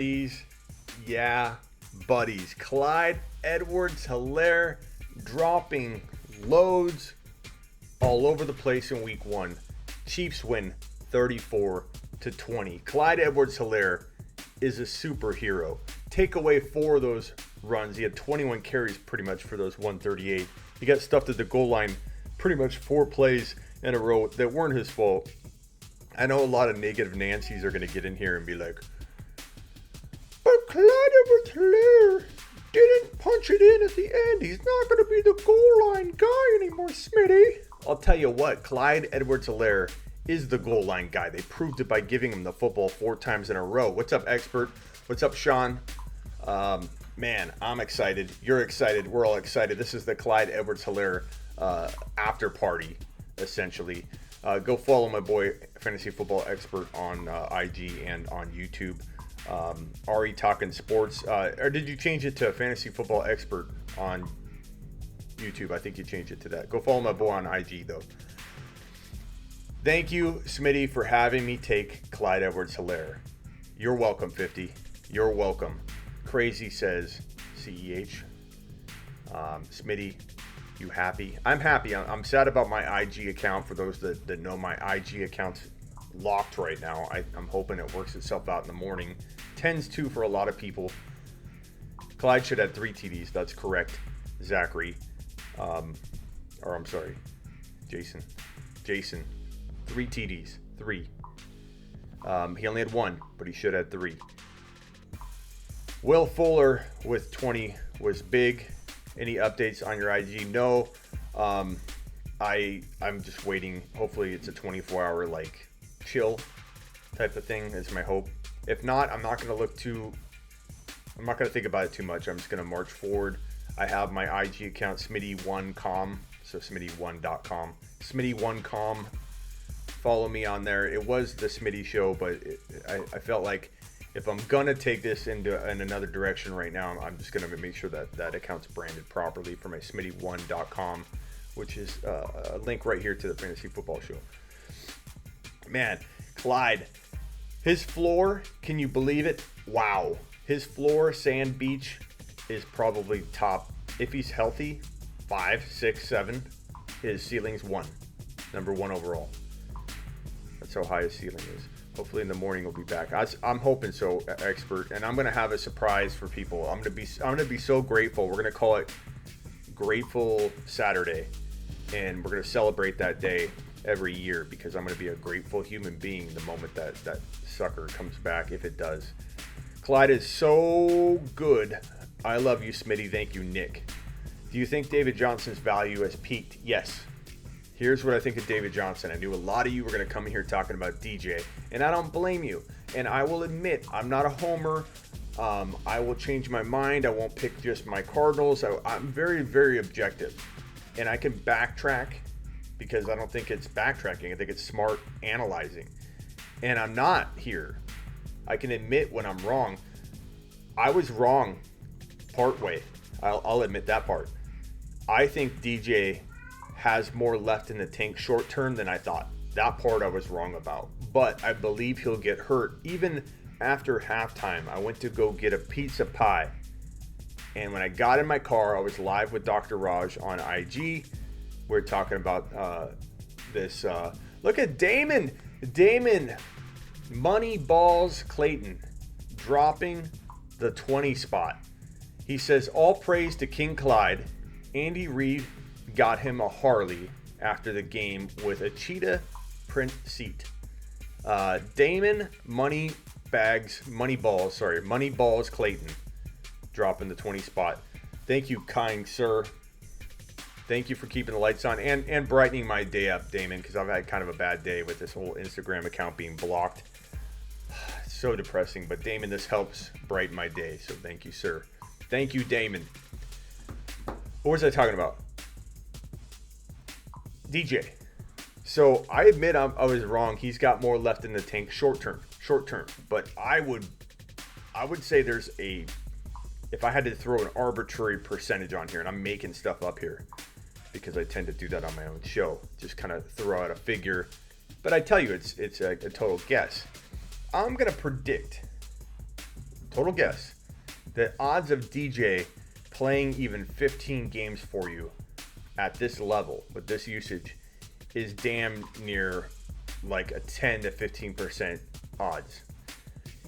These, yeah, buddies. Clyde Edwards-Hilaire dropping loads all over the place in week one. Chiefs win 34-20. Clyde Edwards-Hilaire is a superhero. Take away 4 of those runs. He had 21 carries pretty much for those 138. He got stuffed at the goal line pretty much 4 plays in a row that weren't his fault. I know a lot of negative Nancys are going to get in here and be like, but Clyde Edwards-Hilaire didn't punch it in at the end. He's not going to be the goal line guy anymore, Smitty. I'll tell you what, Clyde Edwards-Hilaire is the goal line guy. They proved it by giving him the football 4 times in a row. What's up, expert? What's up, Sean? Man, I'm excited. You're excited. We're all excited. This is the Clyde Edwards-Hilaire after party, essentially. Go follow my boy, Fantasy Football Expert, on IG and on YouTube. Ari Talking Sports. Or did you change it to Fantasy Football Expert on YouTube? I think you changed it to that. Go follow my boy on IG, though. Thank you, Smitty, for having me take Clyde Edwards-Hilaire. You're welcome, 50. You're welcome. Crazy says CEH. Smitty, you happy? I'm happy. I'm sad about my IG account. For those that know, my IG account's locked right now. I'm hoping it works itself out in the morning. Tends to for a lot of people. Clyde should have 3 TDs. That's correct, Zachary. Or I'm sorry, Jason. 3 TDs. 3. He only had 1, but he should have 3. Will Fuller with 20 was big. Any updates on your IG? No. I'm just waiting. Hopefully it's a 24-hour chill type of thing. Is my hope. If not, I'm not going to think about it too much. I'm just going to march forward. I have my IG account, Smitty1com, so Smitty1.com. Smitty1com. Follow me on there. It was the Smitty show, but I felt like if I'm going to take this in another direction right now, I'm just going to make sure that account's branded properly for my Smitty1.com, which is a link right here to the Fantasy Football Show. Man, Clyde, his floor, can you believe it? Wow. His floor, Sand Beach, is probably top, if he's healthy, 5, 6, 7. His ceiling's 1. Number 1 overall. That's how high his ceiling is. Hopefully in the morning we'll be back. I'm hoping so, expert. And I'm gonna have a surprise for people. I'm gonna be so grateful. We're gonna call it Grateful Saturday, and we're gonna celebrate that day every year because I'm gonna be a grateful human being the moment that sucker comes back, if it does. Clyde is so good. I love you, Smitty. Thank you, Nick. Do you think David Johnson's value has peaked? Yes. Here's what I think of David Johnson. I knew a lot of you were going to come here talking about DJ, and I don't blame you. And I will admit, I'm not a homer. I will change my mind. I won't pick just my Cardinals. I'm very, very objective. And I can backtrack because I don't think it's backtracking. I think it's smart analyzing. And I'm not here. I can admit when I'm wrong. I was wrong partway. I'll admit that part. I think DJ has more left in the tank short term than I thought. That part I was wrong about. But I believe he'll get hurt. Even after halftime, I went to go get a pizza pie. And when I got in my car, I was live with Dr. Raj on IG. We're talking about this. Look at Damon. Money Balls Clayton dropping the 20 spot. He says, all praise to King Clyde. Andy Reid got him a Harley after the game with a cheetah print seat. Damon Money Balls Clayton dropping the 20 spot. Thank you, kind sir. Thank you for keeping the lights on and brightening my day up, Damon, because I've had kind of a bad day with this whole Instagram account being blocked. It's so depressing, but Damon, this helps brighten my day, so thank you, sir. Thank you, Damon. What was I talking about? DJ. So I admit I was wrong. He's got more left in the tank short term. But I would say there's if I had to throw an arbitrary percentage on here, and I'm making stuff up here because I tend to do that on my own show, just kind of throw out a figure. But I tell you, it's a total guess. I'm going to predict total guess, the odds of DJ playing even 15 games for you at this level with this usage is damn near like a 10 to 15% odds.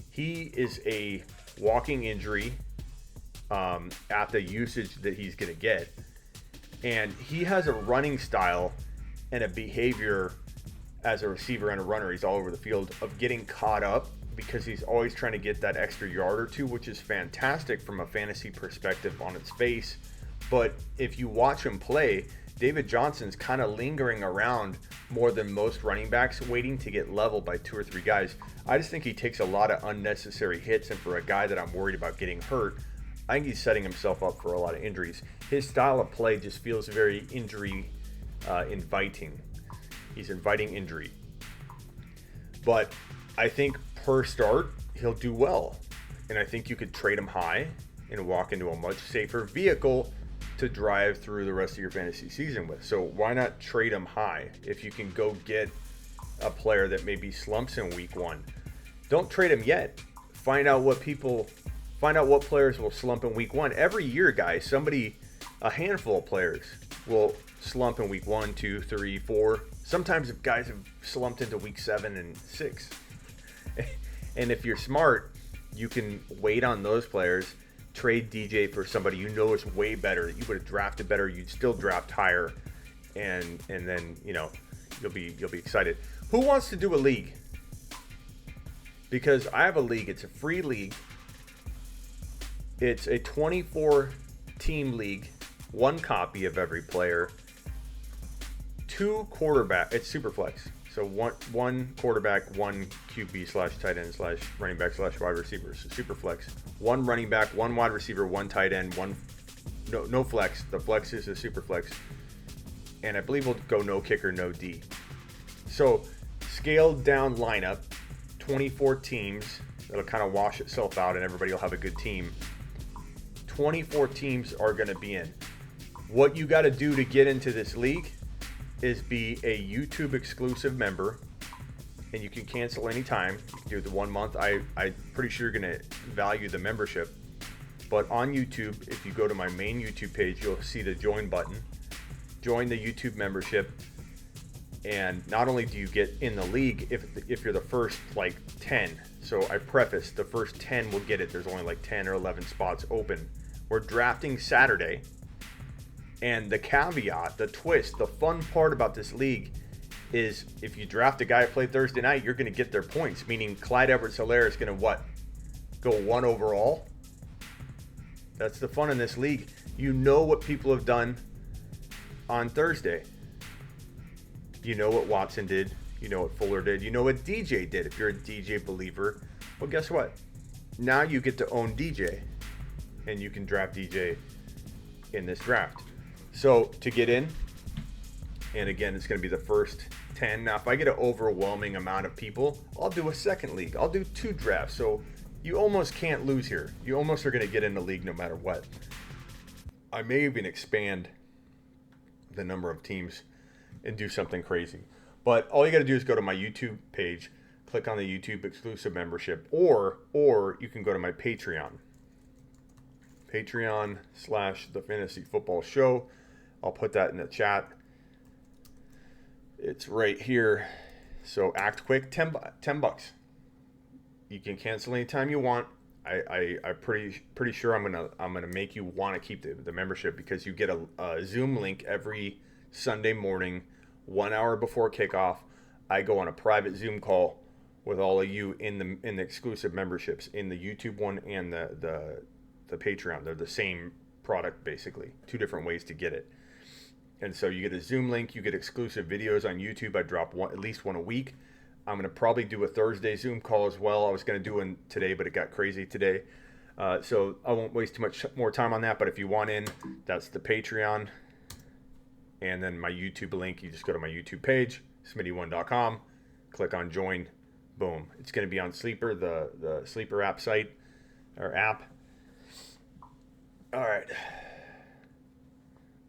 He is a walking injury at the usage that he's going to get. And he has a running style and a behavior as a receiver and a runner. He's all over the field of getting caught up because he's always trying to get that extra yard or two, which is fantastic from a fantasy perspective on its face. But if you watch him play, David Johnson's kind of lingering around more than most running backs, waiting to get leveled by 2 or 3 guys. I just think he takes a lot of unnecessary hits, and for a guy that I'm worried about getting hurt, I think he's setting himself up for a lot of injuries. His style of play just feels very injury inviting. He's inviting injury. But I think per start, he'll do well. And I think you could trade him high and walk into a much safer vehicle to drive through the rest of your fantasy season with. So why not trade him high if you can go get a player that maybe slumps in week 1? Don't trade him yet. Find out what players will slump in week 1. Every year, guys, a handful of players will slump in week 1, 2, 3, 4. Sometimes if guys have slumped into week 7 and 6. And if you're smart, you can wait on those players, trade DJ for somebody you know is way better, that you would have drafted better, you'd still draft higher, and then, you know, you'll be excited. Who wants to do a league? Because I have a league. It's a free league. It's a 24-team league, 1 copy of every player, 2 quarterback. It's super flex. So one quarterback, 1 QB / tight end / running back / wide receiver. So super flex. 1 running back, 1 wide receiver, 1 tight end, no flex. The flex is a super flex. And I believe we'll go no kicker, no D. So scaled down lineup, 24 teams. That'll kind of wash itself out and everybody will have a good team. 24 teams are going to be in. What you got to do to get into this league is be a YouTube exclusive member, and you can cancel anytime. You can do the 1 month. I'm pretty sure you're going to value the membership. But on YouTube, if you go to my main YouTube page, you'll see the join button. Join the YouTube membership. And not only do you get in the league if you're the first like 10. So I preface, the first 10 will get it. There's only like 10 or 11 spots open. We're drafting Saturday. And the caveat, the twist, the fun part about this league is if you draft a guy that played Thursday night, you're going to get their points. Meaning Clyde Edwards-Hilaire is going to what? Go 1 overall? That's the fun in this league. You know what people have done on Thursday. You know what Watson did. You know what Fuller did. You know what DJ did. If you're a DJ believer, well, guess what? Now you get to own DJ. And you can draft DJ in this draft. So to get in, and again, it's going to be the first 10. Now, if I get an overwhelming amount of people, I'll do a second league. I'll do 2 drafts. So you almost can't lose here. You almost are going to get in the league no matter what. I may even expand the number of teams and do something crazy. But all you got to do is go to my YouTube page, click on the YouTube exclusive membership, or you can go to my Patreon. Patreon / the Fantasy Football Show. I'll put that in the chat. It's right here. So act quick, $10. You can cancel anytime you want. I'm pretty sure I'm gonna make you want to keep the membership because you get a Zoom link every Sunday morning, 1 hour before kickoff. I go on a private Zoom call with all of you in the exclusive memberships, in the YouTube one and the Patreon. They're the same product basically, 2 different ways to get it. And so you get a Zoom link, you get exclusive videos on YouTube. I drop at least 1 a week. I'm going to probably do a Thursday Zoom call as well. I was going to do one today, but it got crazy today. So I won't waste too much more time on that. But if you want in, that's the Patreon. And then my YouTube link, you just go to my YouTube page, smitty1.com, click on join, boom. It's going to be on Sleeper, the Sleeper app site, or app. All right.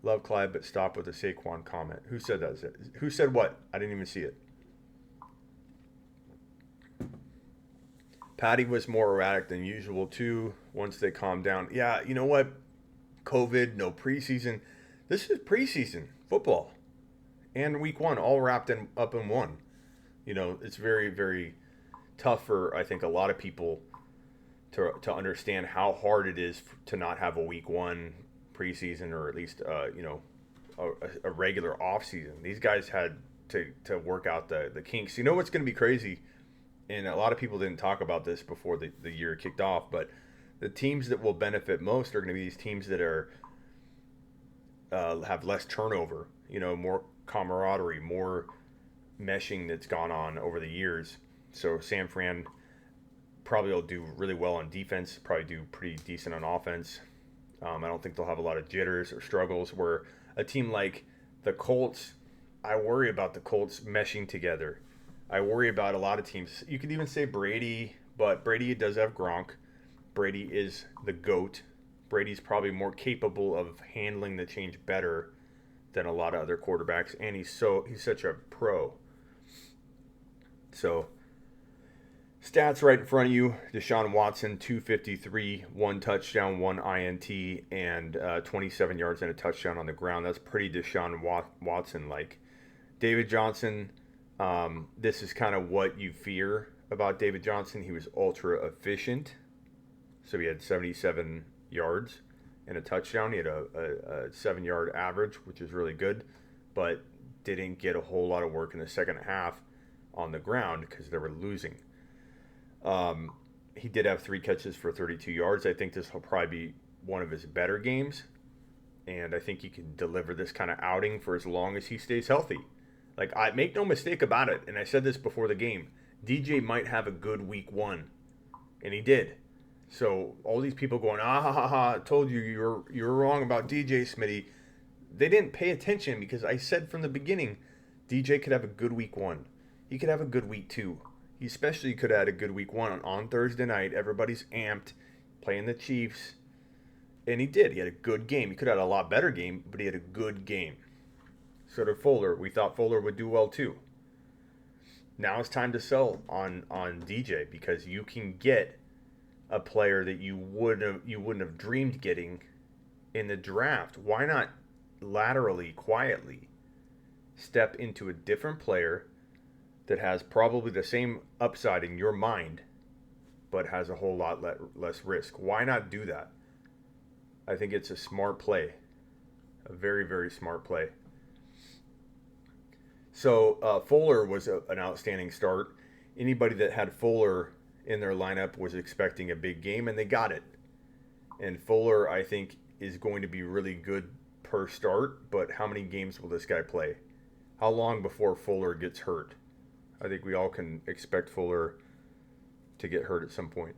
Love Clyde, but stop with the Saquon comment. Who said that? Who said what? I didn't even see it. Patty was more erratic than usual too. Once they calmed down, yeah, you know what? COVID, no preseason. This is preseason football, and week one all wrapped up in one. It's very, very tough for, I think, a lot of people to understand how hard it is to not have a week one preseason, or at least a regular off season. These guys had to work out the kinks. You know what's going to be crazy, and a lot of people didn't talk about this before the year kicked off, but the teams that will benefit most are going to be these teams that are have less turnover, more camaraderie, more meshing that's gone on over the years. So San Fran probably will do really well on defense, probably do pretty decent on offense. I don't think they'll have a lot of jitters or struggles, where a team like the Colts, I worry about the Colts meshing together. I worry about a lot of teams. You could even say Brady, but Brady does have Gronk. Brady is the GOAT. Brady's probably more capable of handling the change better than a lot of other quarterbacks, and he's such a pro. So, stats right in front of you. Deshaun Watson, 253, 1 touchdown, 1 INT, and 27 yards and a touchdown on the ground. That's pretty Deshaun Watson-like. David Johnson, this is kind of what you fear about David Johnson. He was ultra efficient. So he had 77 yards and a touchdown. He had a 7-yard average, which is really good, but didn't get a whole lot of work in the second half on the ground because they were losing. He did have 3 catches for 32 yards. I think this will probably be one of his better games, and I think he can deliver this kind of outing for as long as he stays healthy. Like, I make no mistake about it, and I said this before the game, DJ might have a good week one, and he did. So all these people going, I told you you're wrong about DJ, Smitty. They didn't pay attention, because I said from the beginning, DJ could have a good week one. He could have a good week two. He especially could have had a good week one on Thursday night. Everybody's amped, playing the Chiefs. And he did. He had a good game. He could have had a lot better game, but he had a good game. So did Fuller. We thought Fuller would do well too. Now it's time to sell on DJ, because you can get a player that you wouldn't have dreamed getting in the draft. Why not laterally, quietly step into a different player that has probably the same upside in your mind, but has a whole lot less risk? Why not do that? I think it's a smart play. A very, very smart play. So Fuller was an outstanding start. Anybody that had Fuller in their lineup was expecting a big game, and they got it. And Fuller, I think, is going to be really good per start, but how many games will this guy play? How long before Fuller gets hurt? I think we all can expect Fuller to get hurt at some point.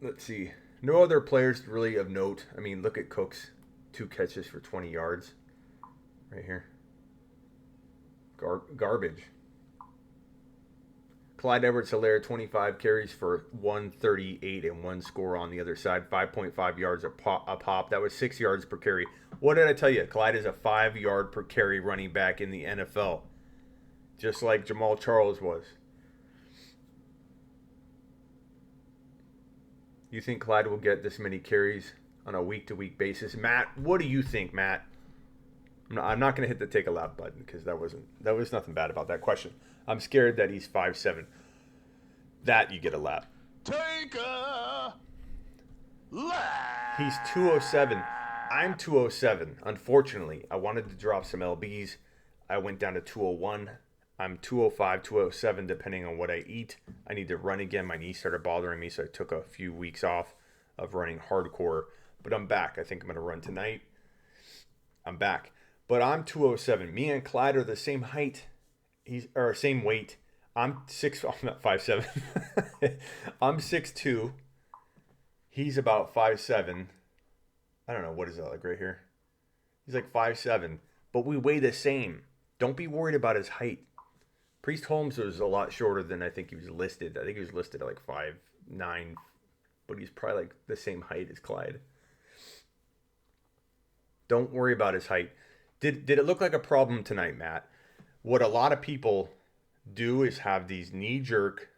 Let's see. No other players really of note. I mean, look at Cooks. 2 catches for 20 yards. Right here. Garbage. Clyde Edwards-Hilaire, 25 carries for 138 and 1 score on the other side. 5.5 yards a pop. That was 6 yards per carry. What did I tell you? Clyde is a 5-yard per carry running back in the NFL. Just like Jamal Charles was. You think Clyde will get this many carries on a week-to-week basis? Matt, what do you think, Matt? I'm not going to hit the take a lap button, because that was nothing bad about that question. I'm scared that he's 5'7". That you get a lap. Take a lap. He's 207. I'm 207. Unfortunately, I wanted to drop some LBs. I went down to 201. I'm 205, 207, depending on what I eat. I need to run again. My knee started bothering me, so I took a few weeks off of running hardcore. But I'm back. I think I'm going to run tonight. I'm back. But I'm 207. Me and Clyde are the same height. Same weight. I'm not 5'7". I'm 6'2". He's about 5'7". I don't know, what is that like right here? He's like 5'7". But we weigh the same. Don't be worried about his height. Priest Holmes was a lot shorter than I think he was listed. I think he was listed at like 5'9", but he's probably like the same height as Clyde. Don't worry about his height. Did it look like a problem tonight, Matt? What a lot of people do is have these knee-jerk,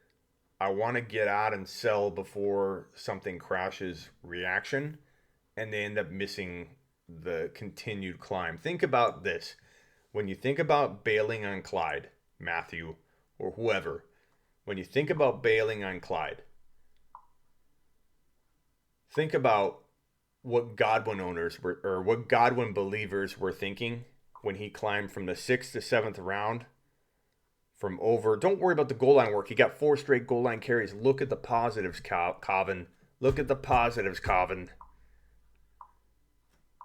I want to get out and sell before something crashes reaction, and they end up missing the continued climb. Think about this. When you think about bailing on Clyde, Matthew, or whoever, when you think about bailing on Clyde, think about what Godwin owners were, or what Godwin believers were thinking when he climbed from the 6th to 7th round from over. Don't worry about the goal line work. He got 4 straight goal line carries. Look at the positives, Calvin. Look at the positives, Calvin.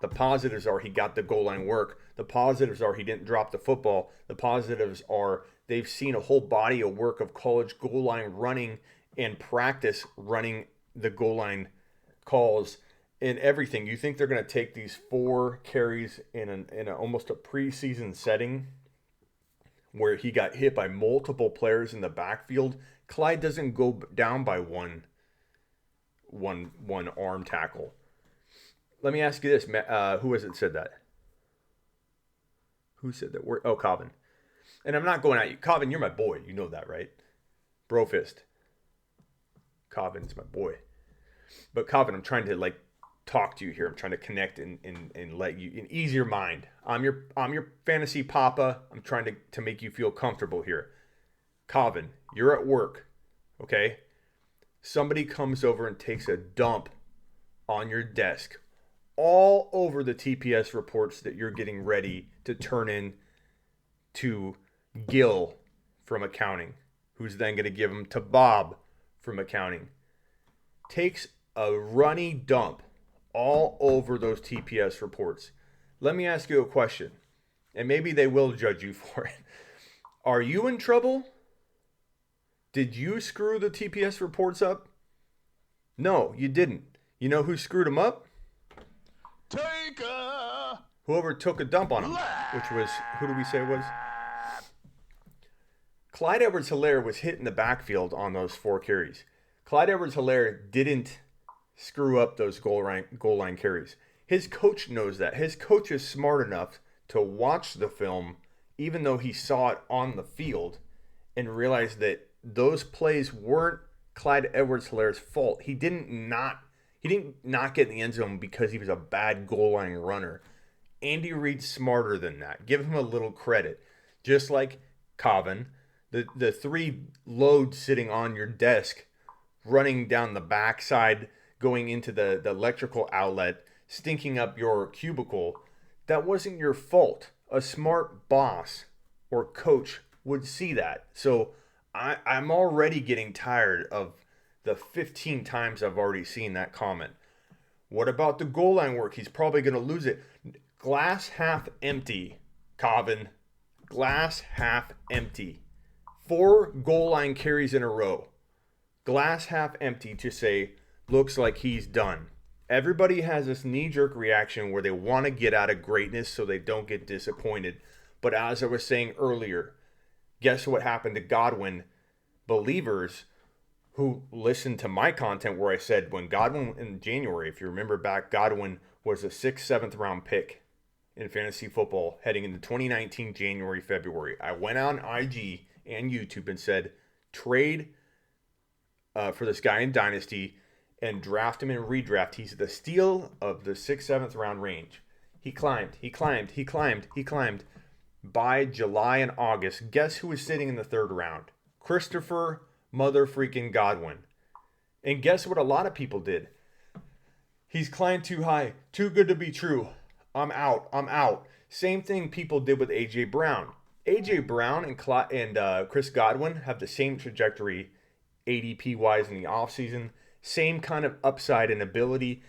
The positives are he got the goal line work. The positives are he didn't drop the football. The positives are they've seen a whole body of work of college goal line running and practice running the goal line calls and everything. You think they're going to take these 4 carries in almost a preseason setting where he got hit by multiple players in the backfield? Clyde doesn't go down by one arm tackle. Let me ask you this. Who has it said that? Who said that? Oh, Calvin. And I'm not going at you. Calvin, you're my boy. You know that, right? Brofist. Calvin's my boy. But Calvin, I'm trying to talk to you here. I'm trying to connect and let you and ease your mind. I'm your fantasy papa. I'm trying to make you feel comfortable here. Calvin, you're at work, okay? Somebody comes over and takes a dump on your desk all over the TPS reports that you're getting ready to turn in to Gil from accounting, who's then going to give them to Bob from accounting. Takes a runny dump all over those TPS reports. Let me ask you a question, and maybe they will judge you for it. Are you in trouble? Did you screw the TPS reports up? No, you didn't. You know who screwed them up? Whoever took a dump on him, which was, who did we say it was? Clyde Edwards-Hilaire was hit in the backfield on those 4 carries. Clyde Edwards-Hilaire didn't screw up those goal line carries. His coach knows that. His coach is smart enough to watch the film, even though he saw it on the field, and realize that those plays weren't Clyde Edwards-Hilaire's fault. He didn't not get in the end zone because he was a bad goal line runner. Andy Reid's smarter than that. Give him a little credit. Just like Calvin, the 3 loads sitting on your desk, running down the backside, going into the electrical outlet, stinking up your cubicle, that wasn't your fault. A smart boss or coach would see that. So I'm already getting tired of the 15 times I've already seen that comment. What about the goal line work? He's probably going to lose it. Glass half empty, Calvin. Glass half empty. 4 goal line carries in a row. Glass half empty to say, looks like he's done. Everybody has this knee-jerk reaction where they want to get out of greatness so they don't get disappointed. But as I was saying earlier, guess what happened to Godwin believers who listened to my content where I said when Godwin in January, if you remember back, Godwin was a 6th, 7th round pick in fantasy football heading into 2019, January, February. I went on IG and YouTube and said, trade for this guy in Dynasty and draft him in redraft. He's the steal of the 6th, 7th round range. He climbed. By July and August, guess who was sitting in the 3rd round? Christopher mother freaking Godwin. And guess what a lot of people did? He's climbed too high. Too good to be true. I'm out. Same thing people did with A.J. Brown. A.J. Brown and Chris Godwin have the same trajectory ADP-wise in the offseason. Same kind of upside and ability.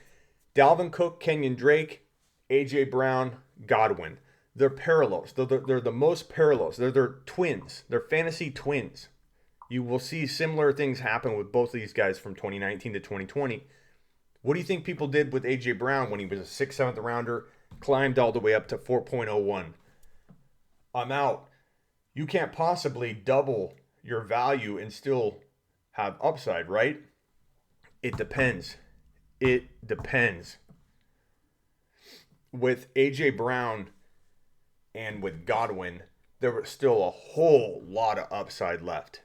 Dalvin Cook, Kenyon Drake, A.J. Brown, Godwin. They're parallels. They're the most parallels. They're twins. They're fantasy twins. You will see similar things happen with both of these guys from 2019 to 2020. What do you think people did with A.J. Brown when he was a 6th, 7th rounder, climbed all the way up to 4.01? I'm out. You can't possibly double your value and still have upside, right? It depends. With A.J. Brown and with Godwin, there was still a whole lot of upside left.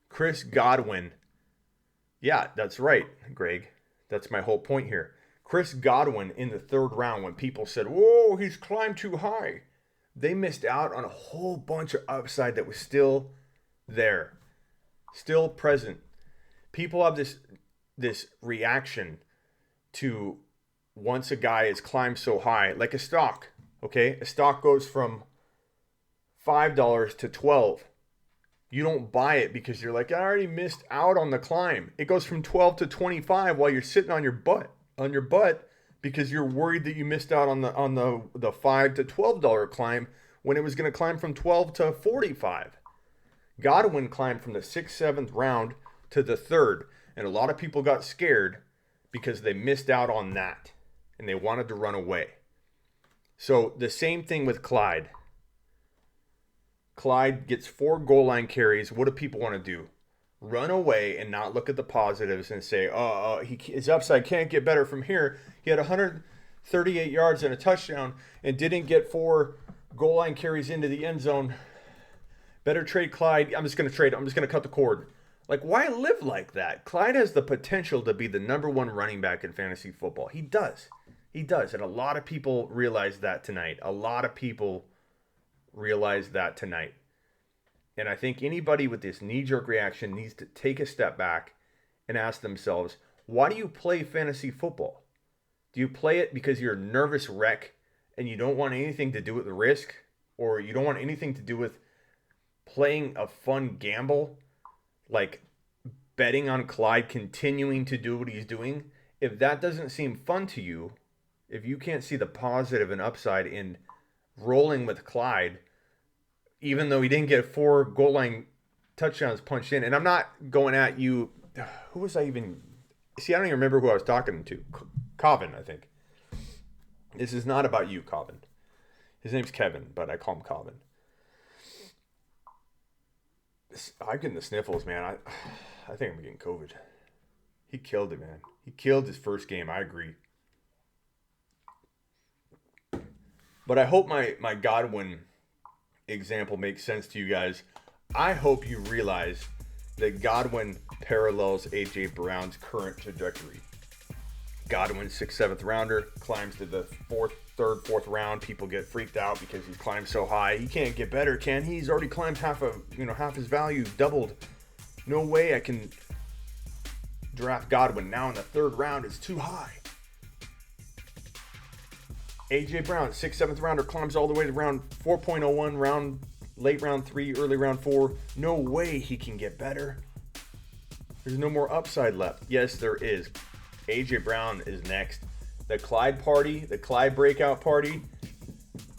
Chris Godwin, yeah, that's right, Greg. That's my whole point here. Chris Godwin in the third round, when people said, whoa, he's climbed too high, they missed out on a whole bunch of upside that was still there, still present. People have this reaction to once a guy has climbed so high, like a stock, okay? A stock goes from $5 to $12. You don't buy it because you're like, I already missed out on the climb. It goes from 12 to 25 while you're sitting on your butt because you're worried that you missed out on the $5 to $12 climb when it was going to climb from 12 to 45. Godwin climbed from the 6th, 7th round to the 3rd, and a lot of people got scared because they missed out on that and they wanted to run away. So the same thing with Clyde. Clyde gets 4 goal line carries. What do people want to do? Run away and not look at the positives and say, his upside can't get better from here. He had 138 yards and a touchdown and didn't get 4 goal line carries into the end zone. Better trade Clyde. I'm just going to cut the cord. Like, why live like that? Clyde has the potential to be the number 1 running back in fantasy football. He does. And a lot of people realize that tonight. And I think anybody with this knee-jerk reaction needs to take a step back and ask themselves, why do you play fantasy football? Do you play it because you're a nervous wreck and you don't want anything to do with the risk? Or you don't want anything to do with playing a fun gamble? Like betting on Clyde continuing to do what he's doing? If that doesn't seem fun to you, if you can't see the positive and upside in rolling with Clyde, even though he didn't get 4 goal line touchdowns punched in, and I'm not going at you. Who was I even? See, I don't even remember who I was talking to. Cobbin, I think. This is not about you, Cobbin. His name's Kevin, but I call him Cobbin. I'm getting the sniffles, man. I think I'm getting COVID. He killed it, man. He killed his first game. I agree. But I hope my Godwin example makes sense to you guys. I hope you realize that Godwin parallels A.J. Brown's current trajectory. Godwin, 6th, 7th rounder, climbs to the 3rd, 4th round. People get freaked out because he's climbed so high. He can't get better, can he? He's already climbed half his value, doubled. No way I can draft Godwin now in the 3rd round. It's too high. A.J. Brown, 6th, 7th rounder, climbs all the way to round 4.01, late round 3, early round 4. No way he can get better. There's no more upside left. Yes, there is. A.J. Brown is next. The Clyde breakout party,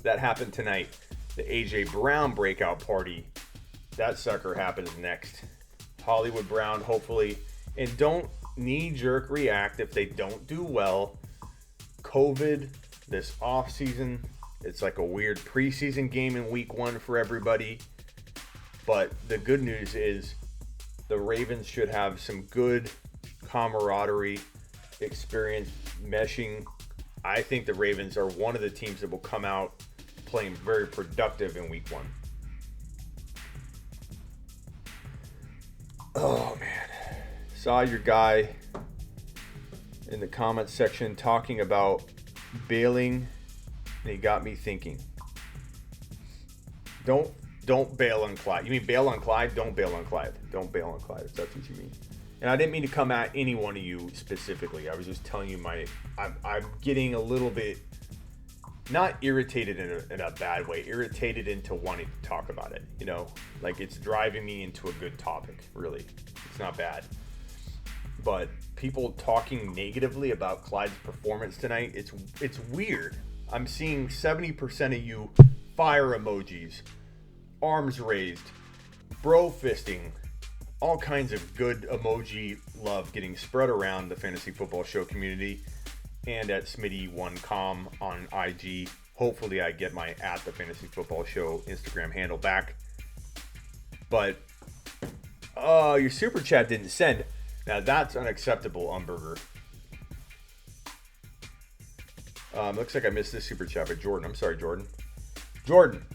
that happened tonight. The A.J. Brown breakout party, that sucker happens next. Hollywood Brown, hopefully. And don't knee-jerk react if they don't do well. COVID, this offseason, it's like a weird preseason game in week 1 for everybody. But the good news is the Ravens should have some good camaraderie, experience, meshing. I think the Ravens are one of the teams that will come out playing very productive in week 1. Oh, man. Saw your guy in the comments section talking about bailing, and he got me thinking. Don't bail on Clyde. You mean bail on Clyde? Don't bail on Clyde. Don't bail on Clyde, if that's what you mean. And I didn't mean to come at any one of you specifically. I was just telling you I'm getting a little bit, not irritated in a bad way, irritated into wanting to talk about it. You know, like it's driving me into a good topic, really. It's not bad. But people talking negatively about Clyde's performance tonight, it's weird. I'm seeing 70% of you fire emojis, arms raised, bro fisting, all kinds of good emoji love getting spread around the Fantasy Football Show community and at Smitty1com on IG. Hopefully I get my @the Fantasy Football Show Instagram handle back. But your super chat didn't send. Now that's unacceptable, Umberger. Looks like I missed this super chat by Jordan. I'm sorry, Jordan. Jordan,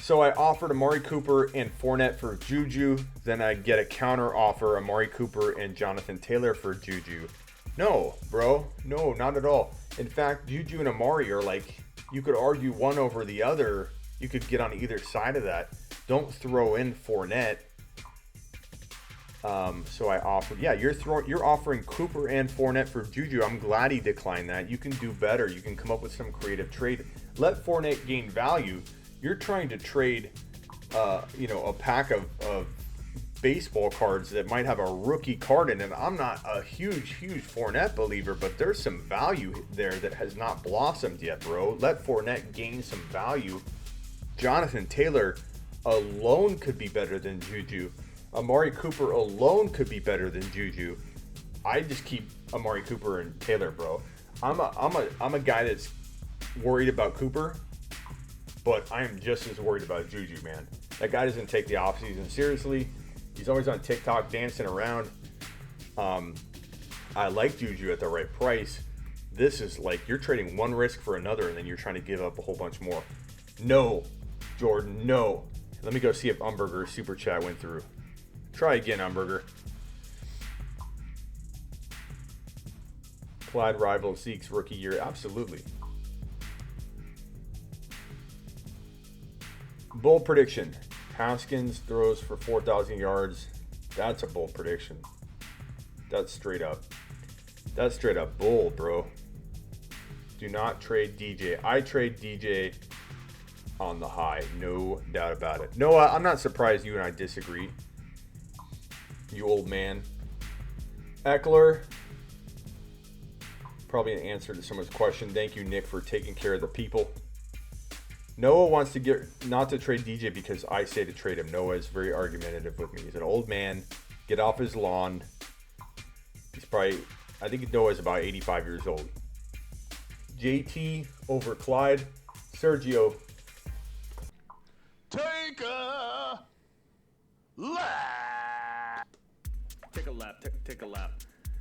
So I offered Amari Cooper and Fournette for Juju. Then I get a counter offer, Amari Cooper and Jonathan Taylor for Juju. No, bro. No, not at all. In fact, Juju and Amari are like, you could argue one over the other. You could get on either side of that. Don't throw in Fournette. So I offered, yeah, you're offering Cooper and Fournette for Juju. I'm glad he declined that. You can do better. You can come up with some creative trade. Let Fournette gain value. You're trying to trade, a pack of baseball cards that might have a rookie card in it. I'm not a huge Fournette believer, but there's some value there that has not blossomed yet, bro. Let Fournette gain some value. Jonathan Taylor alone could be better than Juju. Amari Cooper alone could be better than Juju. I just keep Amari Cooper and Taylor, bro. I'm a guy that's worried about Cooper, but I am just as worried about Juju, man. That guy doesn't take the offseason seriously. He's always on TikTok dancing around. I like Juju at the right price. This is like you're trading one risk for another, and then you're trying to give up a whole bunch more. No, Jordan, no. Let me go see if Umberger's super chat went through. Try again, Umberger. Clyde rivals Zeke's rookie year. Absolutely. Bold prediction. Haskins throws for 4,000 yards. That's a bold prediction. That's straight up. That's straight up bold, bro. Do not trade DJ. I trade DJ on the high. No doubt about it. Noah, I'm not surprised you and I disagree. You old man. Eckler. Probably an answer to someone's question. Thank you, Nick, for taking care of the people. Noah wants to not to trade DJ because I say to trade him. Noah is very argumentative with me. He's an old man. Get off his lawn. He's probably, I think Noah is about 85 years old. JT over Clyde. Sergio. Take a lap. Take a lap. Take a lap.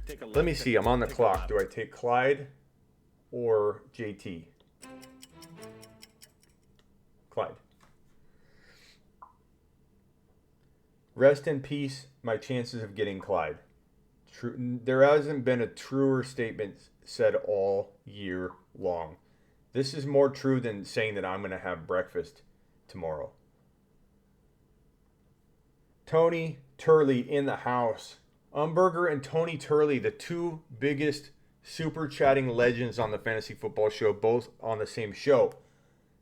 Take a lap. Let me see. I'm on the clock. Do I take Clyde or JT? Clyde. Rest in peace, my chances of getting Clyde. There hasn't been a truer statement said all year long. This is more true than saying that I'm going to have breakfast tomorrow. Tony Turley in the house. Umberger and Tony Turley, the two biggest super chatting legends on the Fantasy Football Show, both on the same show.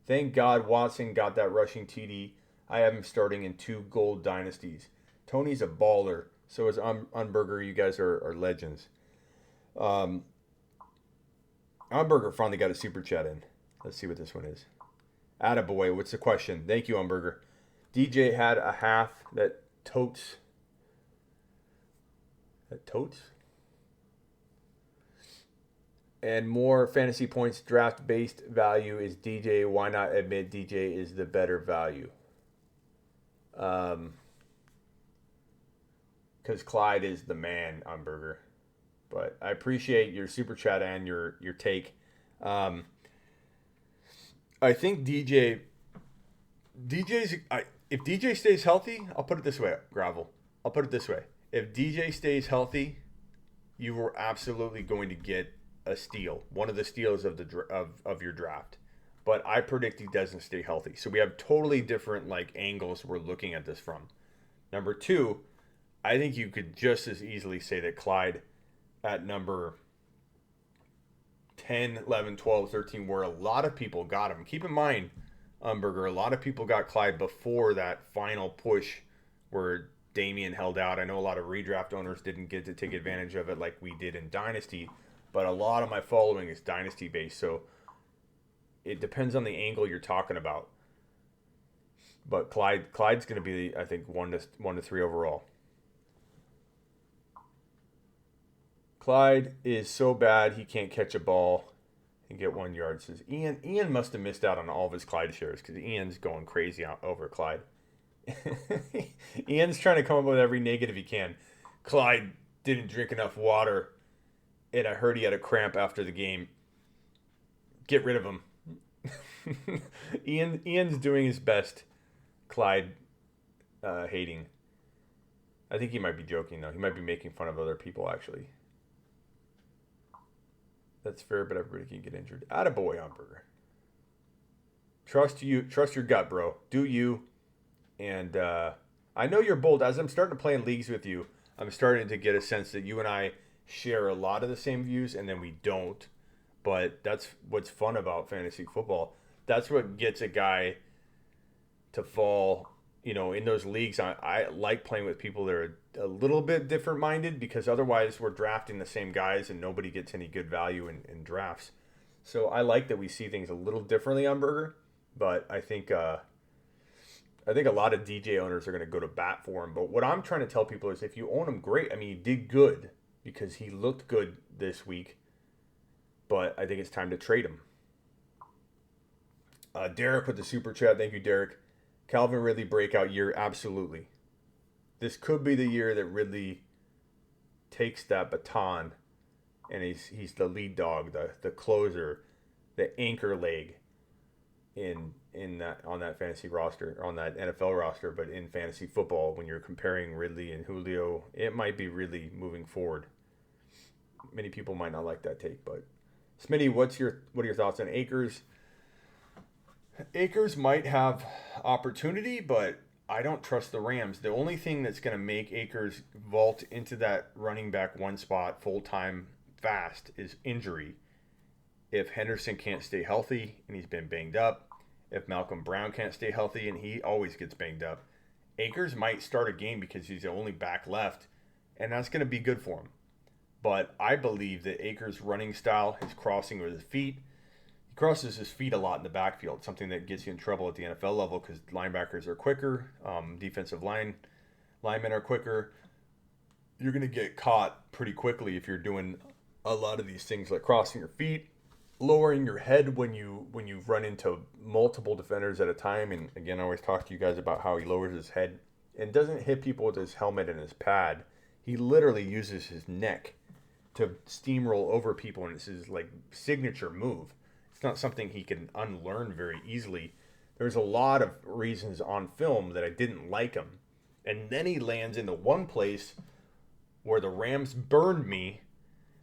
Thank God Watson got that rushing TD. I have him starting in 2 gold dynasties. Tony's a baller. So is Umberger. You guys are legends. Umberger finally got a super chat in. Let's see what this one is. Attaboy, what's the question? Thank you, Umberger. DJ had a half that totes. That totes? And more fantasy points draft-based value is DJ. Why not admit DJ is the better value? Because Clyde is the man, Umberger. But I appreciate your super chat and your take. I think if DJ stays healthy, I'll put it this way, Gravel. I'll put it this way. If DJ stays healthy, you are absolutely going to get a steal, one of the steals of your draft. But I predict he doesn't stay healthy. So we have totally different angles we're looking at this from. Number 2, I think you could just as easily say that Clyde at number 10, 11, 12, 13, where a lot of people got him. Keep in mind, Umberger, a lot of people got Clyde before that final push where Damian held out. I know a lot of redraft owners didn't get to take advantage of it like we did in Dynasty. But a lot of my following is dynasty-based, so it depends on the angle you're talking about. But Clyde's going to be, I think, 1 to 3 overall. Clyde is so bad he can't catch a ball and get 1 yard, says Ian. Ian must have missed out on all of his Clyde shares because Ian's going crazy over Clyde. Ian's trying to come up with every negative he can. Clyde didn't drink enough water. And I heard he had a cramp after the game. Get rid of him. Ian's doing his best Clyde hating. I think he might be joking, though. He might be making fun of other people, actually. That's fair, but everybody can get injured. Attaboy, Umberger. Trust your gut, bro. Do you. And I know you're bold. As I'm starting to play in leagues with you, I'm starting to get a sense that you and I share a lot of the same views, and then we don't. But that's what's fun about fantasy football. That's what gets a guy to fall, in those leagues. I like playing with people that are a little bit different minded, because otherwise we're drafting the same guys and nobody gets any good value in drafts. So I like that we see things a little differently on Burger, but I think a lot of DJ owners are going to go to bat for him. But what I'm trying to tell people is, if you own him, great. I mean, he did good because he looked good this week, but I think it's time to trade him. Derek with the super chat. Thank you, Derek. Calvin Ridley breakout year. Absolutely. This could be the year that Ridley takes that baton and he's the lead dog, the closer, the anchor leg in that, on that fantasy roster, on that NFL roster. But in fantasy football, when you're comparing Ridley and Julio, it might be Ridley moving forward. Many people might not like that take, but Smitty, what are your thoughts on Akers? Akers might have opportunity, but I don't trust the Rams. The only thing that's going to make Akers vault into that running back one spot full-time fast is injury. If Henderson can't stay healthy and he's been banged up, if Malcolm Brown can't stay healthy and he always gets banged up, Akers might start a game because he's the only back left, and that's going to be good for him. But I believe that Akers' running style, his crossing with his feet, he crosses his feet a lot in the backfield, something that gets you in trouble at the NFL level because linebackers are quicker, defensive linemen are quicker. You're going to get caught pretty quickly if you're doing a lot of these things like crossing your feet, lowering your head when you run into multiple defenders at a time. And again, I always talk to you guys about how he lowers his head and doesn't hit people with his helmet and his pad. He literally uses his neck to steamroll over people, and it's his like signature move. It's not something he can unlearn very easily. There's a lot of reasons on film that I didn't like him. And then he lands in the one place where the Rams burned me,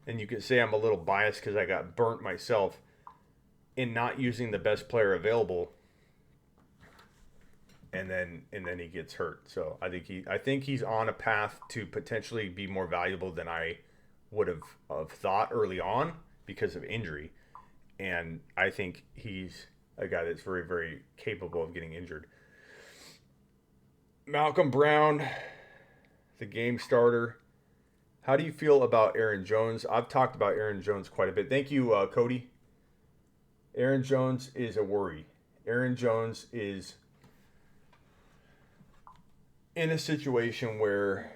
and you could say I'm a little biased because I got burnt myself in not using the best player available. And then he gets hurt. So I think he's on a path to potentially be more valuable than I would have thought early on because of injury. And I think he's a guy that's very, very capable of getting injured. Malcolm Brown, the game starter. How do you feel about Aaron Jones? I've talked about Aaron Jones quite a bit. Thank you, Cody. Aaron Jones is a worry. Aaron Jones is in a situation where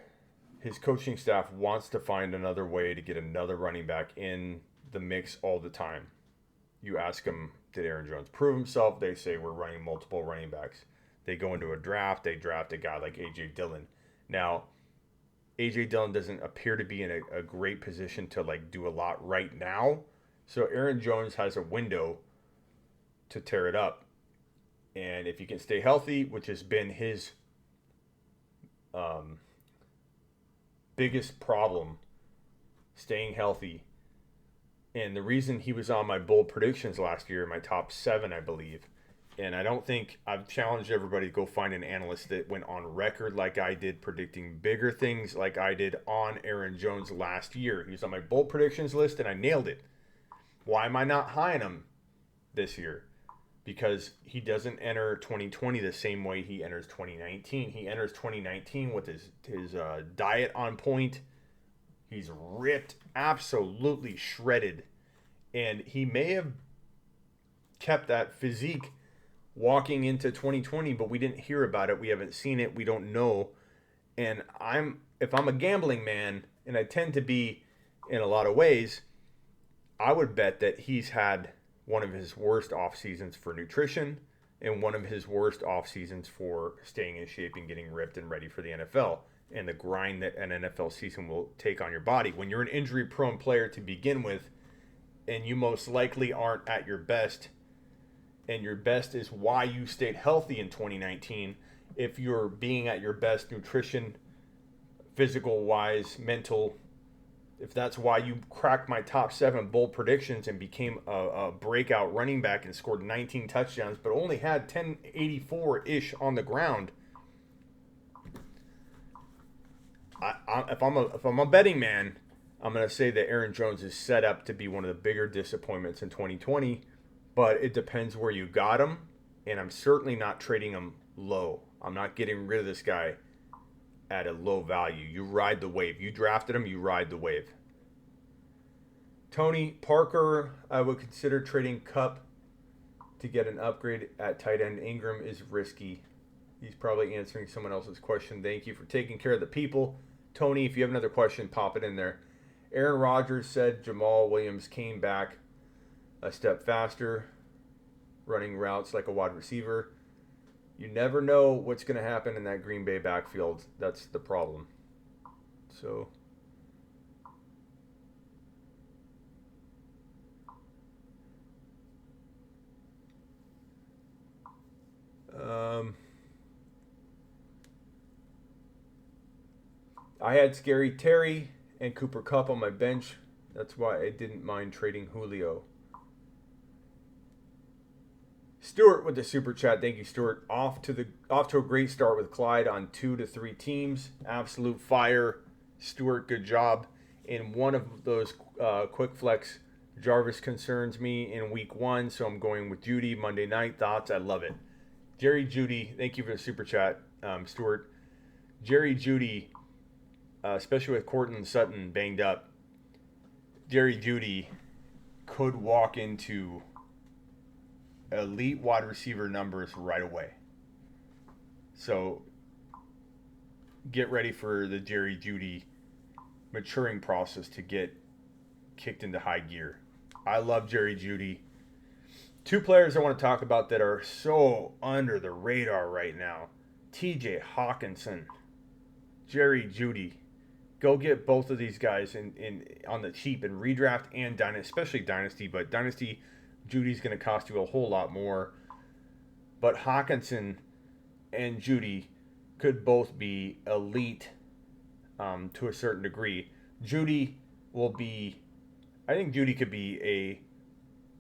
his coaching staff wants to find another way to get another running back in the mix all the time. You ask them, did Aaron Jones prove himself? They say, we're running multiple running backs. They go into a draft. They draft a guy like A.J. Dillon. Now, A.J. Dillon doesn't appear to be in a great position to like do a lot right now. So Aaron Jones has a window to tear it up. And if he can stay healthy, which has been his biggest problem, staying healthy. And the reason he was on my bold predictions last year, my top 7, I believe. And I don't think I've challenged everybody to go find an analyst that went on record like I did, predicting bigger things like I did on Aaron Jones last year. He was on my bold predictions list and I nailed it. Why am I not high on him this year? Because he doesn't enter 2020 the same way he enters 2019. He enters 2019 with his diet on point. He's ripped, absolutely shredded. And he may have kept that physique walking into 2020, but we didn't hear about it. We haven't seen it. We don't know. And if I'm a gambling man, and I tend to be in a lot of ways, I would bet that he's had one of his worst off seasons for nutrition and one of his worst off seasons for staying in shape and getting ripped and ready for the NFL and the grind that an NFL season will take on your body. When you're an injury prone player to begin with, and you most likely aren't at your best, and your best is why you stayed healthy in 2019, if you're being at your best nutrition, physical wise, mental, if that's why you cracked my top 7 bold predictions and became a breakout running back and scored 19 touchdowns, but only had 1084-ish on the ground. If I'm a betting man, I'm going to say that Aaron Jones is set up to be one of the bigger disappointments in 2020, but it depends where you got him, and I'm certainly not trading him low. I'm not getting rid of this guy at a low value. You ride the wave. You drafted him, you ride the wave. Tony Parker, I would consider trading Cup to get an upgrade at tight end. Ingram is risky. He's probably answering someone else's question. Thank you for taking care of the people. Tony, if you have another question, pop it in there. Aaron Rodgers said Jamal Williams came back a step faster, running routes like a wide receiver. You never know what's going to happen in that Green Bay backfield. That's the problem. So, I had Scary Terry and Cooper Kupp on my bench. That's why I didn't mind trading Julio. Stuart with the super chat. Thank you, Stuart. Off to a great start with Clyde on 2 to 3 teams. Absolute fire. Stuart, good job. In one of those quick flex, Jarvis concerns me in week 1, so I'm going with Judy. Monday night thoughts. I love it. Jerry Judy, thank you for the super chat, Stuart. Jerry Judy, especially with Courtland Sutton banged up, Jerry Judy could walk into elite wide receiver numbers right away. So get ready for the Jerry Judy maturing process to get kicked into high gear. I love Jerry Judy. 2 players I want to talk about that are so under the radar right now. TJ Hawkinson, Jerry Judy. Go get both of these guys in on the cheap in redraft and dynasty, especially dynasty, but dynasty Judy's going to cost you a whole lot more. But Hawkinson and Judy could both be elite to a certain degree. Judy will be, I think Judy could be a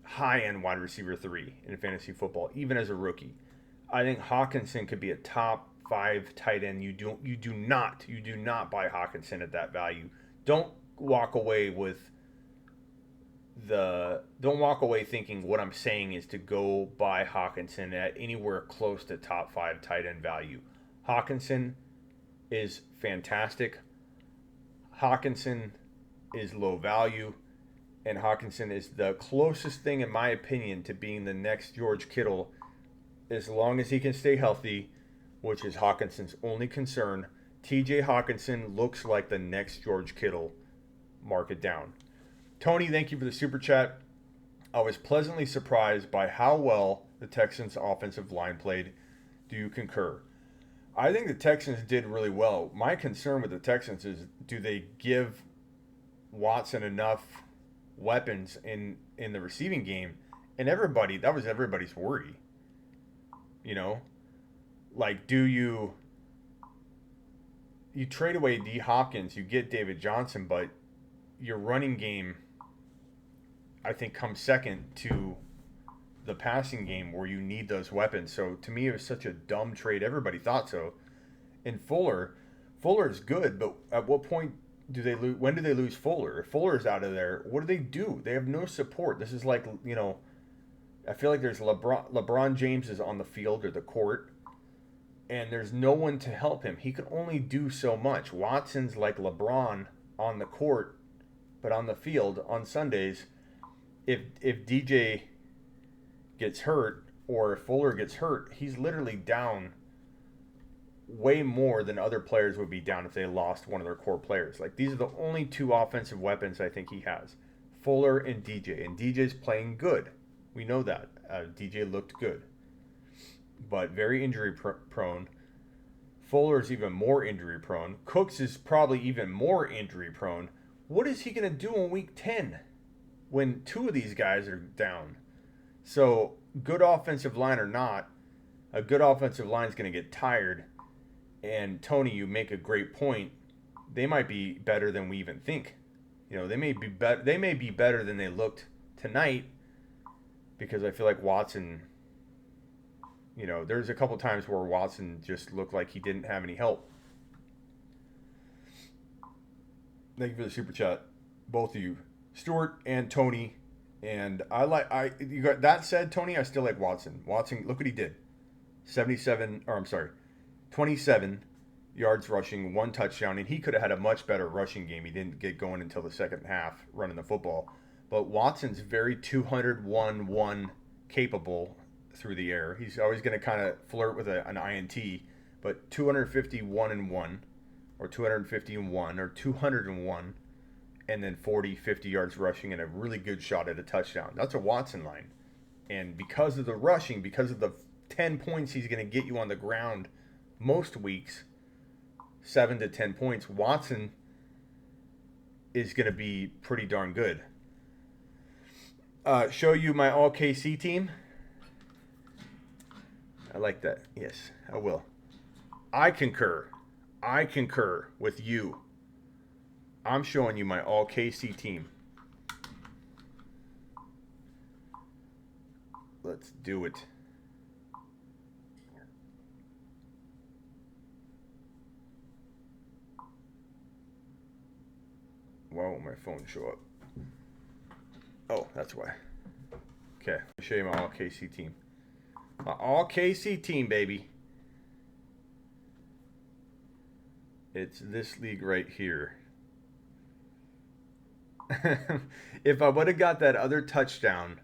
high-end wide receiver 3 in fantasy football, even as a rookie. I think Hawkinson could be a top 5 tight end. You do not buy Hawkinson at that value. Don't walk away thinking what I'm saying is to go buy Hawkinson at anywhere close to top 5 tight end value. Hawkinson is fantastic. Hawkinson is low value, and Hawkinson is the closest thing, in my opinion, to being the next George Kittle, as long as he can stay healthy, which is Hawkinson's only concern. TJ Hawkinson looks like the next George Kittle. Mark it down. Tony, thank you for the super chat. I was pleasantly surprised by how well the Texans' offensive line played. Do you concur? I think the Texans did really well. My concern with the Texans is, do they give Watson enough weapons in the receiving game? And that was everybody's worry. You know? Like, do you trade away D. Hopkins, you get David Johnson, but your running game, I think, comes second to the passing game where you need those weapons. So to me, it was such a dumb trade. Everybody thought so. And Fuller's good, but at what point do they lose? When do they lose Fuller? If Fuller's out of there, what do? They have no support. This is like, I feel like there's LeBron James is on the field or the court, and there's no one to help him. He can only do so much. Watson's like LeBron on the court, but on the field on Sundays, if DJ gets hurt or if Fuller gets hurt, he's literally down way more than other players would be down if they lost one of their core players. Like, these are the only 2 offensive weapons I think he has, Fuller and DJ. And DJ's playing good. We know that. DJ looked good, but very injury prone. Fuller's even more injury prone. Cooks is probably even more injury prone. What is he going to do in week 10 when 2 of these guys are down? So, good offensive line or not, A good offensive line is going to get tired. And Tony, you make a great point. They might be better than we even think. They may be better. They may be better than they looked tonight, because I feel like Watson. There's a couple times where Watson just looked like he didn't have any help. Thank you for the super chat, both of you, Stuart and Tony. And you got that said, Tony, I still like Watson. Watson, look what he did. 27 yards rushing, 1 touchdown, and he could have had a much better rushing game. He didn't get going until the second half running the football. But Watson's very 201-1 capable through the air. He's always going to kind of flirt with an INT, but 251-1 or 250-1 or 201, and then 50 yards rushing and a really good shot at a touchdown. That's a Watson line. And because of the rushing, because of the 10 points he's going to get you on the ground most weeks, 7 to 10 points, Watson is going to be pretty darn good. Show you my all KC team. I like that. Yes, I will. I concur with you. I'm showing you my all KC team. Let's do it. Why won't my phone show up? Oh, that's why. Okay, I'll show you my all KC team. My all KC team, baby. It's this league right here. If I would have got that other touchdown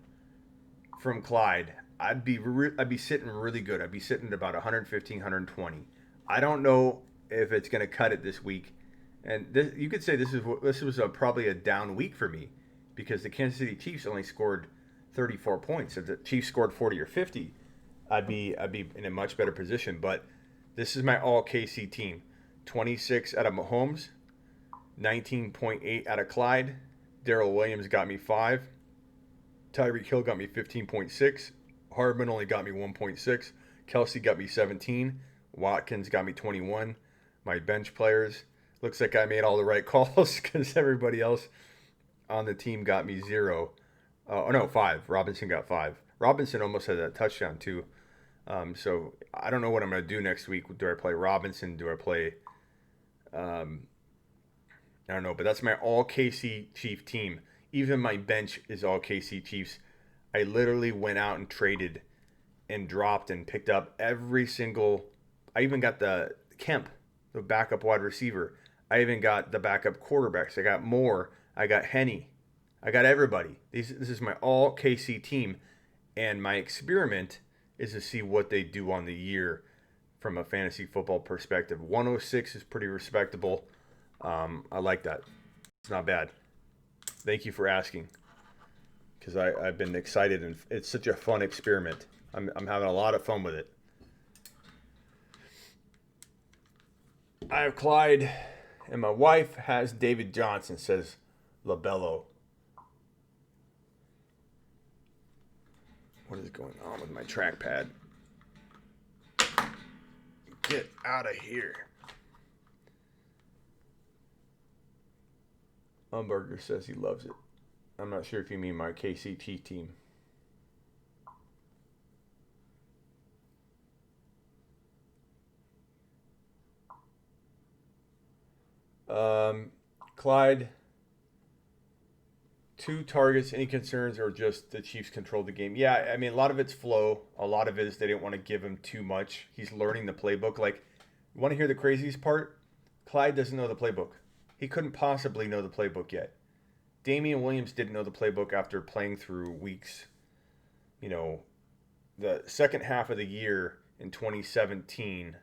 from Clyde, I'd be sitting really good. I'd be sitting at about 115, 120. I don't know if it's going to cut it this week. And you could say this was probably a down week for me, because the Kansas City Chiefs only scored 34 points. If the Chiefs scored 40 or 50, I'd be in a much better position. But this is my all KC team. 26 out of Mahomes, 19.8 out of Clyde. Darrell Williams got me 5. Tyreek Hill got me 15.6. Hardman only got me 1.6. Kelce got me 17. Watkins got me 21. My bench players, looks like I made all the right calls, because everybody else on the team got me 0. 5. Robinson got 5. Robinson almost had that touchdown too. So I don't know what I'm going to do next week. Do I play Robinson? Do I play... I don't know, but that's my all KC Chief team. Even my bench is all KC Chiefs. I literally went out and traded and dropped and picked up every single... I even got the Kemp, the backup wide receiver. I even got the backup quarterbacks. I got Moore. I got Henney. I got everybody. This is my all KC team. And my experiment is to see what they do on the year from a fantasy football perspective. 106 is pretty respectable. I like that. It's not bad. Thank you for asking, because I've been excited, and it's such a fun experiment. I'm having a lot of fun with it. I have Clyde, and my wife has David Johnson, says LaBello. What is going on with my trackpad? Get out of here. Umberger says he loves it. I'm not sure if you mean my KCT team. Clyde, 2 targets. Any concerns, or just the Chiefs controlled the game? Yeah, I mean, a lot of it's flow. A lot of it is they didn't want to give him too much. He's learning the playbook. Like, you want to hear the craziest part? Clyde doesn't know the playbook. He couldn't possibly know the playbook yet. Damian Williams didn't know the playbook after playing through weeks. The second half of the year in 2017,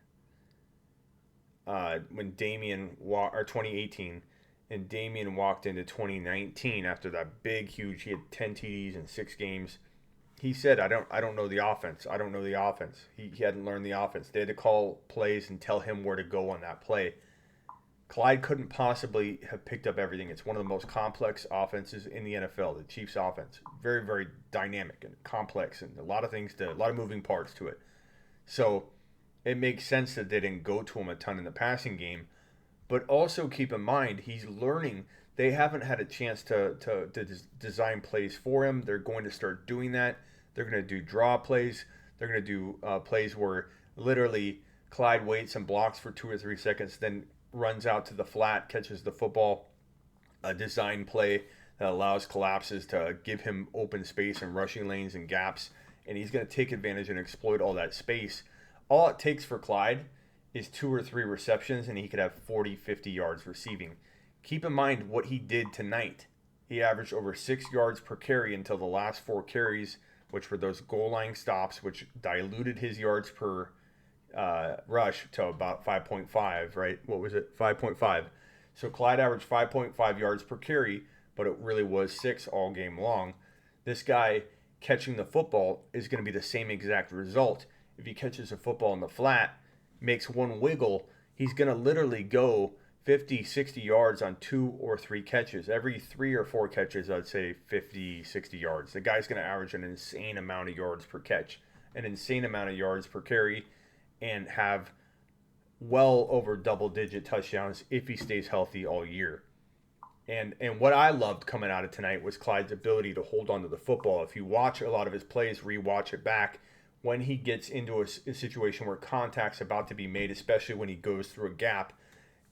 when 2018, and Damian walked into 2019 after that big, huge, he had 10 TDs in 6 games. He said, I don't know the offense. I don't know the offense. He hadn't learned the offense. They had to call plays and tell him where to go on that play. Clyde couldn't possibly have picked up everything. It's one of the most complex offenses in the NFL, the Chiefs offense. Very, very dynamic and complex, and a lot of moving parts to it. So it makes sense that they didn't go to him a ton in the passing game. But also keep in mind, he's learning. They haven't had a chance to design plays for him. They're going to start doing that. They're going to do draw plays. They're going to do plays where literally Clyde waits and blocks for 2 or 3 seconds, then runs out to the flat, catches the football. A design play that allows collapses to give him open space and rushing lanes and gaps. And he's going to take advantage and exploit all that space. All it takes for Clyde is 2 or 3 receptions, and he could have 40, 50 yards receiving. Keep in mind what he did tonight. He averaged over 6 yards per carry until the last 4 carries, which were those goal line stops, which diluted his yards per rush to about 5.5, right? What was it? 5.5. So Clyde averaged 5.5 yards per carry, but it really was 6 all game long. This guy catching the football is going to be the same exact result. If he catches a football in the flat, makes one wiggle, he's going to literally go 50, 60 yards on 2 or 3 catches. Every 3 or 4 catches, I'd say 50, 60 yards. The guy's going to average an insane amount of yards per catch, an insane amount of yards per carry, and have well over double-digit touchdowns if he stays healthy all year. And what I loved coming out of tonight was Clyde's ability to hold on to the football. If you watch a lot of his plays, rewatch it back, when he gets into a situation where contact's about to be made, especially when he goes through a gap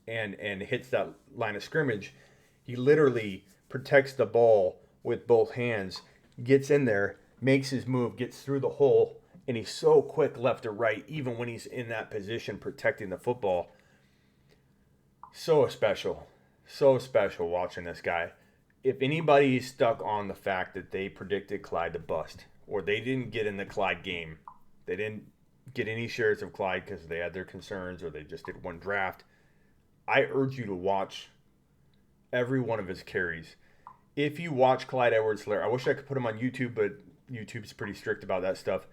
and hits that line of scrimmage, he literally protects the ball with both hands, gets in there, makes his move, gets through the hole, and he's so quick left to right, even when he's in that position protecting the football. So special watching this guy. If anybody's stuck on the fact that they predicted Clyde to bust, or they didn't get in the Clyde game, they didn't get any shares of Clyde because they had their concerns or they just did one draft, I urge you to watch every one of his carries. If you watch Clyde Edwards-Hilaire, I wish I could put him on YouTube, but YouTube's pretty strict about that stuff.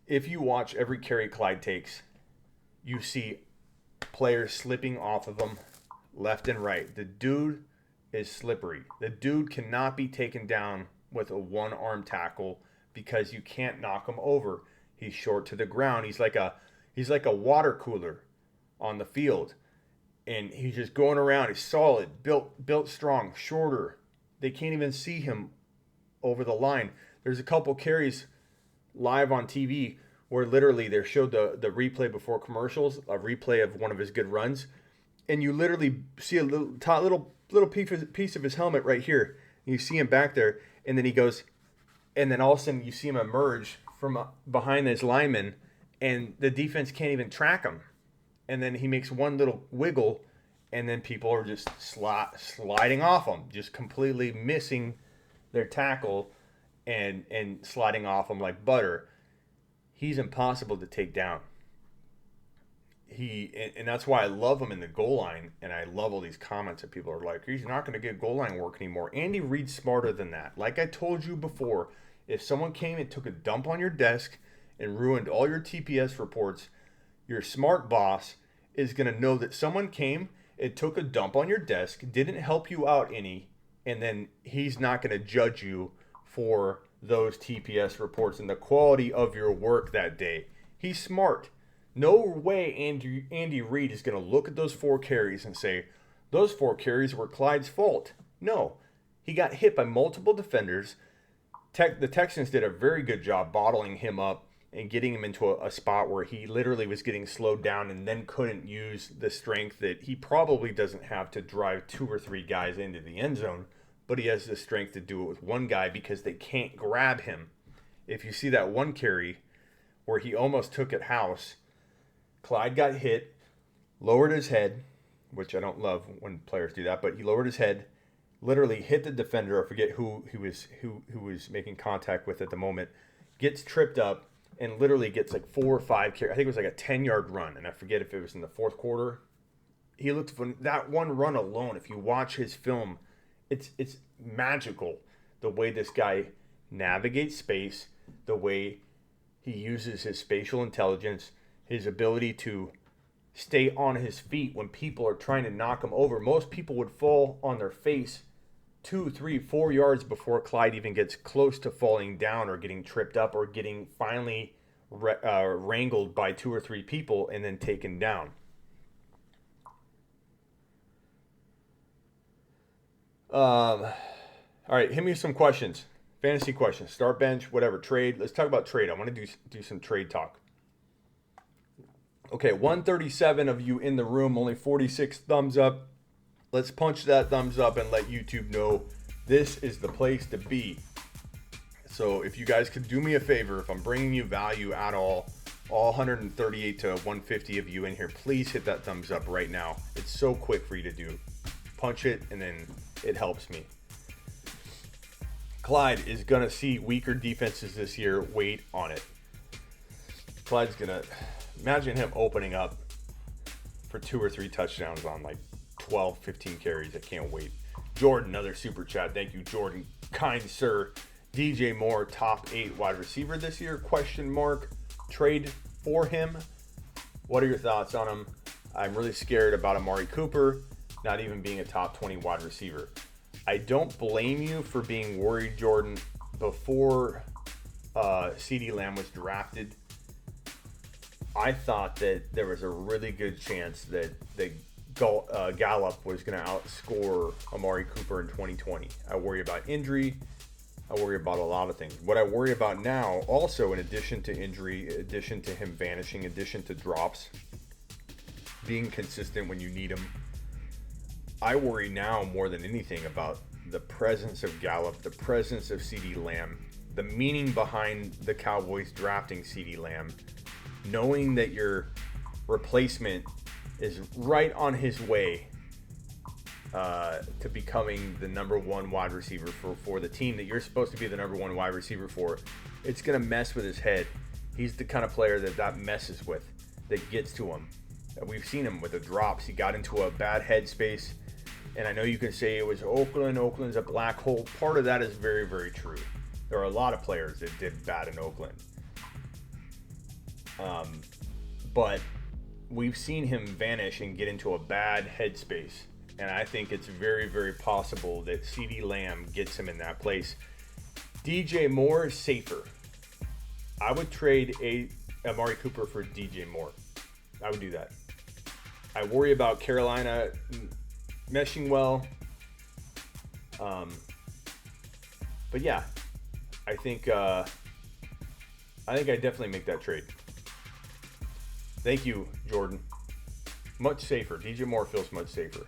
If you watch every carry Clyde takes, you see players slipping off of him left and right. The dude is slippery. The dude cannot be taken down with a one-arm tackle because you can't knock him over. He's short to the ground. He's like a water cooler on the field. And he's just going around. He's solid, built strong, shorter. They can't even see him over the line. There's a couple carries live on TV where literally they showed the replay before commercials, a replay of one of his good runs, and you literally see a little piece of his helmet right here. You see him back there, and then he goes, and then all of a sudden you see him emerge from behind his lineman, and the defense can't even track him. And then he makes one little wiggle, and then people are just sliding off him, just completely missing their tackle and sliding off him like butter. He's impossible to take down. And that's why I love him in the goal line, and I love all these comments that people are like, he's not going to get goal line work anymore. Andy Reid's smarter than that. Like I told you before, if someone came and took a dump on your desk and ruined all your TPS reports, your smart boss is going to know that someone came and took a dump on your desk, didn't help you out any, and then he's not going to judge you for those TPS reports and the quality of your work that day. He's smart. No way Andy Reid is going to look at those 4 carries and say, those 4 carries were Clyde's fault. No. He got hit by multiple defenders. The Texans did a very good job bottling him up and getting him into a spot where he literally was getting slowed down and then couldn't use the strength that he probably doesn't have to drive 2 or 3 guys into the end zone, but he has the strength to do it with one guy because they can't grab him. If you see that one carry where he almost took it house, Clyde got hit, lowered his head, which I don't love when players do that, but he lowered his head, literally hit the defender. I forget who was making contact with at the moment, gets tripped up, and literally gets like 4 or 5 carries. I think it was like a 10-yard run, and I forget if it was in the fourth quarter. He looked fun. That one run alone, if you watch his film, it's magical the way this guy navigates space, the way he uses his spatial intelligence, his ability to stay on his feet when people are trying to knock him over. Most people would fall on their face 2, 3, 4 yards before Clyde even gets close to falling down or getting tripped up or getting finally wrangled by 2 or 3 people and then taken down. All right, hit me with some questions. Fantasy questions. Start bench, whatever. Trade. Let's talk about trade. I want to do some trade talk. Okay, 137 of you in the room, only 46 thumbs up. Let's punch that thumbs up and let YouTube know this is the place to be. So if you guys could do me a favor, if I'm bringing you value at all 138 to 150 of you in here, please hit that thumbs up right now. It's so quick for you to do. Punch it, and then it helps me. Clyde is going to see weaker defenses this year. Wait on it. Clyde's going to... Imagine him opening up for 2 or 3 touchdowns on like 12, 15 carries. I can't wait. Jordan, another super chat. Thank you, Jordan. Kind sir. DJ Moore, top 8 wide receiver this year? Question mark. Trade for him. What are your thoughts on him? I'm really scared about Amari Cooper not even being a top 20 wide receiver. I don't blame you for being worried, Jordan. Before CeeDee Lamb was drafted, I thought that there was a really good chance that Gallup was going to outscore Amari Cooper in 2020. I worry about injury. I worry about a lot of things. What I worry about now, also in addition to injury, in addition to him vanishing, in addition to drops, being consistent when you need him, I worry now more than anything about the presence of Gallup, the presence of CeeDee Lamb, the meaning behind the Cowboys drafting CeeDee Lamb, knowing that your replacement is right on his way to becoming the number 1 wide receiver for the team that you're supposed to be the number 1 wide receiver for. It's going to mess with his head. He's the kind of player that messes with, that gets to him. We've seen him with the drops. He got into a bad headspace. And I know you can say it was Oakland. Oakland's a black hole. Part of that is very, very true. There are a lot of players that did bad in Oakland. But we've seen him vanish and get into a bad headspace. And I think it's very, very possible that CeeDee Lamb gets him in that place. DJ Moore is safer. I would trade Amari Cooper for DJ Moore. I would do that. I worry about Carolina meshing well. But yeah, I think I definitely make that trade. Thank you, Jordan. Much safer. DJ Moore feels much safer.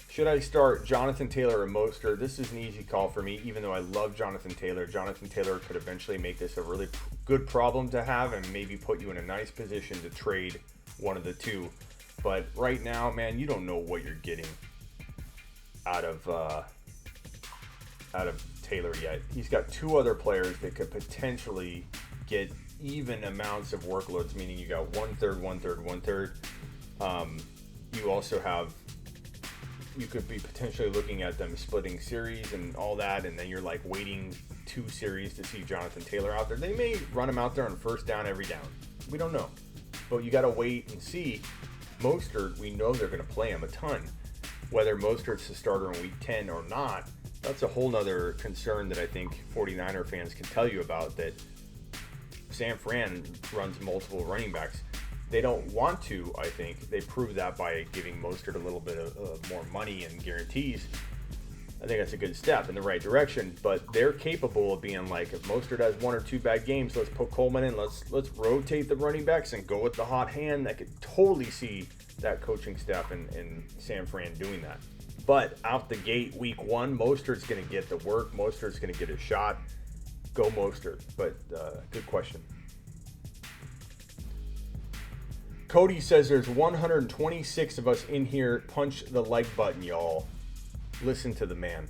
Should I start Jonathan Taylor or Mostert? This is an easy call for me, even though I love Jonathan Taylor. Jonathan Taylor could eventually make this a really good problem to have and maybe put you in a nice position to trade one of the two. But right now, man, you don't know what you're getting out of Taylor yet. He's got 2 other players that could potentially get even amounts of workloads, meaning you got 1/3, 1/3, 1/3. You also have, you could be potentially looking at them splitting series and all that, and then you're like waiting 2 series to see Jonathan Taylor out there. They may run him out there on first down every down. We don't know. But you got to wait and see. Mostert, we know they're going to play him a ton. Whether Mostert's the starter in week 10 or not, that's a whole nother concern that I think 49er fans can tell you about, that San Fran runs multiple running backs. They don't want to, I think. They prove that by giving Mostert a little bit of more money and guarantees. I think that's a good step in the right direction, but they're capable of being like, if Mostert has 1 or 2 bad games, let's put Coleman in, let's rotate the running backs and go with the hot hand. I could totally see that coaching staff in San Fran doing that. But out the gate, week 1, Mostert's going to get the work. Mostert's going to get a shot. Go Mostert. But good question. Cody says there's 126 of us in here. Punch the like button, y'all. Listen to the man.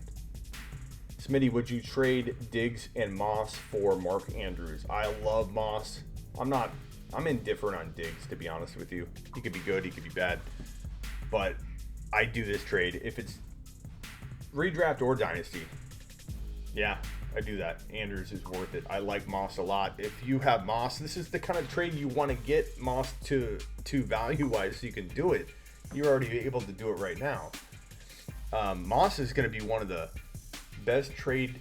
Smitty, would you trade Diggs and Moss for Mark Andrews? I love Moss. I'm indifferent on Diggs, to be honest with you. He could be good, he could be bad. But I do this trade. If it's redraft or dynasty, yeah, I do that. Andrews is worth it. I like Moss a lot. If you have Moss, this is the kind of trade you want to get Moss to value-wise so you can do it. You're already able to do it right now. Moss is going to be one of the best trade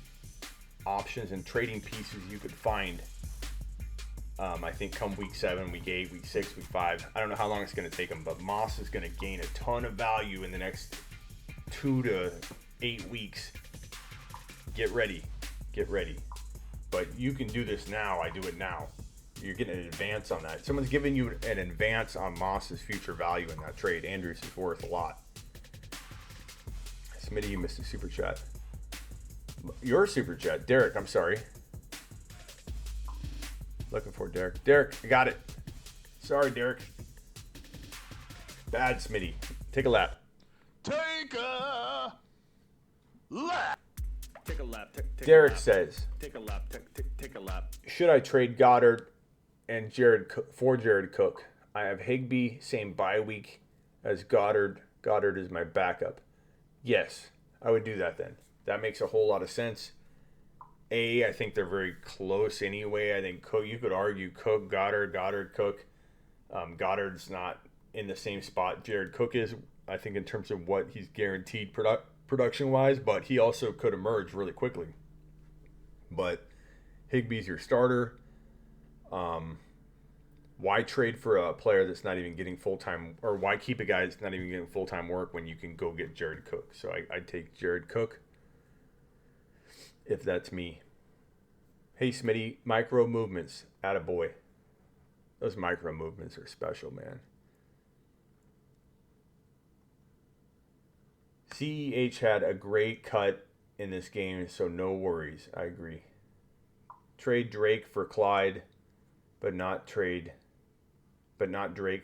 options and trading pieces you could find I think come week 7, week 8, week 6, week 5. I don't know how long it's going to take him, but Moss is going to gain a ton of value in the next 2 to 8 weeks. Get ready. But you can do this now. I do it now. You're getting an advance on that. Someone's giving you an advance on Moss's future value in that trade. Andrews is worth a lot. Smitty, you missed a super chat. Your super chat. Derek, I'm sorry. Looking for Derek. Derek, I got it. Sorry, Derek. Bad Smitty. Take a lap. Take a lap. Take a lap. Derek says, Take a lap. Take a lap. should I trade Goddard and Jared Cook? I have Higbee, same bye week as Goddard. Goddard is my backup. Yes, I would do that then. That makes a whole lot of sense. I think they're very close anyway. I think Cook, you could argue Cook, Goddard, Cook. Goddard's not in the same spot Jared Cook is, I think, in terms of what he's guaranteed production-wise, but he also could emerge really quickly. But Higbee's your starter. Why trade for a player that's not even getting full-time, or why keep a guy that's not even getting full-time work when you can go get Jared Cook? So I'd take Jared Cook if that's me. Hey, Smitty, micro movements. Attaboy. Those micro movements are special, man. CEH had a great cut in this game, so no worries. I agree. Trade Drake for Clyde, but not Drake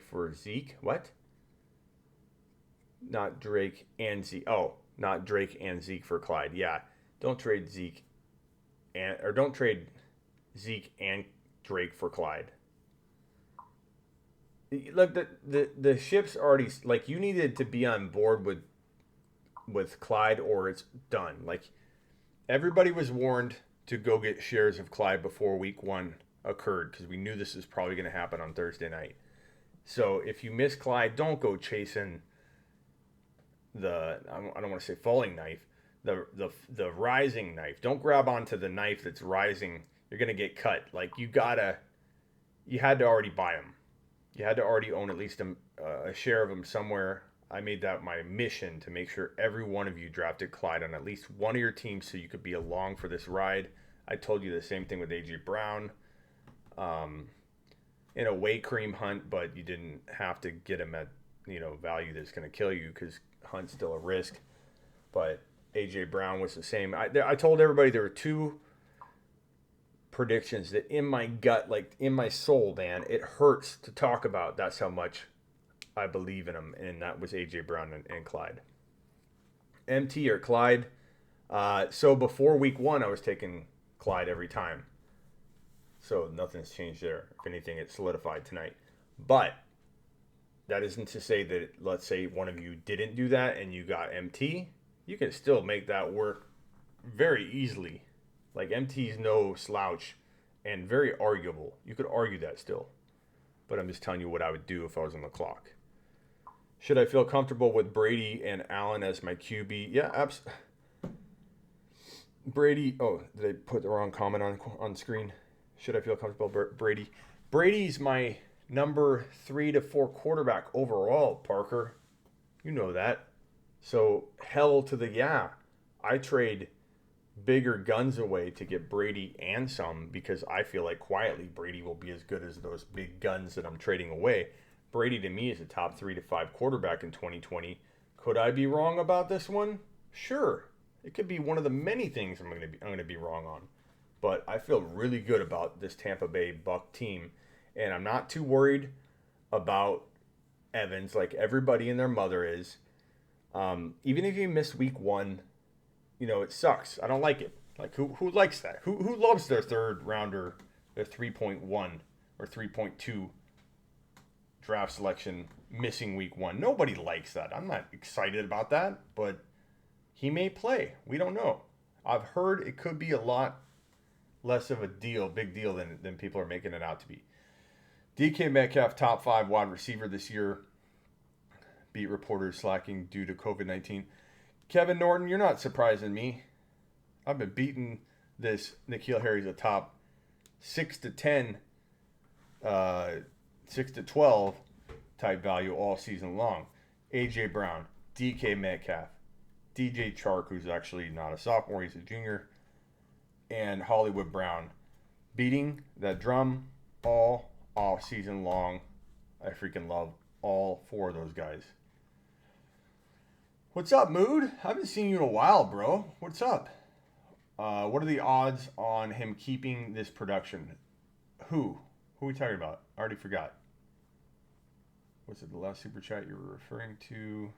for Zeke. What? Not Drake and Zeke. Oh, not Drake and Zeke for Clyde. Yeah. Don't trade Zeke and Drake for Clyde. Look, the ship's already, like, you needed to be on board with Clyde or it's done. Like, everybody was warned to go get shares of Clyde before week 1 occurred because we knew this is probably going to happen on Thursday night. So if you miss Clyde, don't go chasing I don't want to say falling knife, the rising knife. Don't grab onto the knife that's rising. You're going to get cut. Like, you had to already buy them. You had to already own at least a share of them somewhere. I made that my mission to make sure every one of you drafted Clyde on at least one of your teams so you could be along for this ride. I told you the same thing with A.J. Brown. In a way cream Hunt, but you didn't have to get him at, value that's going to kill you because Hunt's still a risk. But A.J. Brown was the same. I told everybody there were 2 predictions that in my gut, like in my soul, man, it hurts to talk about. That's how much I believe in them, and that was A.J. Brown and Clyde. MT or Clyde. So before week 1, I was taking Clyde every time. So nothing's changed there. If anything, it's solidified tonight. But that isn't to say that, let's say one of you didn't do that and you got MT. You can still make that work very easily. Like, MT's no slouch and very arguable. You could argue that still. But I'm just telling you what I would do if I was on the clock. Should I feel comfortable with Brady and Allen as my QB? Yeah, absolutely. Brady. Oh, did I put the wrong comment on screen? Should I feel comfortable with Brady? Brady's my number 3 to 4 quarterback overall, Parker. You know that. So, hell to the yeah. I trade bigger guns away to get Brady and some because I feel like quietly Brady will be as good as those big guns that I'm trading away. Brady to me is a top 3 to 5 quarterback in 2020. Could I be wrong about this one? Sure. It could be one of the many things I'm going to be wrong on. But I feel really good about this Tampa Bay Buck team. And I'm not too worried about Evans like everybody and their mother is. Even if you miss week 1, it sucks. I don't like it. Like, who likes that? Who loves their third rounder, their 3.1 or 3.2 draft selection missing week 1? Nobody likes that. I'm not excited about that, but he may play. We don't know. I've heard it could be a lot less of a big deal than people are making it out to be. DK Metcalf, top 5 wide receiver this year. Beat reporters slacking due to COVID-19. Kevin Norton, you're not surprising me. I've been beating this N'Keal Harry's a top 6 to 10 6 to 12 type value all season long. A.J. Brown, DK Metcalf, DJ Chark, who's actually not a sophomore, he's a junior, and Hollywood Brown. Beating that drum all off season long. I freaking love all 4 of those guys. What's up, Mood? I haven't seen you in a while, bro. What's up? What are the odds on him keeping this production? Who? Who are we talking about? I already forgot. What's it, the last super chat you were referring to?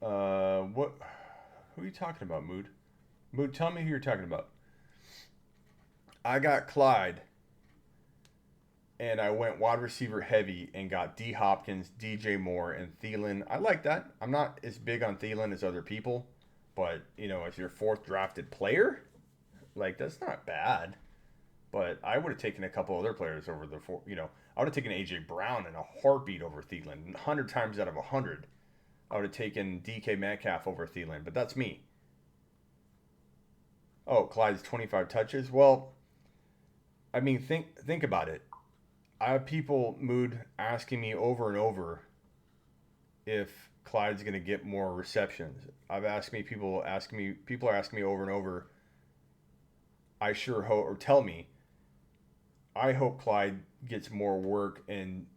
What? Who are you talking about, Mood? Mood, tell me who you're talking about. I got Clyde, and I went wide receiver heavy and got D. Hopkins, DJ Moore, and Thielen. I like that. I'm not as big on Thielen as other people, but, you know, as your 4th drafted player, like, that's not bad. But I would have taken a couple other players over the 4, you know. I would have taken A.J. Brown in a heartbeat over Thielen, 100 times out of 100. I would have taken DK Metcalf over Thielen, but that's me. Oh, Clyde's 25 touches. Well, I mean, think about it. I have people, Mood, asking me over and over if Clyde's going to get more receptions. People are asking me over and over. I sure hope, or tell me, I hope Clyde gets more work and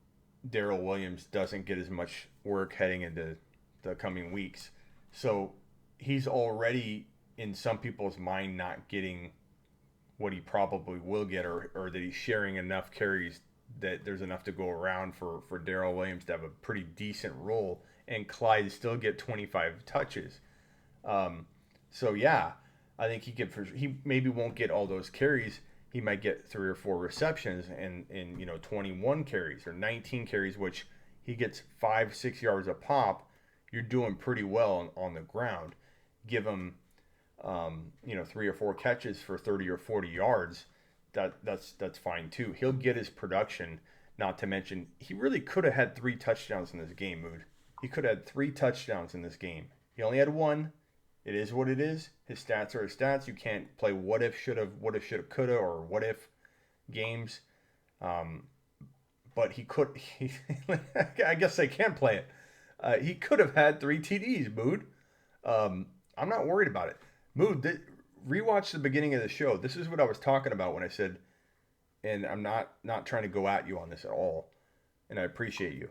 Darrell Williams doesn't get as much work heading into the coming weeks. So he's already, in some people's mind, not getting what he probably will get, or that he's sharing enough carries that there's enough to go around for Darrell Williams to have a pretty decent role, and Clyde still get 25 touches. So yeah, I think he maybe won't get all those carries. He might get 3 or 4 receptions and 21 carries or 19 carries, which he gets 5-6 yards a pop. You're doing pretty well on the ground. Give him 3 or 4 catches for 30 or 40 yards. That's fine too. He'll get his production. Not to mention, he really could have had 3 touchdowns in this game, Mood. He could have had 3 touchdowns in this game. He only had 1. It is what it is. His stats are his stats. You can't play what if, should have, coulda, or what if games. But he could. I guess they can play it. He could have had 3 TDs, Mood. I'm not worried about it. Mood, rewatch the beginning of the show. This is what I was talking about when I said, and I'm not trying to go at you on this at all, and I appreciate you.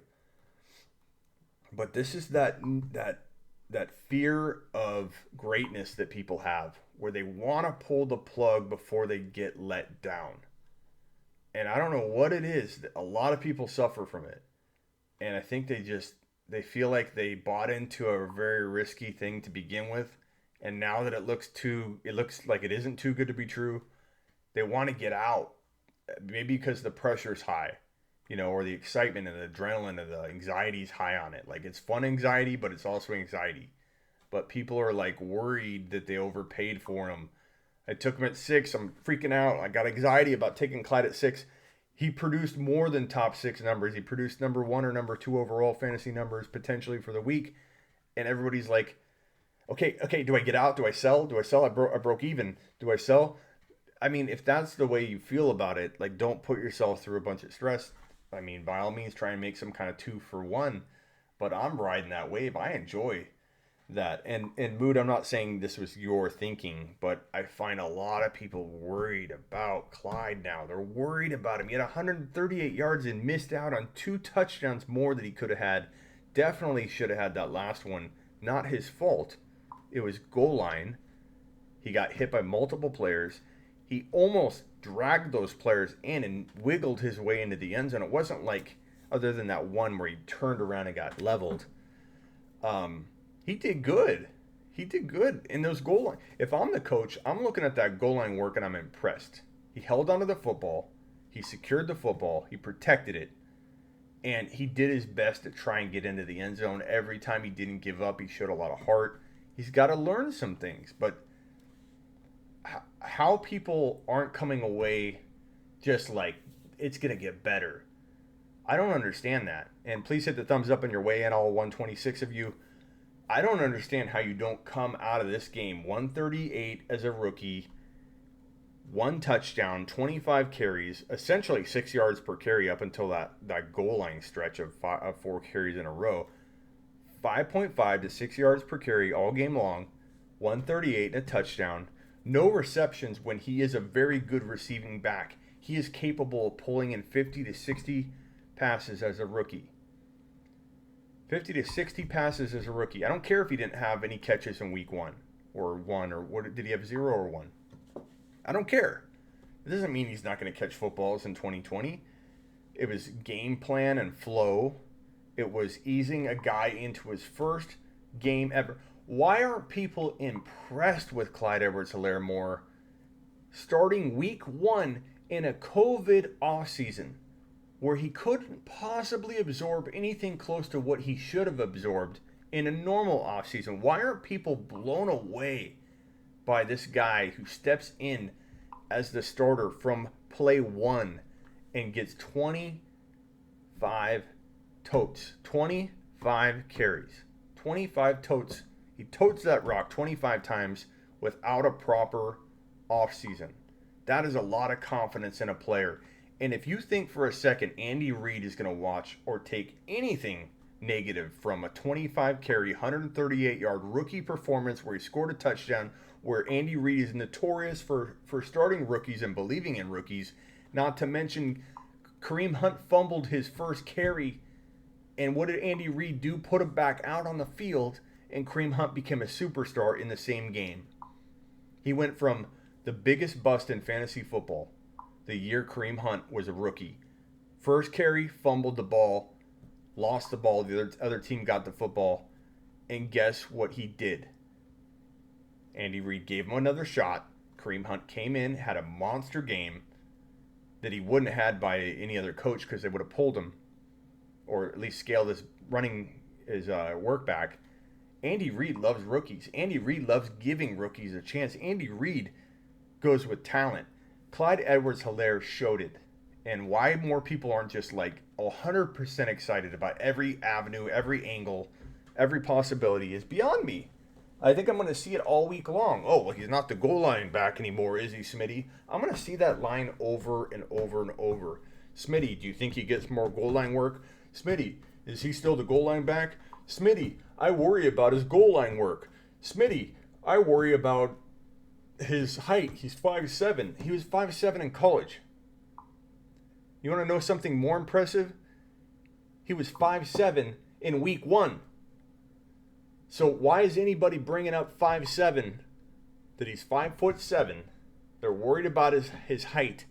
But this is that fear of greatness that people have, where they want to pull the plug before they get let down. And I don't know what it is. A lot of people suffer from it. And I think they feel like they bought into a very risky thing to begin with. And now that it looks like it isn't too good to be true, they want to get out. Maybe because the pressure's high, or the excitement and the adrenaline and the anxiety is high on it. Like, it's fun anxiety, but it's also anxiety. But people are like worried that they overpaid for him. I took him at 6. I'm freaking out. I got anxiety about taking Clyde at 6. He produced more than top 6 numbers. He produced number 1 or number 2 overall fantasy numbers potentially for the week. And everybody's like, okay, do I get out? Do I sell? I broke even. Do I sell? I mean, if that's the way you feel about it, like, don't put yourself through a bunch of stress. I mean, by all means, try and make some kind of 2-for-1. But I'm riding that wave. I enjoy that. And Mood, I'm not saying this was your thinking, but I find a lot of people worried about Clyde now. They're worried about him. He had 138 yards and missed out on 2 touchdowns more than he could have had. Definitely should have had that last one. Not his fault. It was goal line. He got hit by multiple players. He almost dragged those players in and wiggled his way into the end zone. It wasn't like, other than that one where he turned around and got leveled. He did good. He did good in those goal line. If I'm the coach, I'm looking at that goal line work and I'm impressed. He held onto the football. He secured the football. He protected it. And he did his best to try and get into the end zone. Every time he didn't give up, he showed a lot of heart. He's got to learn some things. But how people aren't coming away just like, it's going to get better. I don't understand that. And please hit the thumbs up on your way in, all 126 of you. I don't understand how you don't come out of this game 138 as a rookie, 1 touchdown, 25 carries, essentially 6 yards per carry up until that goal line stretch of 4 carries in a row. 5.5 to 6 yards per carry all game long, 138 and a touchdown. No receptions when he is a very good receiving back. He is capable of pulling in 50 to 60 passes as a rookie. 50 to 60 passes as a rookie. I don't care if he didn't have any catches in week 1 or 1 or what, did he have 0 or 1? I don't care. It doesn't mean he's not going to catch footballs in 2020. It was game plan and flow. It was easing a guy into his first game ever. Why aren't people impressed with Clyde Edwards-Hilaire more starting week 1 in a COVID offseason where he couldn't possibly absorb anything close to what he should have absorbed in a normal offseason? Why aren't people blown away by this guy who steps in as the starter from play 1 and gets 25 totes, 25 carries, 25 totes? He totes that rock 25 times without a proper offseason. That is a lot of confidence in a player. And if you think for a second Andy Reid is going to watch or take anything negative from a 25 carry, 138 yard rookie performance where he scored a touchdown, where Andy Reid is notorious for starting rookies and believing in rookies, not to mention Kareem Hunt fumbled his first carry, and what did Andy Reid do? Put him back out on the field, and Kareem Hunt became a superstar in the same game. He went from the biggest bust in fantasy football the year Kareem Hunt was a rookie. First carry, fumbled the ball, lost the ball, the other team got the football, and guess what he did? Andy Reid gave him another shot. Kareem Hunt came in, had a monster game that he wouldn't have had by any other coach because they would have pulled him, or at least scaled his work back. Andy Reid loves rookies. Andy Reid loves giving rookies a chance. Andy Reid goes with talent. Clyde Edwards-Hilaire showed it. And why more people aren't just like 100% excited about every avenue, every angle, every possibility is beyond me. I think I'm going to see it all week long. Oh, well, he's not the goal line back anymore, is he, Smitty? I'm going to see that line over and over and over. Smitty, do you think he gets more goal line work? Smitty, is he still the goal line back? Smitty, I worry about his goal line work. Smitty, I worry about his height. He's 5'7". He was 5'7" in college. You want to know something more impressive? He was 5'7" in week 1. So why is anybody bringing up 5'7", that he's 5'7"? They're worried about his height.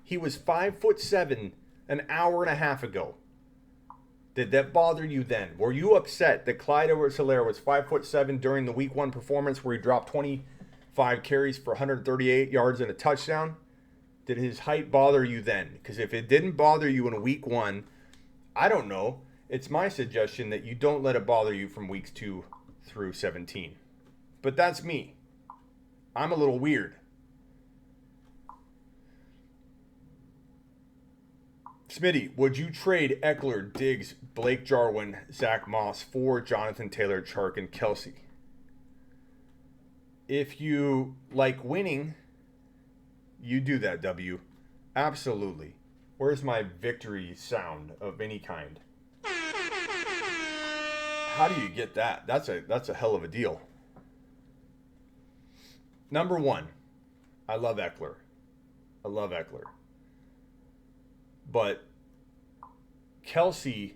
He was 5'7" an hour and a half ago. Did that bother you then? Were you upset that Clyde Edwards-Hilaire was 5'7" during the week 1 performance where he dropped 25 carries for 138 yards and a touchdown? Did his height bother you then? Because if it didn't bother you in week 1, I don't know. It's my suggestion that you don't let it bother you from weeks 2 through 17. But that's me. I'm a little weird. Smitty, would you trade Eckler, Diggs, Blake Jarwin, Zach Moss for Jonathan Taylor, Chark, and Kelce? If you like winning, you do that, W. Absolutely. Where's my victory sound of any kind? How do you get that? That's a hell of a deal. Number 1, I love Eckler. But Kelce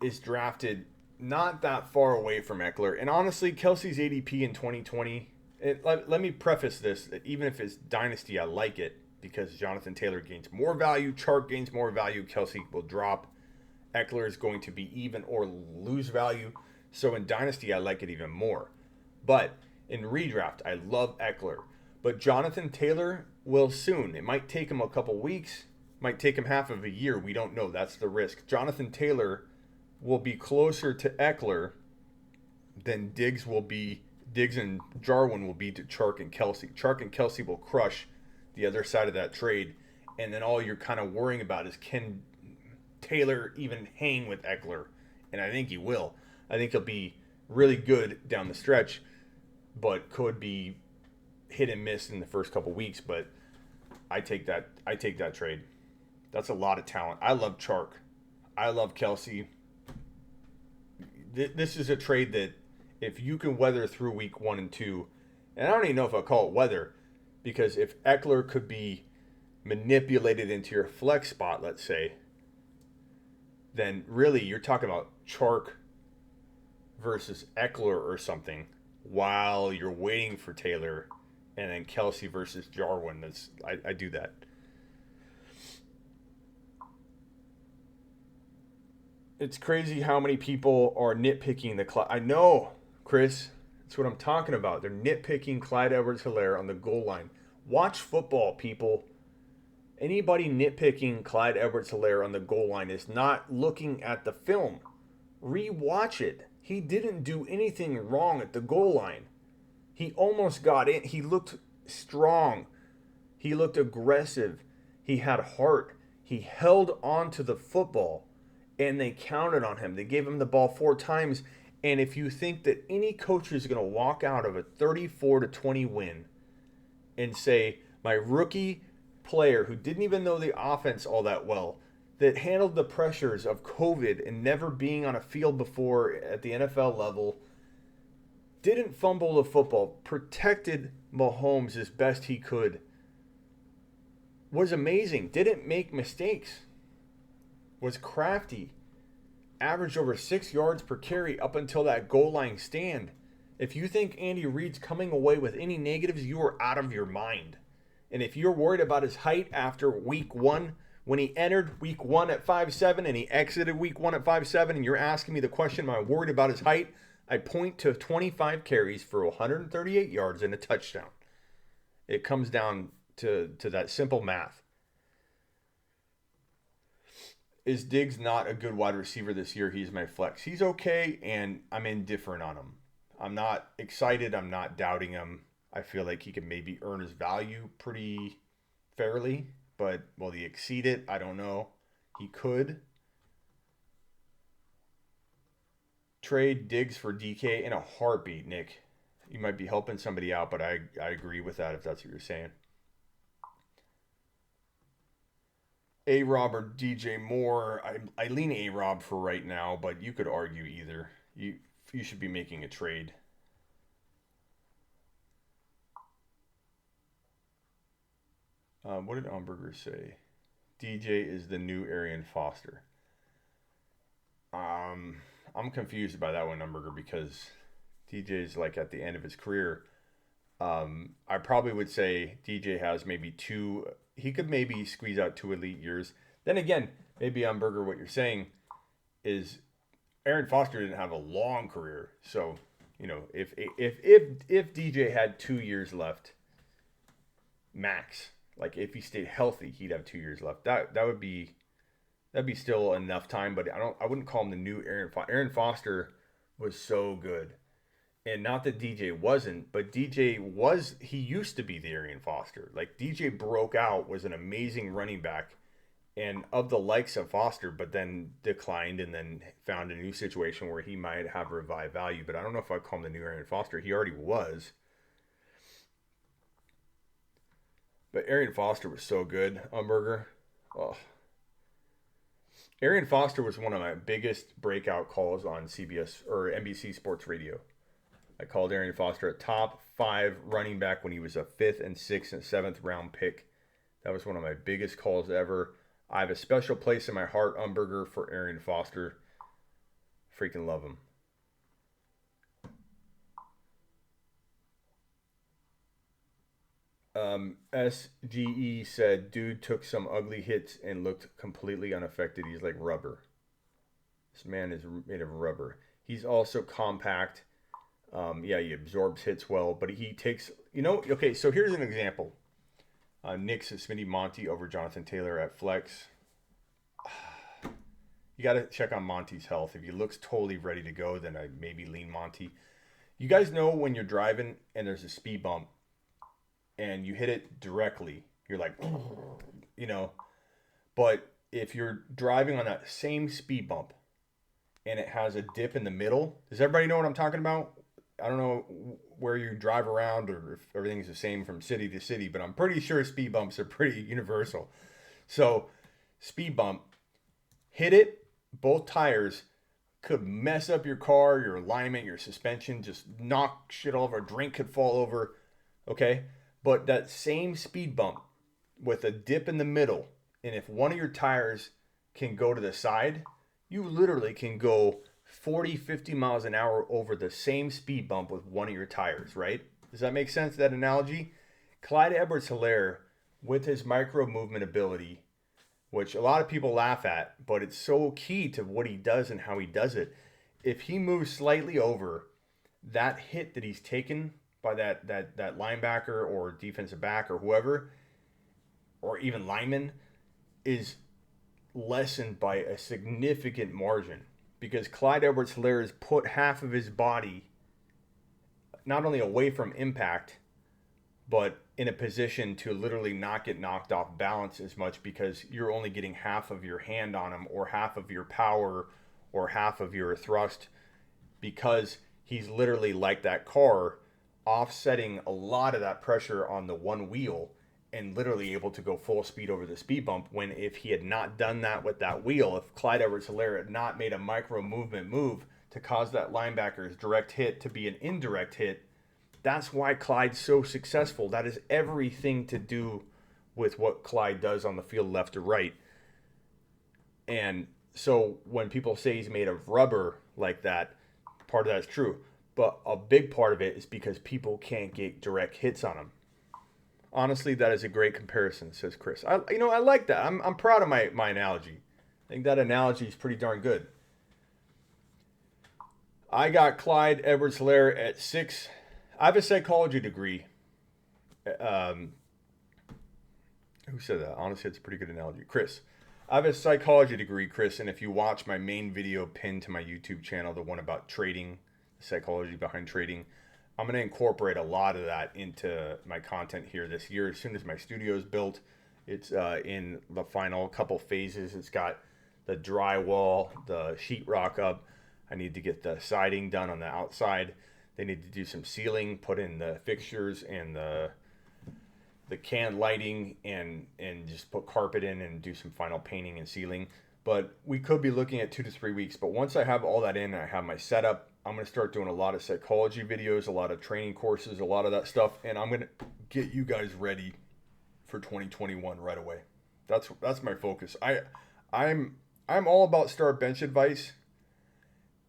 is drafted not that far away from Eckler. And honestly, Kelce's ADP in 2020, let me preface this, that even if it's dynasty, I like it because Jonathan Taylor gains more value, Chark gains more value, Kelce will drop. Eckler is going to be even or lose value. So in dynasty, I like it even more. But in redraft, I love Eckler. But Jonathan Taylor will soon. It might take him a couple weeks. Might take him half of a year. We don't know. That's the risk. Jonathan Taylor will be closer to Eckler than Diggs and Jarwin will be to Chark and Kelce. Chark and Kelce will crush the other side of that trade. And then all you're kind of worrying about is, can Taylor even hang with Eckler? And I think he will. I think he'll be really good down the stretch, but could be hit and miss in the first couple weeks. But I take that trade. That's a lot of talent. I love Chark. I love Kelce. This is a trade that if you can weather through week 1 and 2, and I don't even know if I'll call it weather, because if Eckler could be manipulated into your flex spot, let's say, then really you're talking about Chark versus Eckler or something while you're waiting for Taylor, and then Kelce versus Jarwin. I do that. It's crazy how many people are nitpicking the I know, Chris. That's what I'm talking about. They're nitpicking Clyde Edwards-Hilaire on the goal line. Watch football, people. Anybody nitpicking Clyde Edwards-Hilaire on the goal line is not looking at the film. Rewatch it. He didn't do anything wrong at the goal line. He almost got in. He looked strong. He looked aggressive. He had heart. He held on to the football, and they counted on him. They gave him the ball 4 times. And if you think that any coach is going to walk out of a 34-20 win and say, my rookie player who didn't even know the offense all that well, that handled the pressures of COVID and never being on a field before at the NFL level, didn't fumble the football, protected Mahomes as best he could, was amazing, didn't make mistakes, was crafty, averaged over 6 yards per carry up until that goal line stand. If you think Andy Reid's coming away with any negatives, you are out of your mind. And if you're worried about his height after week 1, when he entered week 1 at 5'7" and he exited week 1 at 5'7", and you're asking me the question, am I worried about his height? I point to 25 carries for 138 yards and a touchdown. It comes down to that simple math. Is Diggs not a good wide receiver this year? He's my flex. He's okay, and I'm indifferent on him. I'm not excited. I'm not doubting him. I feel like he can maybe earn his value pretty fairly, but will he exceed it? I don't know. He could. Trade Diggs for DK in a heartbeat, Nick. You might be helping somebody out, but I agree with that if that's what you're saying. A-Rob or DJ Moore. I lean A-Rob for right now, but you could argue either. You should be making a trade. What did Umberger say? DJ is the new Arian Foster. I'm confused by that one, Umberger, because DJ's like at the end of his career. I probably would say DJ has maybe 2. He could maybe squeeze out 2 elite years. Then again, maybe Umberger, what you're saying is Arian Foster didn't have a long career. So, you know, if DJ had 2 years left, max, like if he stayed healthy, he'd have 2 years left. That'd be still enough time. But I wouldn't call him the new Arian Foster. Arian Foster was so good. And not that DJ wasn't, but he used to be the Arian Foster. Like DJ broke out, was an amazing running back, and of the likes of Foster, but then declined and then found a new situation where he might have revived value. But I don't know if I'd call him the new Arian Foster. He already was. But Arian Foster was so good, Umberger. Oh. Arian Foster was one of my biggest breakout calls on CBS or NBC Sports Radio. I called Arian Foster a top 5 running back when he was a 5th and 6th and 7th round pick. That was one of my biggest calls ever. I have a special place in my heart, Umberger, for Arian Foster. Freaking love him. SGE said, dude took some ugly hits and looked completely unaffected. He's like rubber. This man is made of rubber. He's also compact. He absorbs hits well, but he takes, okay, so here's an example. Nick's Smitty Monty over Jonathan Taylor at flex. You got to check on Monty's health. If he looks totally ready to go, then I maybe lean Monty. You guys know when you're driving and there's a speed bump and you hit it directly, you're like, but if you're driving on that same speed bump and it has a dip in the middle. Does everybody know what I'm talking about? I don't know where you drive around or if everything's the same from city to city, but I'm pretty sure speed bumps are pretty universal. So, speed bump, hit it, both tires could mess up your car, your alignment, your suspension, just knock shit all over. A drink could fall over, okay? But that same speed bump with a dip in the middle, and if one of your tires can go to the side, you literally can go 40, 50 miles an hour over the same speed bump with one of your tires, right? Does that make sense, that analogy? Clyde Edwards-Hilaire, with his micro movement ability, which a lot of people laugh at, but it's so key to what he does and how he does it. If he moves slightly over, that hit that he's taken by that linebacker or defensive back or whoever, or even lineman, is lessened by a significant margin. Because Clyde Edwards-Hilaire has put half of his body not only away from impact, but in a position to literally not get knocked off balance as much because you're only getting half of your hand on him or half of your power or half of your thrust, because he's literally like that car offsetting a lot of that pressure on the one wheel and literally able to go full speed over the speed bump, when if he had not done that with that wheel, if Clyde Edwards-Hilaire had not made a micro movement move to cause that linebacker's direct hit to be an indirect hit, that's why Clyde's so successful. That is everything to do with what Clyde does on the field, left to right. And so when people say he's made of rubber like that, part of that's true. But a big part of it is because people can't get direct hits on him. Honestly, that is a great comparison, says Chris. I like that. I'm proud of my analogy. I think that analogy is pretty darn good. I got Clyde Edwards-Hilaire at 6. I have a psychology degree. Who said that? Honestly, it's a pretty good analogy. Chris. I have a psychology degree, Chris, and if you watch my main video pinned to my YouTube channel, the one about trading, the psychology behind trading, I'm going to incorporate a lot of that into my content here this year. As soon as my studio is built, it's in the final couple phases. It's got the drywall, the sheetrock up. I need to get the siding done on the outside. They need to do some sealing, put in the fixtures and the can lighting, and just put carpet in and do some final painting and sealing. But we could be looking at 2 to 3 weeks. But once I have all that in and I have my setup, I'm going to start doing a lot of psychology videos, a lot of training courses, a lot of that stuff. And I'm going to get you guys ready for 2021 right away. That's my focus. I'm all about start bench advice.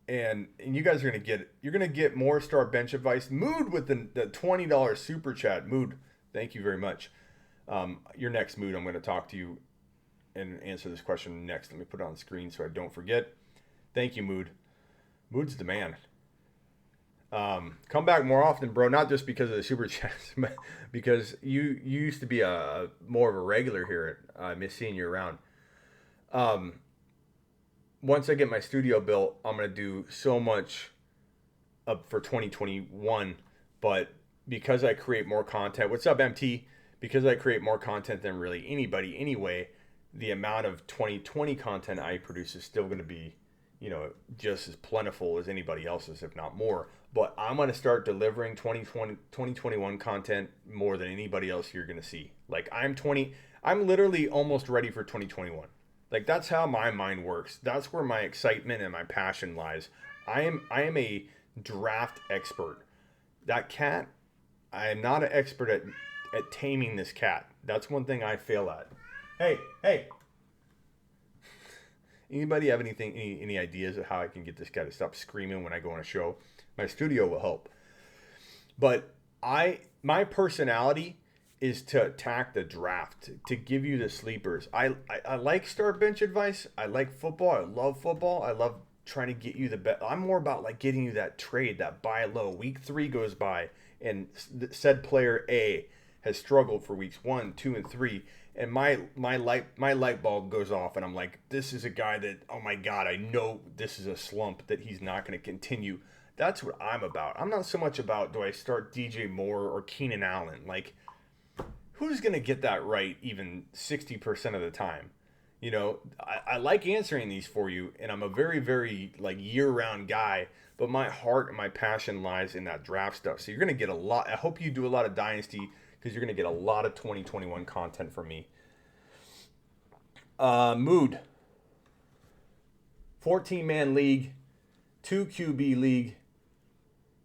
And you guys are going to get it. You're going to get more start bench advice. Mood with the $20 super chat. Mood, thank you very much. Your next, Mood, I'm going to talk to you and answer this question next. Let me put it on the screen so I don't forget. Thank you, Mood. Mood's the man. Come back more often, bro. Not just because of the super chats, but because you used to be a more of a regular here. I miss seeing you around. Once I get my studio built, I'm going to do so much up for 2021. But because I create more content, what's up, MT? Because I create more content than really anybody anyway, the amount of 2020 content I produce is still going to be, just as plentiful as anybody else's, if not more. But I'm going to start delivering 2021 content more than anybody else you're going to see. Like I'm literally almost ready for 2021. Like that's how my mind works. That's where my excitement and my passion lies. I am a draft expert. That cat, I am not an expert at taming this cat. That's one thing I fail at. Hey. Anybody have any ideas of how I can get this guy to stop screaming when I go on a show? My studio will help. But my personality is to attack the draft, to give you the sleepers. I like start bench advice. I like football. I love football. I love trying to get you the best. I'm more about like getting you that trade, that buy low. Week 3 goes by and said player A has struggled for weeks 1, 2, and 3. And my light bulb goes off, and I'm like, this is a guy that, oh my God, I know this is a slump that he's not going to continue. That's what I'm about. I'm not so much about, do I start DJ Moore or Keenan Allen? Like, who's going to get that right even 60% of the time? You know, I like answering these for you, and I'm a very, very like year-round guy, but my heart and my passion lies in that draft stuff. So you're going to get a lot. I hope you do a lot of Dynasty because you're going to get a lot of 2021 content from me. Mood. 14-man league, 2 QB league.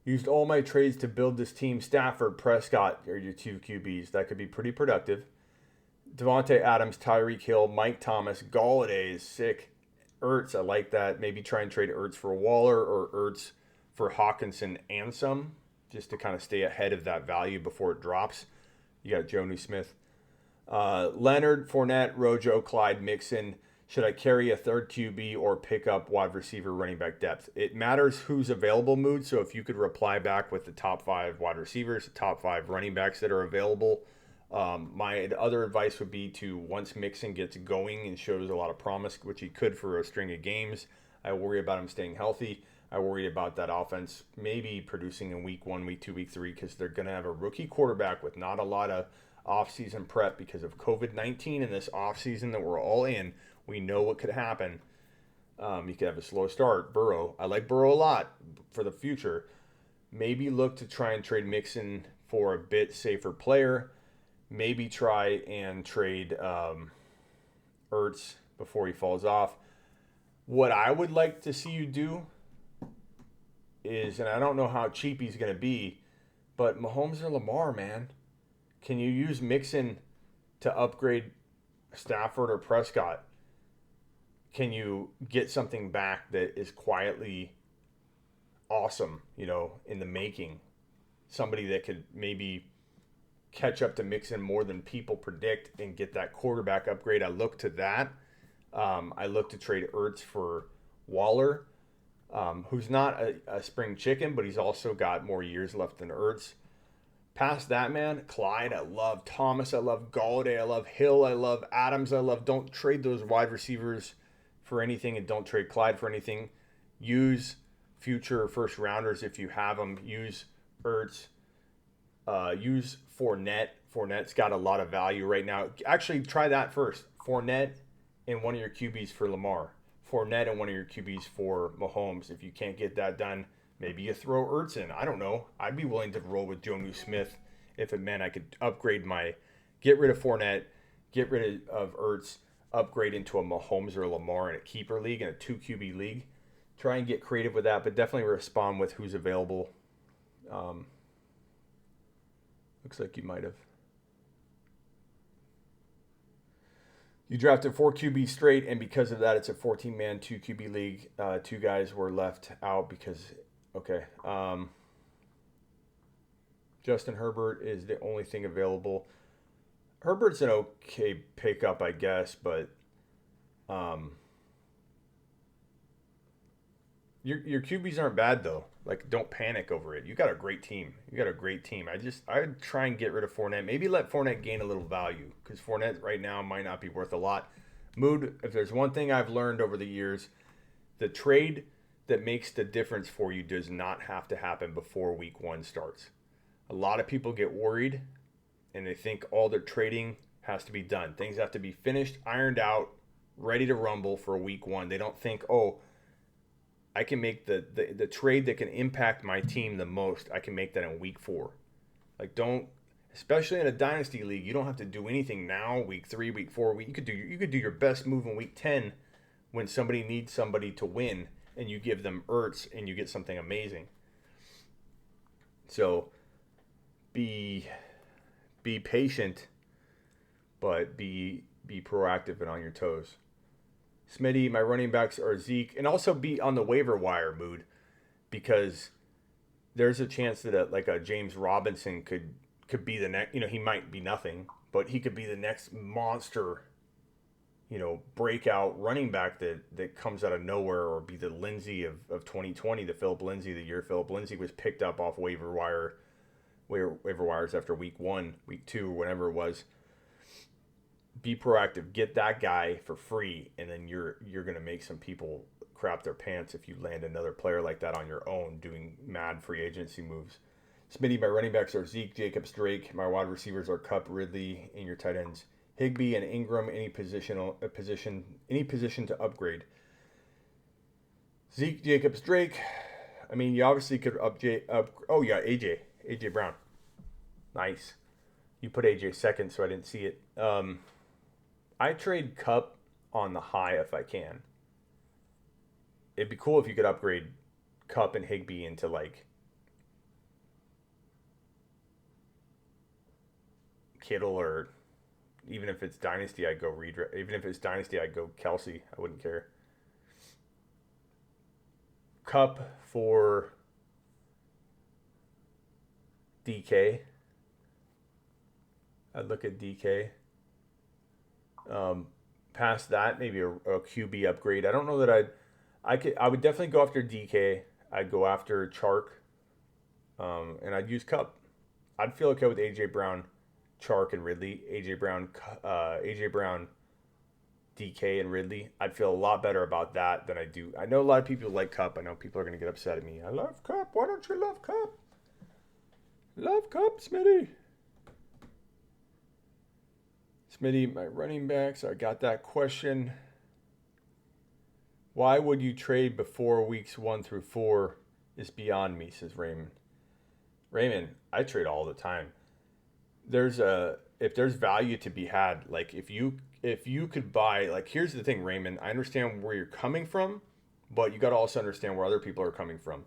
Used all my trades to build this team. Stafford, Prescott are your 2 QBs. That could be pretty productive. Devontae Adams, Tyreek Hill, Mike Thomas, Galladay is sick. Ertz, I like that. Maybe try and trade Ertz for Waller or Ertz for Hawkinson and some, just to kind of stay ahead of that value before it drops. You got Jonnu Smith. Leonard, Fournette, Rojo, Clyde, Mixon. Should I carry a third QB or pick up wide receiver running back depth? It matters who's available, Mood. So if you could reply back with the top 5 wide receivers, the top 5 running backs that are available. My other advice would be to, once Mixon gets going and shows a lot of promise, which he could for a string of games, I worry about him staying healthy. I worry about that offense maybe producing in week 1, week 2, week 3, because they're going to have a rookie quarterback with not a lot of offseason prep because of COVID-19 and this offseason that we're all in. We know what could happen. You could have a slow start. Burrow. I like Burrow a lot for the future. Maybe look to try and trade Mixon for a bit safer player. Maybe try and trade Ertz before he falls off. What I would like to see you do is, and I don't know how cheap he's going to be, but Mahomes or Lamar, man. Can you use Mixon to upgrade Stafford or Prescott? Can you get something back that is quietly awesome, you know, in the making? Somebody that could maybe catch up to Mixon more than people predict and get that quarterback upgrade. I look to that. I look to trade Ertz for Waller, who's not a spring chicken, but he's also got more years left than Ertz. Past that, man, Clyde, I love. Thomas, I love. Galladay, I love. Hill, I love. Adams, I love. Don't trade those wide receivers for anything, and don't trade Clyde for anything. Use future first rounders if you have them. Use Ertz. Use Fournette. Fournette's got a lot of value right now. Actually, try that first. Fournette and one of your QBs for Lamar. Fournette and one of your QBs for Mahomes. If you can't get that done, maybe you throw Ertz in. I don't know. I'd be willing to roll with Jonnu Smith if it meant I could upgrade get rid of Fournette, get rid of Ertz, upgrade into a Mahomes or a Lamar in a keeper league, in a 2 QB league. Try and get creative with that, but definitely respond with who's available. Looks like you might have. You drafted 4 QB straight, and because of that, it's a 14-man, 2 QB league. 2 guys were left out because, okay. Justin Herbert is the only thing available. Herbert's an okay pickup, I guess, but your QBs aren't bad, though. Like, don't panic over it. You got a great team. I'd try and get rid of Fournette. Maybe let Fournette gain a little value because Fournette right now might not be worth a lot. Mood, if there's one thing I've learned over the years, the trade that makes the difference for you does not have to happen before week 1 starts. A lot of people get worried and they think all their trading has to be done. Things have to be finished, ironed out, ready to rumble for week 1. They don't think, oh, I can make the trade that can impact my team the most. I can make that in week 4. Like, especially in a dynasty league, you don't have to do anything now. Week 3, week 4, you could do your best move in week 10 when somebody needs somebody to win, and you give them Ertz and you get something amazing. So, be patient, but be proactive and on your toes. Smitty, my running backs are Zeke, and also be on the waiver wire, Mood, because there's a chance that a James Robinson could be the next. You know, he might be nothing, but he could be the next monster, breakout running back that comes out of nowhere, or be the Lindsay of 2020, the Philip Lindsay, the year Philip Lindsay was picked up off waiver wires after week 1, week 2, whatever it was. Be proactive. Get that guy for free, and then you're going to make some people crap their pants if you land another player like that on your own doing mad free agency moves. Smitty, my running backs are Zeke, Jacobs, Drake. My wide receivers are Kupp, Ridley, and your tight ends Higbee and Ingram, any position to upgrade. Zeke, Jacobs, Drake. I mean, you obviously could oh yeah, AJ Brown. Nice. You put AJ second, so I didn't see it. I trade Cup on the high if I can. It'd be cool if you could upgrade Cup and Higbee into like Kittle, or even if it's Dynasty, I'd go even if it's Dynasty, I'd go Kelce. I wouldn't care. Cup for DK. I'd look at DK. Past that, maybe a QB upgrade. I don't know that I would definitely go after DK. I'd go after Chark. And I'd use Cup. I'd feel okay with AJ Brown, Chark, and Ridley. AJ Brown, DK, and Ridley. I'd feel a lot better about that than I do. I know a lot of people like Cup. I know people are going to get upset at me. I love Cup. Why don't you love Cup? Love Cup, Smitty. Smitty, my running backs. I got that question. Why would you trade before weeks 1 through 4 is beyond me, says Raymond. Raymond, I trade all the time. If there's value to be had, like if you could buy, like here's the thing, Raymond, I understand where you're coming from, but you got to also understand where other people are coming from.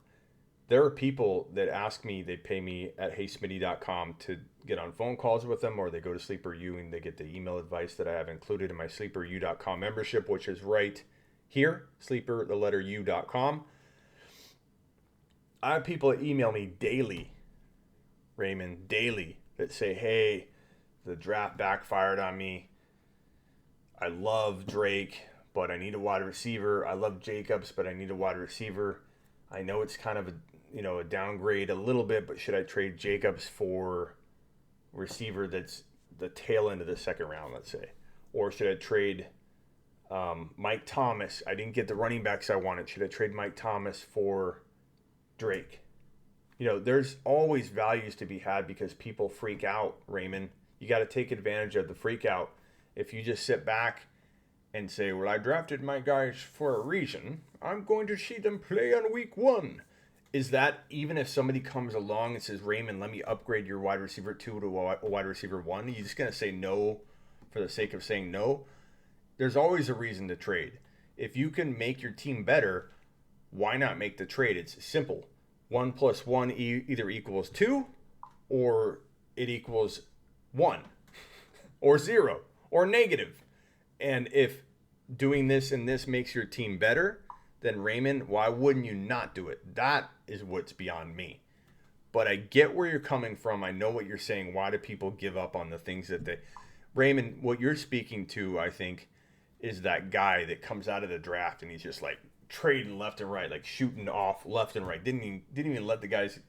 There are people that ask me, they pay me at heysmitty.com to get on phone calls with them, or they go to Sleeper U and they get the email advice that I have included in my sleeperu.com membership, which is right here, sleeper.u.com. I have people that email me daily, Raymond, daily, that say, hey, the draft backfired on me. I love Drake, but I need a wide receiver. I love Jacobs, but I need a wide receiver. I know it's kind of a downgrade a little bit, but should I trade Jacobs for receiver that's the tail end of the second round, let's say? Or should I trade Mike Thomas? I didn't get the running backs I wanted. Should I trade Mike Thomas for Drake? There's always values to be had because people freak out, Raymond. You got to take advantage of the freak out. If you just sit back and say, well, I drafted my guys for a reason, I'm going to see them play on week 1. Is that, even if somebody comes along and says, Raymond, let me upgrade your wide receiver 2 to a wide receiver 1, are you just going to say no for the sake of saying no? There's always a reason to trade. If you can make your team better, why not make the trade? It's simple. 1 plus 1 either equals 2, or it equals 1, or 0, or negative. And if doing this and this makes your team better, then Raymond, why wouldn't you not do it? That is what's beyond me. But I get where you're coming from. I know what you're saying. Why do people give up on the things that they... Raymond, what you're speaking to, I think, is that guy that comes out of the draft and he's just like trading left and right, like shooting off left and right. Didn't even let the guys,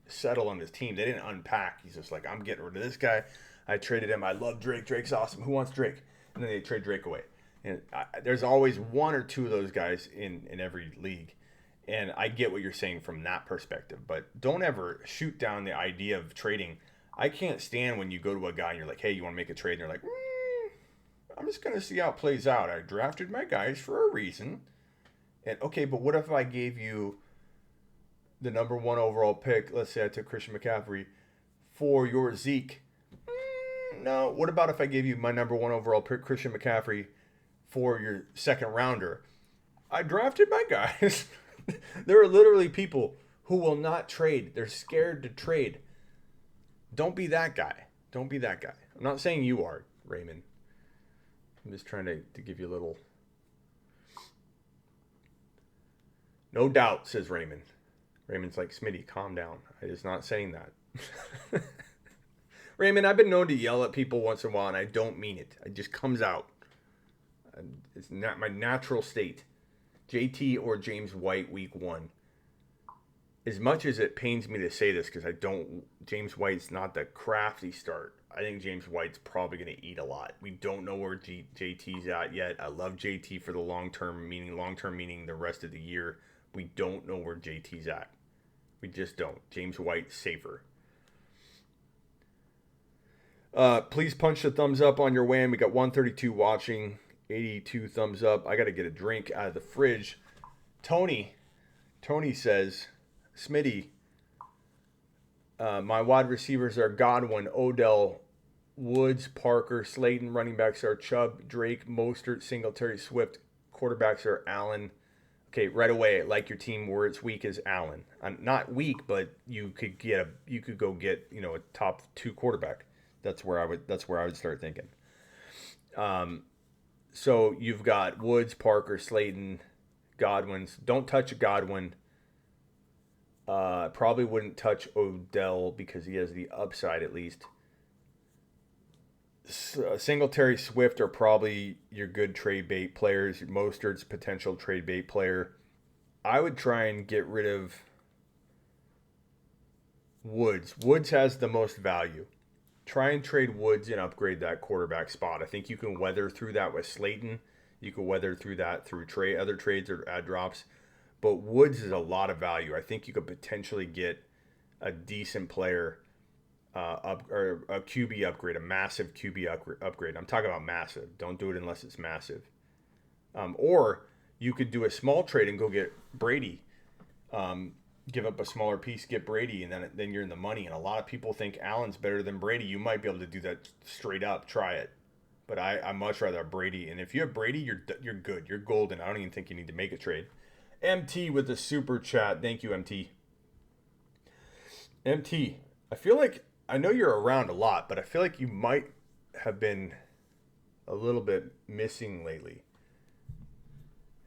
settle on his team. They didn't unpack. He's just like, I'm getting rid of this guy. I traded him. I love Drake. Drake's awesome. Who wants Drake? And then they trade Drake away. And there's always 1 or 2 of those guys in every league. And I get what you're saying from that perspective. But don't ever shoot down the idea of trading. I can't stand when you go to a guy and you're like, hey, you want to make a trade? And they're like, I'm just going to see how it plays out. I drafted my guys for a reason. And okay, but what if I gave you the number 1 overall pick? Let's say I took Christian McCaffrey for your Zeke. No. What about if I gave you my number 1 overall pick, Christian McCaffrey, for your second rounder? I drafted my guys. There are literally people who will not trade. They're scared to trade. Don't be that guy. Don't be that guy. I'm not saying you are, Raymond. I'm just trying to give you a little... No doubt, says Raymond. Raymond's like, Smitty, calm down. I was not saying that. Raymond, I've been known to yell at people once in a while, and I don't mean it. It just comes out. It's not my natural state. JT or James White week 1. As much as it pains me to say this, because James White's not the crafty start. I think James White's probably going to eat a lot. We don't know where JT's at yet. I love JT for the long-term meaning the rest of the year. We don't know where JT's at. We just don't. James White's safer. Please punch the thumbs up on your way in. We got 132 watching, 82 thumbs up. I got to get a drink out of the fridge. Tony says, Smitty, my wide receivers are Godwin, Odell, Woods, Parker, Slayton. Running backs are Chubb, Drake, Mostert, Singletary, Swift. Quarterbacks are Allen. Okay, right away, like your team where it's weak is Allen. Not weak, but you could go get a top 2 quarterback. That's where I would start thinking. So you've got Woods, Parker, Slayton, Godwin's. Don't touch a Godwin. Probably wouldn't touch Odell because he has the upside at least. Singletary, Swift are probably your good trade bait players. Mostert's potential trade bait player. I would try and get rid of Woods. Woods has the most value. Try and trade Woods and upgrade that quarterback spot. I think you can weather through that with Slayton. You can weather through that through other trades or ad drops. But Woods is a lot of value. I think you could potentially get a decent player or a QB upgrade, a massive QB upgrade. I'm talking about massive. Don't do it unless it's massive. Or you could do a small trade and go get Brady. Give up a smaller piece, get Brady, and then you're in the money. And a lot of people think Allen's better than Brady. You might be able to do that straight up. Try it. But I much rather have Brady. And if you have Brady, you're good. You're golden. I don't even think you need to make a trade. MT with the super chat. Thank you, MT. MT, I feel like I know you're around a lot, but I feel like you might have been a little bit missing lately.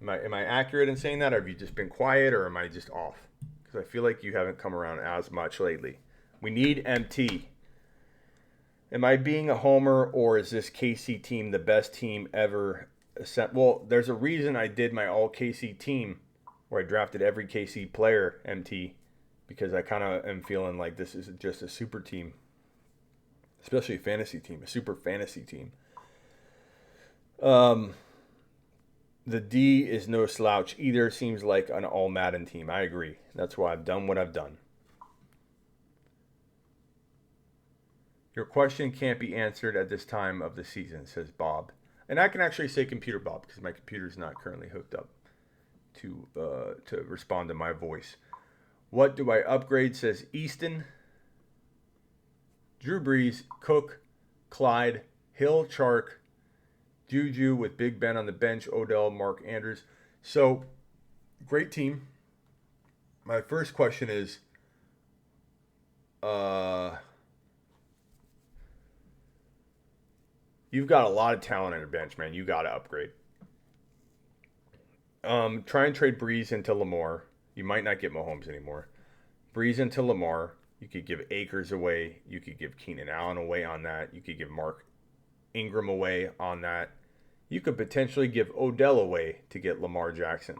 Am I accurate in saying that, or have you just been quiet, or am I just off? Because I feel like you haven't come around as much lately. We need MT. Am I being a homer, or is this KC team the best team ever? Well, there's a reason I did my all KC team where I drafted every KC player, MT, because I kind of am feeling like this is just a super team, especially a fantasy team, a super fantasy team. The D is no slouch either. Seems like an all Madden team. I agree. That's why I've done what I've done. Your question can't be answered at this time of the season, says Bob. And I can actually say computer Bob because my computer's not currently hooked up to respond to my voice. What do I upgrade, says Easton. Drew Brees, Cook, Clyde, Hill, Chark, Juju with Big Ben on the bench, Odell, Mark Andrews. So, great team. My first question is, you've got a lot of talent on your bench, man. You got to upgrade. Try and trade Brees into Lamar. You might not get Mahomes anymore. Brees into Lamar. You could give Akers away. You could give Keenan Allen away on that. You could give Mark Ingram away on that. You could potentially give Odell away to get Lamar Jackson.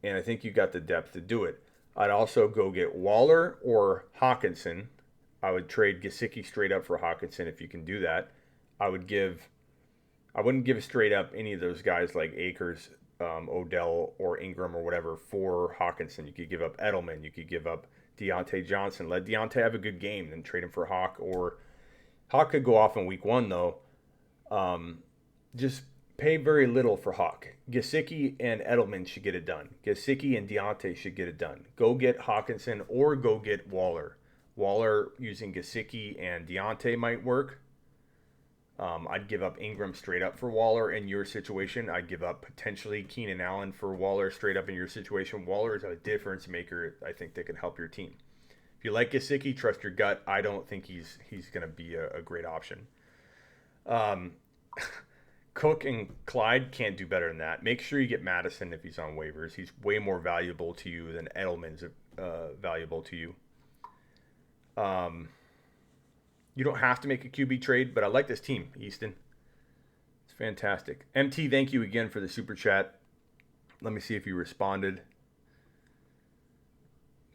And I think you got the depth to do it. I'd also go get Waller or Hawkinson. I would trade Gesicki straight up for Hawkinson if you can do that. I wouldn't give straight up any of those guys like Akers, Odell, or Ingram or whatever for Hawkinson. You could give up Edelman. You could give up Deontay Johnson. Let Deontay have a good game, then trade him for Hawk. Or Hawk could go off in week 1, though. Just pay very little for Hawk. Gesicki and Edelman should get it done. Gesicki and Deontay should get it done. Go get Hawkinson or go get Waller. Waller using Gesicki and Deontay might work. I'd give up Ingram straight up for Waller in your situation. I'd give up potentially Keenan Allen for Waller straight up in your situation. Waller is a difference maker, I think, that can help your team. If you like Gesicki, trust your gut. I don't think he's going to be a great option. Cook and Clyde can't do better than that. Make sure you get Madison if he's on waivers. He's way more valuable to you than Edelman's valuable to you. You don't have to make a QB trade, but I like this team, Easton. It's fantastic. MT, thank you again for the super chat. Let me see if you responded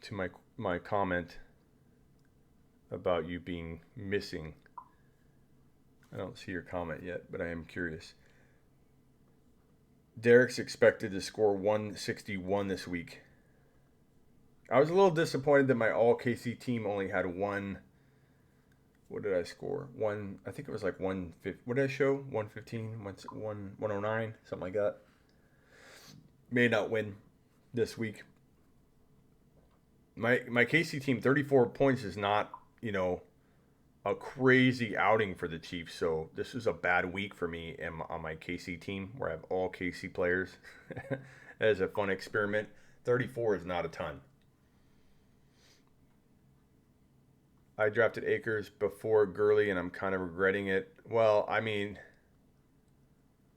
to my comment about you being missing. I don't see your comment yet, but I am curious. Derek's expected to score 161 this week. I was a little disappointed that my all KC team only had one What did I score? I think it was like 150. What did I show? 115, 109, something like that. May not win this week. My KC team, 34 points is not, a crazy outing for the Chiefs. So this is a bad week for me on my KC team where I have all KC players. As a fun experiment. 34 is not a ton. I drafted Akers before Gurley, and I'm kind of regretting it. Well, I mean,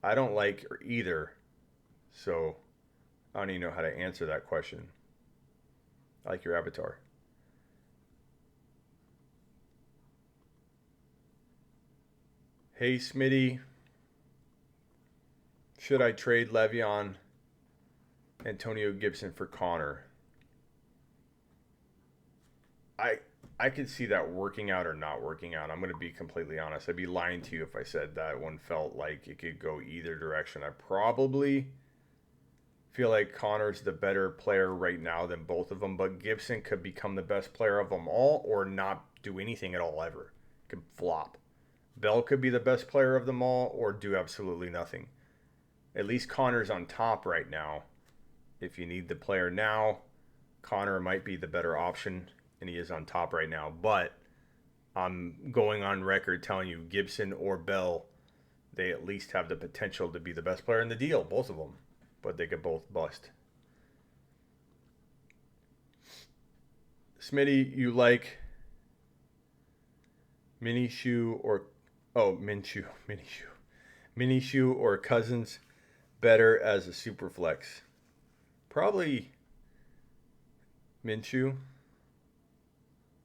I don't like either. So I don't even know how to answer that question. I like your avatar. Hey, Smitty. Should I trade Le'Veon, Antonio Gibson for Connor? I could see that working out or not working out. I'm going to be completely honest. I'd be lying to you if I said that one felt like it could go either direction. I probably feel like Connor's the better player right now than both of them, but Gibson could become the best player of them all or not do anything at all ever. Could flop. Bell could be the best player of them all or do absolutely nothing. At least Connor's on top right now. If you need the player now, Connor might be the better option, and he is on top right now. But I'm going on record telling you Gibson or Bell, they at least have the potential to be the best player in the deal, both of them. But they could both bust. Smitty, you like Minshew or Cousins better as a super flex? Probably Minshew.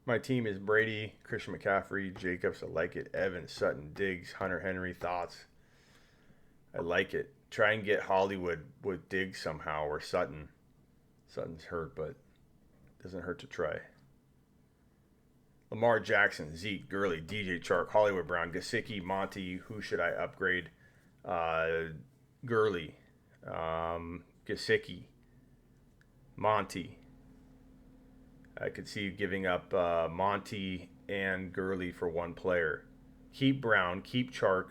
My team is Brady, Christian McCaffrey, Jacobs. I like it. Evans, Sutton, Diggs, Hunter Henry. Thoughts? I like it. Try and get Hollywood with Diggs somehow or Sutton. Sutton's hurt, but it doesn't hurt to try. Lamar Jackson, Zeke, Gurley, DJ Chark, Hollywood Brown, Gesicki, Monty. Who should I upgrade? Gurley, Gesicki, Monty. I could see you giving up Monty and Gurley for one player. Keep Brown, keep Chark,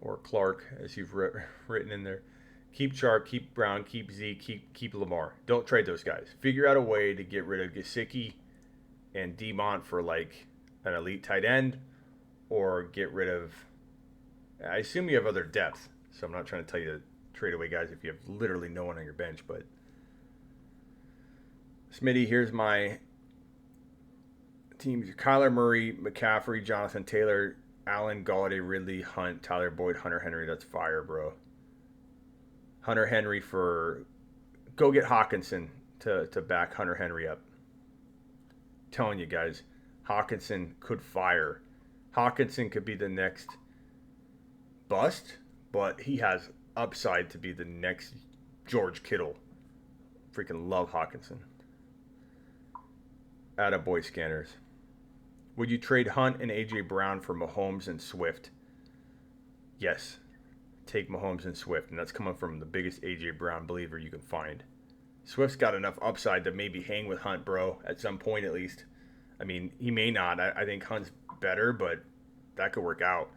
or Clark, as you've written in there. Keep Chark, keep Brown, keep Zeke, keep Lamar. Don't trade those guys. Figure out a way to get rid of Gesicki and Demont for like an elite tight end, or get rid of. I assume you have other depth, so I'm not trying to tell you to trade away guys if you have literally no one on your bench. But Smitty, here's my teams: Kyler Murray, McCaffrey, Jonathan Taylor, Allen, Galladay, Ridley, Hunt, Tyler Boyd, Hunter Henry. That's fire, bro. Hunter Henry for... Go get Hawkinson to back Hunter Henry up. Telling you guys, Hawkinson could fire. Hawkinson could be the next bust, but he has upside to be the next George Kittle. Freaking love Hawkinson. Attaboy scanners. Would you trade Hunt and A.J. Brown for Mahomes and Swift? Yes. Take Mahomes and Swift, and that's coming from the biggest A.J. Brown believer you can find. Swift's got enough upside to maybe hang with Hunt, bro, at some point at least. I mean, he may not. I think Hunt's better, but that could work out.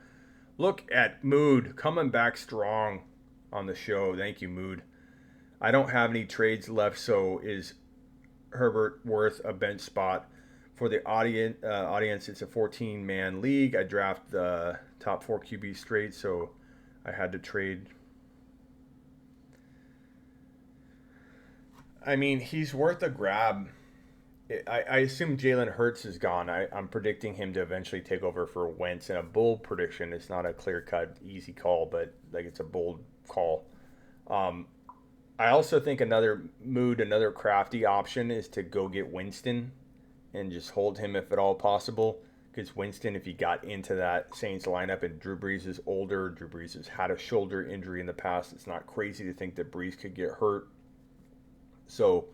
Look at Mood coming back strong on the show. Thank you, Mood. I don't have any trades left, so is Herbert worth a bench spot? For the audience, it's a 14-man league. I draft the top 4 QBs straight, so I had to trade. I mean, he's worth a grab. I assume Jalen Hurts is gone. I'm predicting him to eventually take over for Wentz in a bold prediction. It's not a clear-cut, easy call, but like it's a bold call. I also think another crafty option is to go get Winston and just hold him if at all possible. Because Winston, if he got into that Saints lineup and Drew Brees is older, Drew Brees has had a shoulder injury in the past, it's not crazy to think that Brees could get hurt. So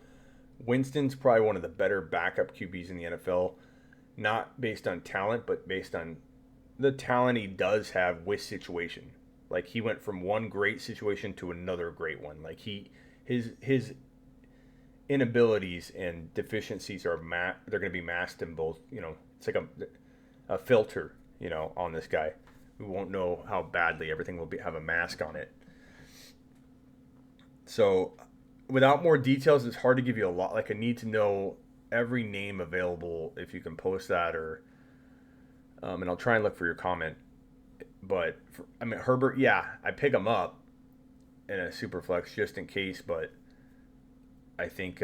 Winston's probably one of the better backup QBs in the NFL, not based on talent, but based on the talent he does have with situation. Like he went from one great situation to another great one. Like his inabilities and deficiencies are they're going to be masked in both. It's like a filter, on this guy. We won't know how badly everything will have a mask on it. So, without more details, it's hard to give you a lot. Like, I need to know every name available if you can post that, or and I'll try and look for your comment. But Herbert, yeah, I pick him up in a super flex just in case, but I think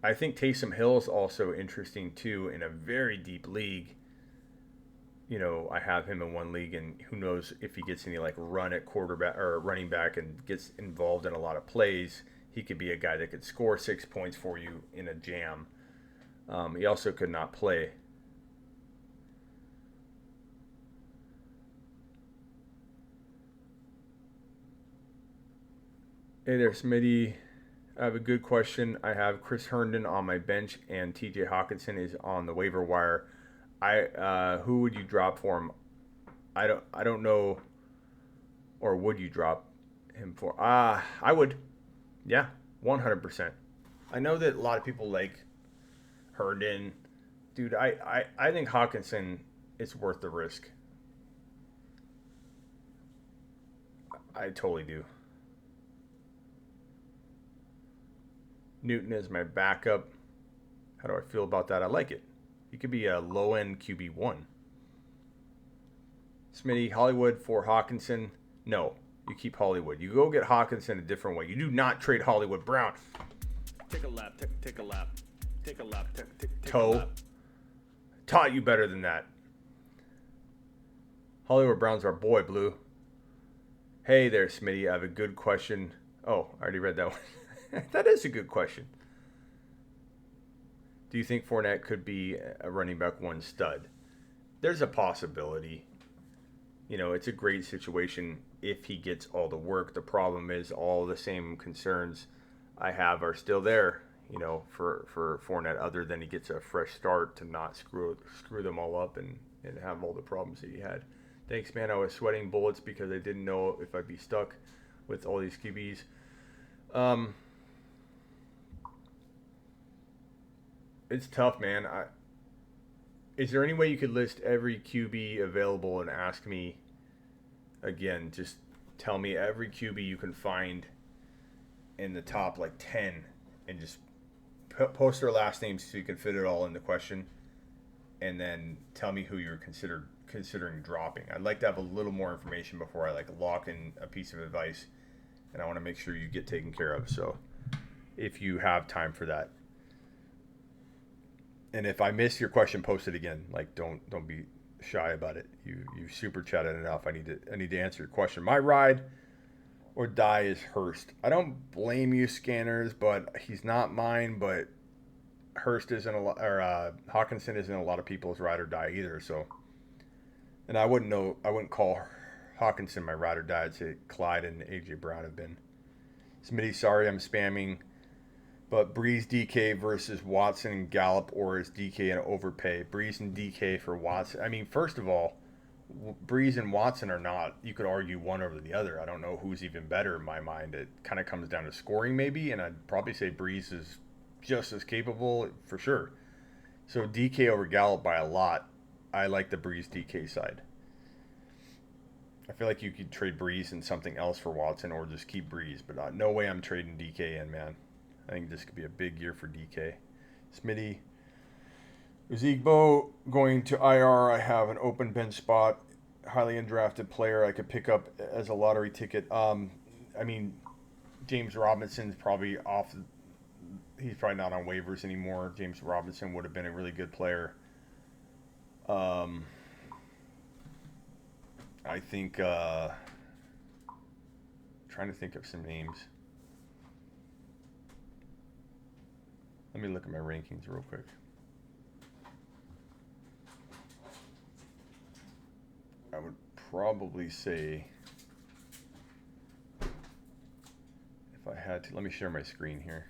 Taysom Hill is also interesting too in a very deep league. I have him in one league, and who knows if he gets any like run at quarterback or running back and gets involved in a lot of plays. He could be a guy that could score 6 points for you in a jam. He also could not play. Hey there, Smitty. I have a good question. I have Chris Herndon on my bench, and T.J. Hawkinson is on the waiver wire. Who would you drop for him? I don't know. Or would you drop him for? I would. Yeah, 100%. I know that a lot of people like Herndon. Dude, I think Hawkinson is worth the risk. I totally do. Newton is my backup. How do I feel about that? I like it. He could be a low-end QB1. Smitty, Hollywood for Hawkinson. No, you keep Hollywood. You go get Hawkinson a different way. You do not trade Hollywood Brown. Take a lap. Take a lap. Take a lap. Take Toe. a lap. Taught you better than that. Hollywood Brown's our boy, Blue. Hey there, Smitty. I have a good question. Oh, I already read that one. That is a good question. Do you think Fournette could be a running back one stud? There's a possibility. It's a great situation if he gets all the work. The problem is all the same concerns I have are still there, for Fournette, other than he gets a fresh start to not screw them all up and have all the problems that he had. Thanks, man. I was sweating bullets because I didn't know if I'd be stuck with all these QBs. It's tough, man. Is there any way you could list every QB available and ask me again? Just tell me every QB you can find in the top 10, and just post their last names so you can fit it all in the question, and then tell me who you're considering dropping. I'd like to have a little more information before I lock in a piece of advice, and I want to make sure you get taken care of. So if you have time for that. And if I miss your question, post it again. Don't be shy about it. You super chatted enough. I need to answer your question. My ride or die is Hurst. I don't blame you, scanners, but he's not mine. But Hurst isn't Hawkinson isn't a lot of people's ride or die either. So, and I wouldn't call Hawkinson my ride or die. I'd say Clyde and AJ Brown have been. Smitty, sorry I'm spamming. But Breeze DK versus Watson and Gallup, or is DK an overpay? Breeze and DK for Watson. First of all, Breeze and Watson are not, you could argue one over the other. I don't know who's even better in my mind. It kind of comes down to scoring maybe, and I'd probably say Breeze is just as capable for sure. So DK over Gallup by a lot. I like the Breeze DK side. I feel like you could trade Breeze and something else for Watson, or just keep Breeze, but no way I'm trading DK in, man. I think this could be a big year for DK. Smitty. Uzigbo going to IR. I have an open bench spot. Highly undrafted player I could pick up as a lottery ticket. James Robinson's probably off. He's probably not on waivers anymore. James Robinson would have been a really good player. I think, trying to think of some names. Let me look at my rankings real quick. I would probably say, if I had to, let me share my screen here.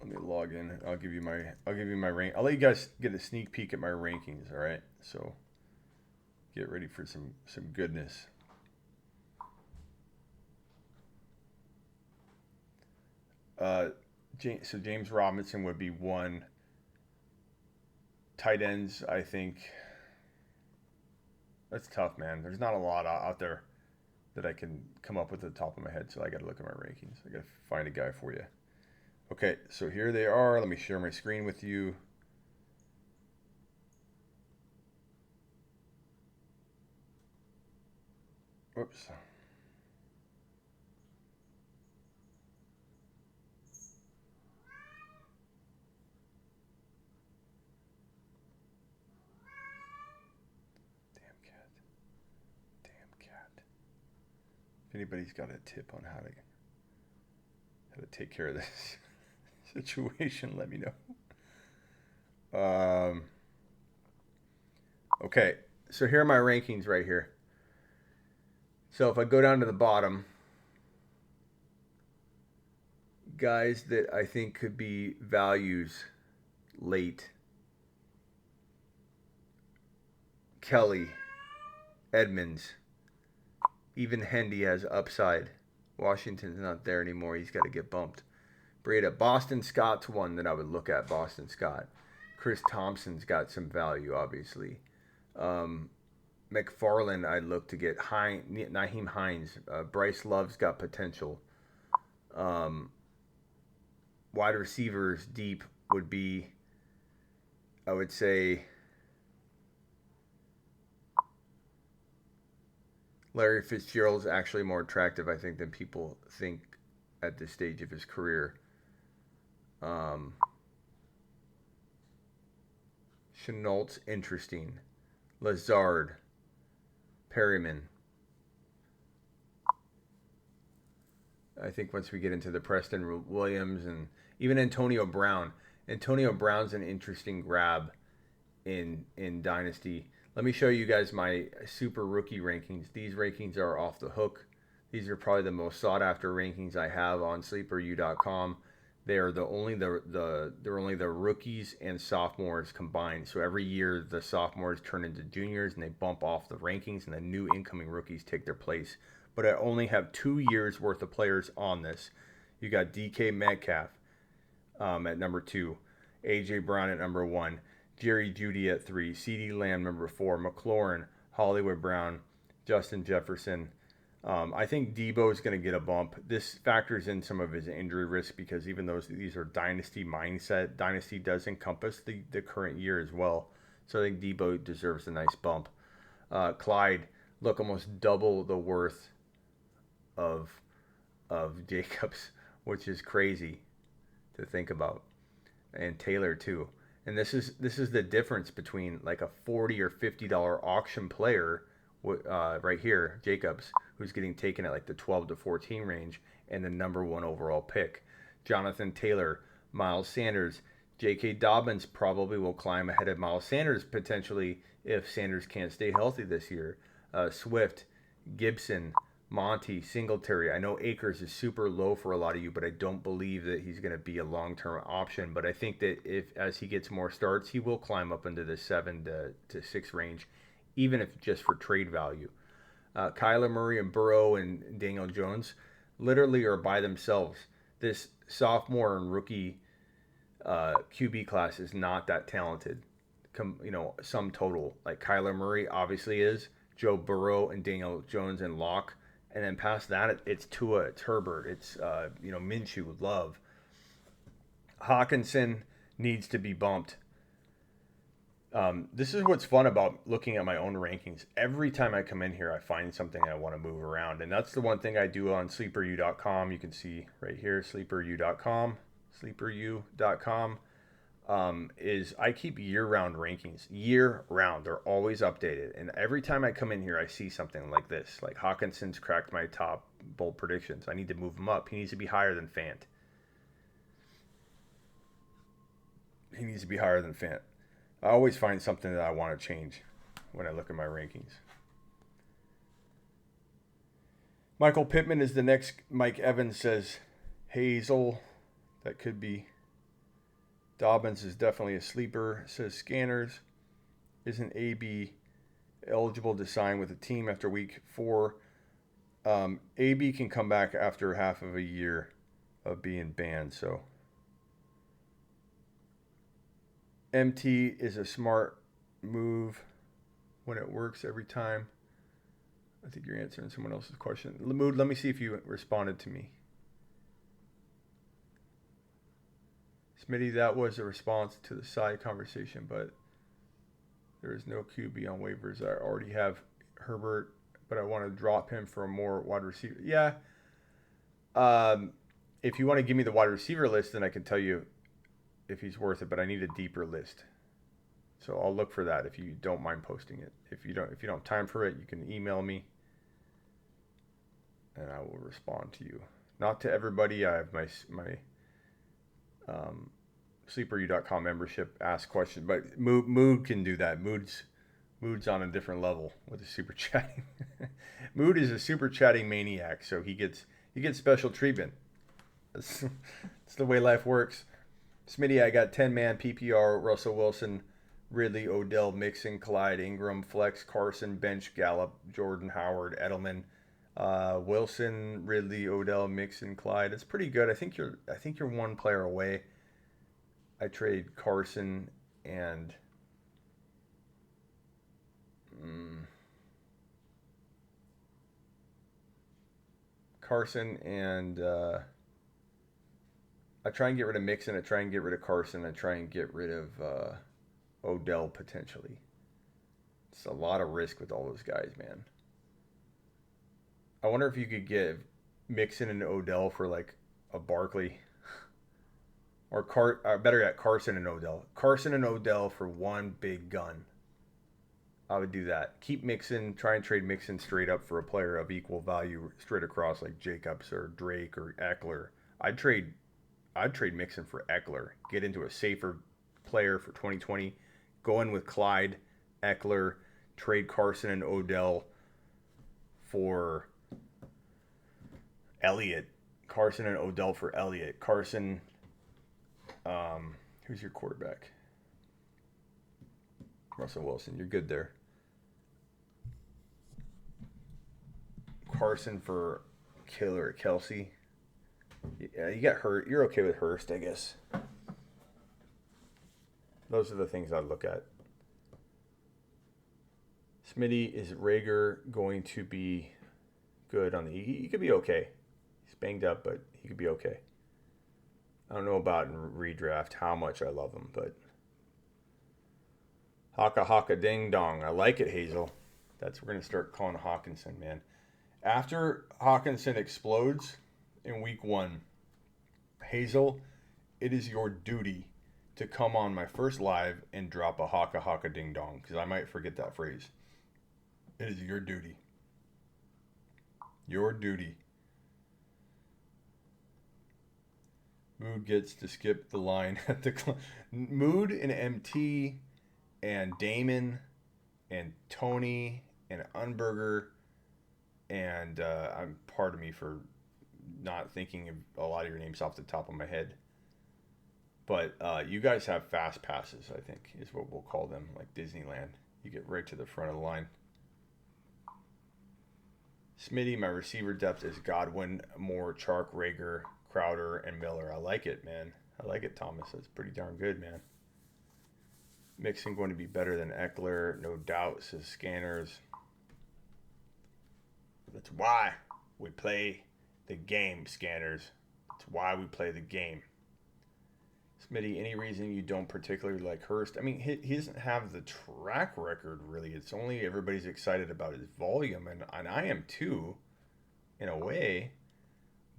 Let me log in. I'll give you my rank. I'll let you guys get a sneak peek at my rankings. All right. So get ready for some goodness. So James Robinson would be one. Tight ends, I think. That's tough, man. There's not a lot out there that I can come up with at the top of my head, so I got to look at my rankings. I got to find a guy for you. Okay, so here they are. Let me share my screen with you. Whoops. Damn cat. If anybody's got a tip on how to take care of this situation, let me know. Okay, so here are my rankings right here. So if I go down to the bottom, guys that I think could be values late. Kelly, Edmonds, even Hendy has upside. Washington's not there anymore. He's got to get bumped. Breda. Boston Scott's one that I would look at. Boston Scott. Chris Thompson's got some value, obviously. McFarland, I'd look to get. Nyheim Hines. Bryce Love's got potential. Wide receivers deep would be, I would say, Larry Fitzgerald's actually more attractive, I think, than people think at this stage of his career. Chenault's interesting. Lazard. Perryman. I think once we get into the Preston Williams and even Antonio Brown. Antonio Brown's an interesting grab in Dynasty. Let me show you guys my super rookie rankings. These rankings are off the hook. These are probably the most sought after rankings I have on sleeperu.com. They're only the rookies and sophomores combined. So every year the sophomores turn into juniors and they bump off the rankings and the new incoming rookies take their place. But I only have 2 years worth of players on this. You got DK Metcalf at number 2, AJ Brown at number 1, Jerry Jeudy at 3, CeeDee Lamb number 4, McLaurin, Hollywood Brown, Justin Jefferson. I think Debo is going to get a bump. This factors in some of his injury risk because even though these are dynasty mindset, dynasty does encompass the current year as well. So I think Debo deserves a nice bump. Clyde, look, almost double the worth of Jacobs, which is crazy to think about, and Taylor too. And this is the difference between like a $40 or $50 auction player right here, Jacobs, who's getting taken at like the 12 to 14 range, and the number 1 overall pick. Jonathan Taylor, Miles Sanders, J.K. Dobbins probably will climb ahead of Miles Sanders potentially if Sanders can't stay healthy this year. Swift, Gibson, Monty, Singletary. I know Akers is super low for a lot of you, but I don't believe that he's going to be a long-term option. But I think that as he gets more starts, he will climb up into the 7 to 6 range, even if just for trade value. Kyler Murray and Burrow and Daniel Jones literally are by themselves. This sophomore and rookie QB class is not that talented. Sum total. Like Kyler Murray obviously is, Joe Burrow and Daniel Jones and Locke. And then past that, it's Tua, it's Herbert, it's Minshew, Love. Hawkinson needs to be bumped. This is what's fun about looking at my own rankings. Every time I come in here, I find something I want to move around. And that's the one thing I do on sleeperu.com. You can see right here, sleeperu.com, is I keep year-round rankings. Year-round. They're always updated. And every time I come in here, I see something like this. Like Hawkinson's cracked my top bold predictions. I need to move him up. He needs to be higher than Fant. I always find something that I want to change when I look at my rankings. Michael Pittman is the next. Mike Evans says Hazel. That could be Dobbins is definitely a sleeper, says Scanners. Isn't AB eligible to sign with the team after week 4? AB can come back after half of a year of being banned, so. MT is a smart move when it works every time. I think you're answering someone else's question. Mood, let me see if you responded to me. Smitty, that was a response to the side conversation, but there is no QB on waivers. I already have Herbert, but I want to drop him for a more wide receiver. Yeah. If you want to give me the wide receiver list, then I can tell you if he's worth it, but I need a deeper list. So I'll look for that if you don't mind posting it. If you don't have time for it, you can email me and I will respond to you. Not to everybody. I have my sleeperu.com membership, ask questions, but Mood can do that. Mood's on a different level with the super chatting. Mood is a super chatting maniac, so he gets special treatment. That's the way life works. Smitty, I got 10-man PPR, Russell Wilson, Ridley, Odell, Mixon, Clyde, Ingram, Flex, Carson, Bench, Gallup, Jordan, Howard, Edelman, Wilson, Ridley, Odell, Mixon, Clyde. It's pretty good. I think you're one player away. I trade Carson and I try and get rid of Mixon. I try and get rid of Carson. I try and get rid of Odell potentially. It's a lot of risk with all those guys, man. I wonder if you could give Mixon and Odell for like a Barkley. Or better yet, Carson and Odell. Carson and Odell for one big gun. I would do that. Keep Mixon. Try and trade Mixon straight up for a player of equal value straight across, like Jacobs or Drake or Eckler. I'd trade Mixon for Eckler. Get into a safer player for 2020. Go in with Clyde, Eckler. Trade Carson and Odell for Elliott. Carson and Odell for Elliott. Carson. Who's your quarterback? Russell Wilson. You're good there. Carson for Killer Kelce. Yeah, you got Hurt. You're okay with Hurst, I guess. Those are the things I'd look at. Smitty, is Rager going to be good on the... He could be okay. He's banged up, but he could be okay. I don't know about in redraft how much I love him, but... Haka ding dong. I like it, Hazel. We're going to start calling Hawkinson, man. After Hawkinson explodes in week 1, Hazel, it is your duty to come on my first live and drop a haka ding dong, because I might forget that phrase. It is your duty. Your duty. Mood gets to skip the line at the Mood and MT and Damon and Tony and Unberger and I'm pardon me for not thinking of a lot of your names off the top of my head. But you guys have fast passes, I think, is what we'll call them, like Disneyland. You get right to the front of the line. Smitty, my receiver depth is Godwin, Moore, Chark, Rager, Crowder, and Miller. I like it, man. I like it, Thomas. That's pretty darn good, man. Mixon going to be better than Eckler, no doubt, says Scanners. That's why we play the game, Scanners. That's why we play the game. Smitty, any reason you don't particularly like Hurst? I mean, he doesn't have the track record, really. It's only everybody's excited about his volume, and I am too, in a way.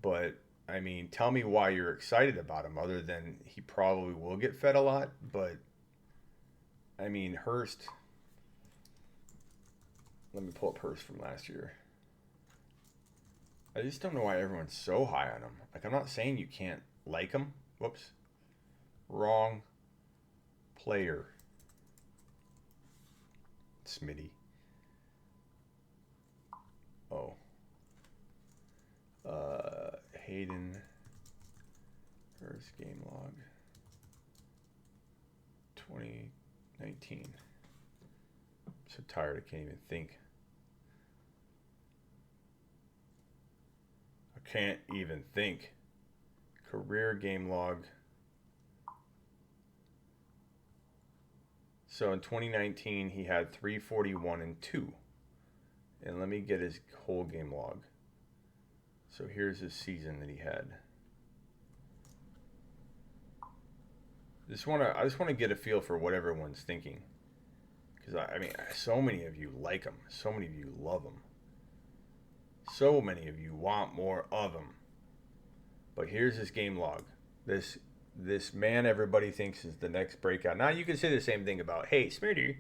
But, I mean, tell me why you're excited about him, other than he probably will get fed a lot. But, I mean, Hurst... Let me pull up Hurst from last year. I just don't know why everyone's so high on him. Like, I'm not saying you can't like him. Whoops. Wrong player. Smitty. Oh. Hayden. First game log. 2019. I'm so tired I can't even think. I can't even think. Career game log. So in 2019, he had 341 and 2. And let me get his whole game log. So here's his season that he had. I just want to get a feel for what everyone's thinking. Because, I mean, so many of you like him. So many of you love him. So many of you want more of him. But here's his game log. This man everybody thinks is the next breakout. Now, you can say the same thing about, hey, Smitty,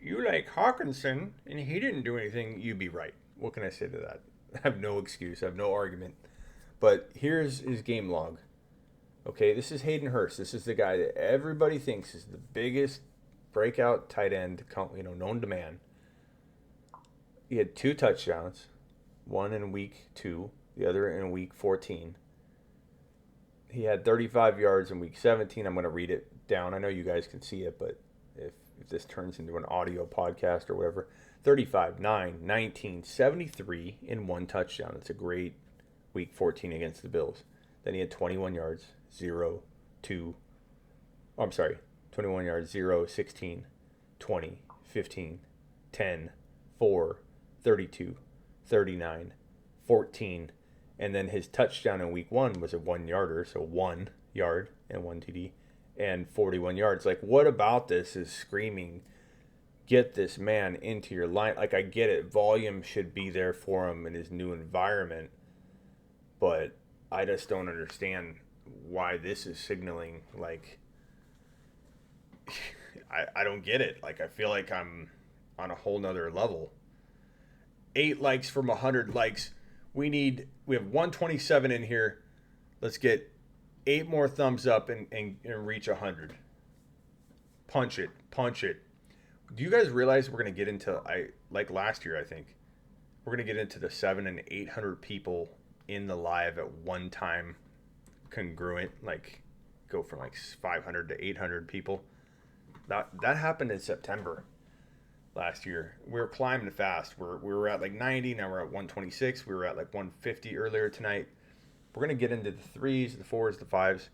you like Hawkinson, and he didn't do anything. You'd be right. What can I say to that? I have no excuse. I have no argument. But here's his game log. Okay, this is Hayden Hurst. This is the guy that everybody thinks is the biggest breakout tight end, known to man. He had 2 touchdowns, one in week 2, the other in week 14. He had 35 yards in week 17. I'm going to read it down. I know you guys can see it, but if this turns into an audio podcast or whatever, 35, 9, 19, 73 in 1 touchdown. It's a great week 14 against the Bills. Then he had 21 yards, 0, 2. Oh, I'm sorry. 21 yards, 0, 16, 20, 15, 10, 4, 32, 39, 14. And then his touchdown in week 1 was a 1-yarder, so 1 yard and 1 TD and 41 yards. Like, what about this is screaming, get this man into your line? Like, I get it. Volume should be there for him in his new environment. But I just don't understand why this is signaling, like, I don't get it. Like, I feel like I'm on a whole nother level. 8 likes from 100 likes. We have 127 in here. Let's get 8 more thumbs up and reach 100. Punch it. Do you guys realize we're going to get into, like last year, I think, we're going to get into the 700 and 800 people in the live at one time, congruent, like go from like 500 to 800 people. That happened in September last year. We were climbing fast. We were at like 90, now we're at 126. We were at like 150 earlier tonight. We're going to get into the 3s, the 4s, the 5s.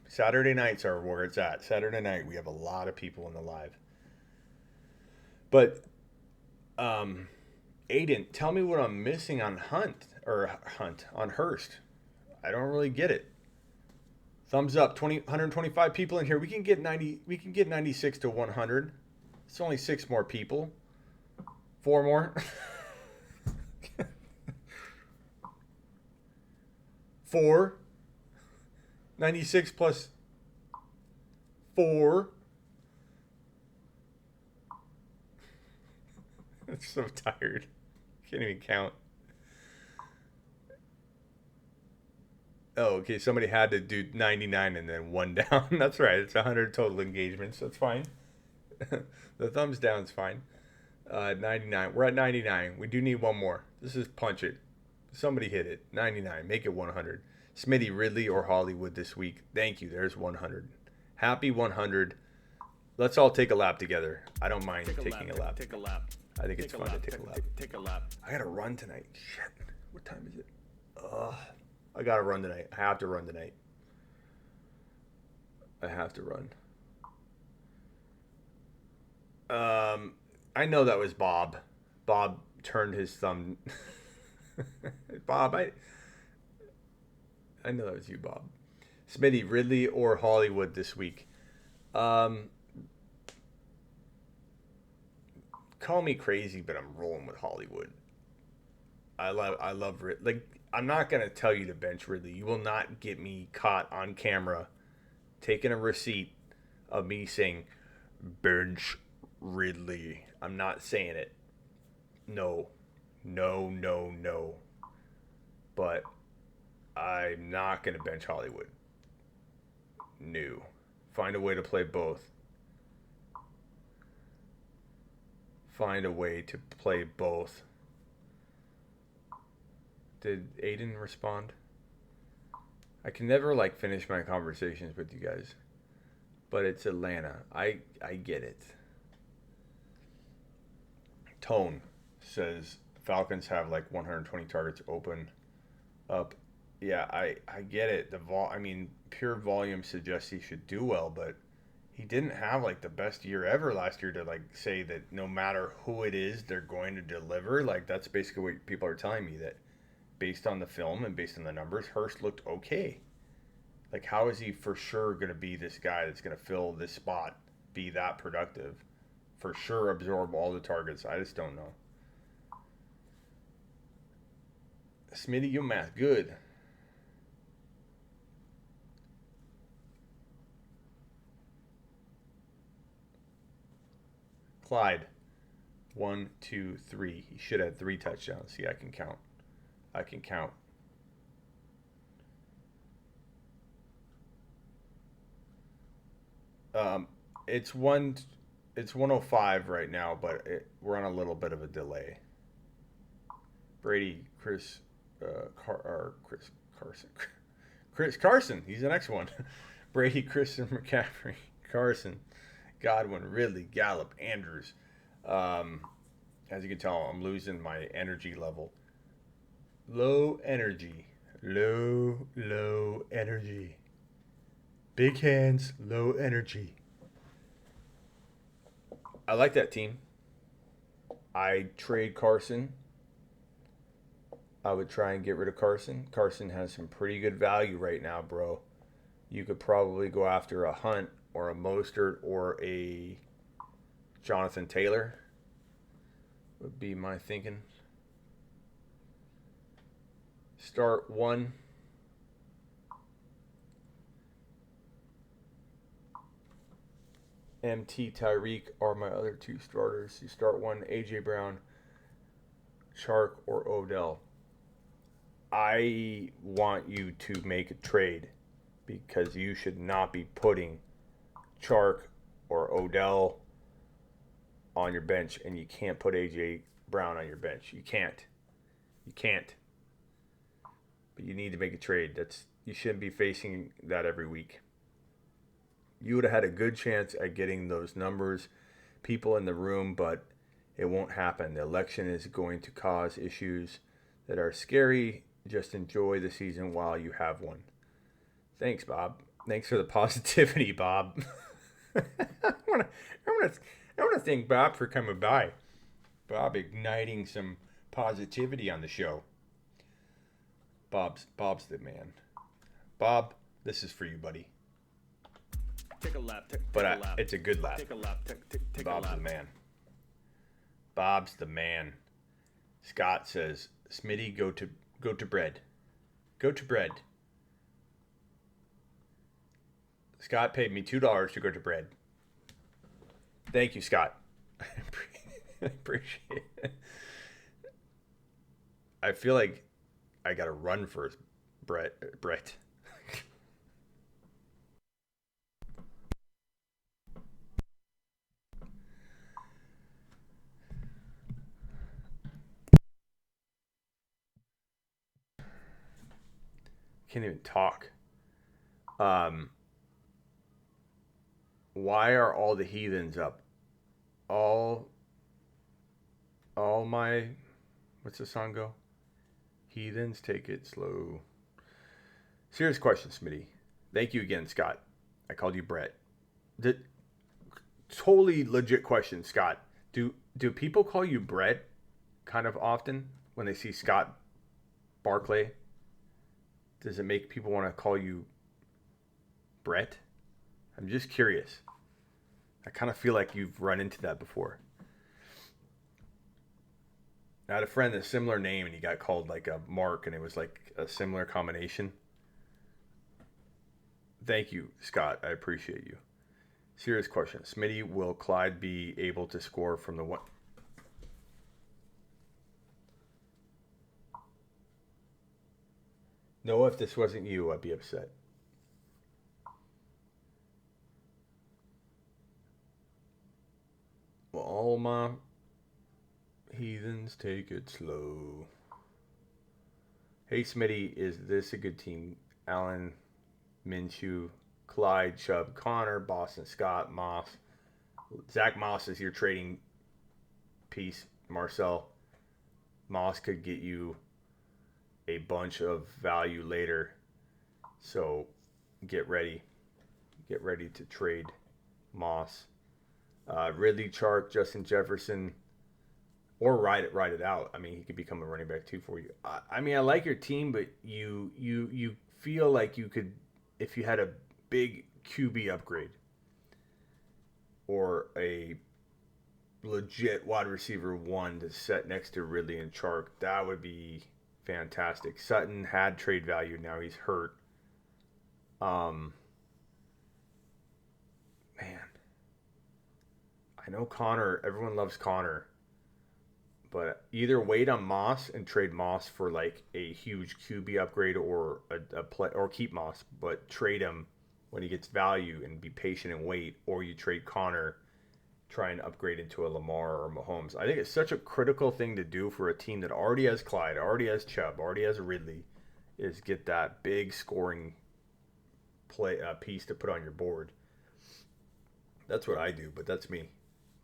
Saturday nights are where it's at. Saturday night, we have a lot of people in the live. But, Aiden, tell me what I'm missing on on Hurst. I don't really get it. Thumbs up, 125 people in here. We can get 96 to 100. It's only 6 more people. 4 more. 4. 96 plus 4. I'm so tired. Can't even count. Oh, okay. Somebody had to do 99 and then 1 down. That's right. It's 100 total engagements. That's fine. The thumbs down's fine. 99. We're at 99. We do need 1 more. This is punch it. Somebody hit it. 99. Make it 100. Smitty, Ridley, or Hollywood this week. Thank you. There's 100. Happy 100. Let's all take a lap together. I don't mind taking a lap. Take a lap. I think it's fun to take a lap. Take a lap. I gotta run tonight. Shit. What time is it? I gotta run tonight. I have to run tonight. I have to run. I know that was Bob. Bob turned his thumb. Bob, I know that was you, Bob. Smitty, Ridley, or Hollywood this week. Call me crazy, but I'm rolling with Hollywood. I love Ridley. Like, I'm not gonna tell you to bench Ridley. You will not get me caught on camera taking a receipt of me saying bench Ridley. I'm not saying it. No. But I'm not gonna bench Hollywood. No. Find a way to play both. Find a way to play both. Did Aiden respond? I can never finish my conversations with you guys. but it's Atlanta. I get it. Tone says Falcons have like 120 targets open up. Yeah, I get it. Pure volume suggests he should do well, but he didn't have like the best year ever last year to like say that no matter who it is, they're going to deliver. Like that's basically what people are telling me, that based on the film and based on the numbers, Hurst looked okay. Like how is he for sure going to be this guy that's going to fill this spot, be that productive, for sure absorb all the targets? I just don't know. Smitty, your math good. Clyde, 1, 2, 3. He should have 3 touchdowns. See, I can count. It's 105 right now, but we're on a little bit of a delay. Brady, Chris Carson. He's the next one. Brady, Christian McCaffrey, Carson, Godwin, Ridley, Gallup, Andrews. As you can tell, I'm losing my energy level. Low energy. Low energy. Big hands, low energy. I like that team. I trade Carson. I would try and get rid of Carson. Carson has some pretty good value right now, bro. You could probably go after a Hunt or a Mostert or a Jonathan Taylor, would be my thinking. Start one. MT, Tyreek are my other 2 starters. You start one, A.J. Brown, Chark, or Odell. I want you to make a trade because you should not be putting Chark or Odell on your bench, and you can't put A.J. Brown on your bench. You can't. But you need to make a trade. You shouldn't be facing that every week. You would have had a good chance at getting those numbers, people in the room, but it won't happen. The election is going to cause issues that are scary. Just enjoy the season while you have one. Thanks, Bob. Thanks for the positivity, Bob. I want to thank Bob for coming by. Bob igniting some positivity on the show. Bob's the man. Bob, this is for you, buddy. Take a lap. It's a good lap. Take a lap. Take Bob's a lap. the man. Bob's the man. Scott says, Smitty, go to bread. Go to bread. Scott paid me $2 to go to bread. Thank you, Scott. I appreciate it. I feel like I got to run first, Brett. Can't even talk. Why are all the heathens up? All my, what's the song go? Heathens, take it slow. Serious question, Smitty. Thank you again, Scott. I called you Brett. Totally legit question, Scott. Do people call you Brett kind of often when they see Scott Barclay? Does it make people want to call you Brett? I'm just curious. I kind of feel like you've run into that before. I had a friend with a similar name, and he got called like a Mark, and it was like a similar combination. Thank you, Scott. I appreciate you. Serious question. Smitty, will Clyde be able to score from the one? No, if this wasn't you, I'd be upset. Well, all my heathens, take it slow. Hey, Smitty, is this a good team? Allen, Minshew, Clyde, Chubb, Connor, Boston Scott, Moss. Zach Moss is your trading piece, Marcel. Moss could get you a bunch of value later. So get ready. Get ready to trade Moss. Ridley, Chark, Justin Jefferson, or ride it out. I mean, he could become a running back too for you. I mean, I like your team, but you feel like you could, if you had a big QB upgrade or a legit wide receiver 1 to set next to Ridley and Chark, that would be fantastic. Sutton had trade value. Now he's hurt. Man, I know Connor. Everyone loves Connor, but either wait on Moss and trade Moss for like a huge QB upgrade, or a play, or keep Moss but trade him when he gets value and be patient and wait, or you trade Connor, try and upgrade into a Lamar or Mahomes. I think it's such a critical thing to do for a team that already has Clyde, already has Chubb, already has Ridley, is get that big scoring piece to put on your board. That's what I do, but that's me.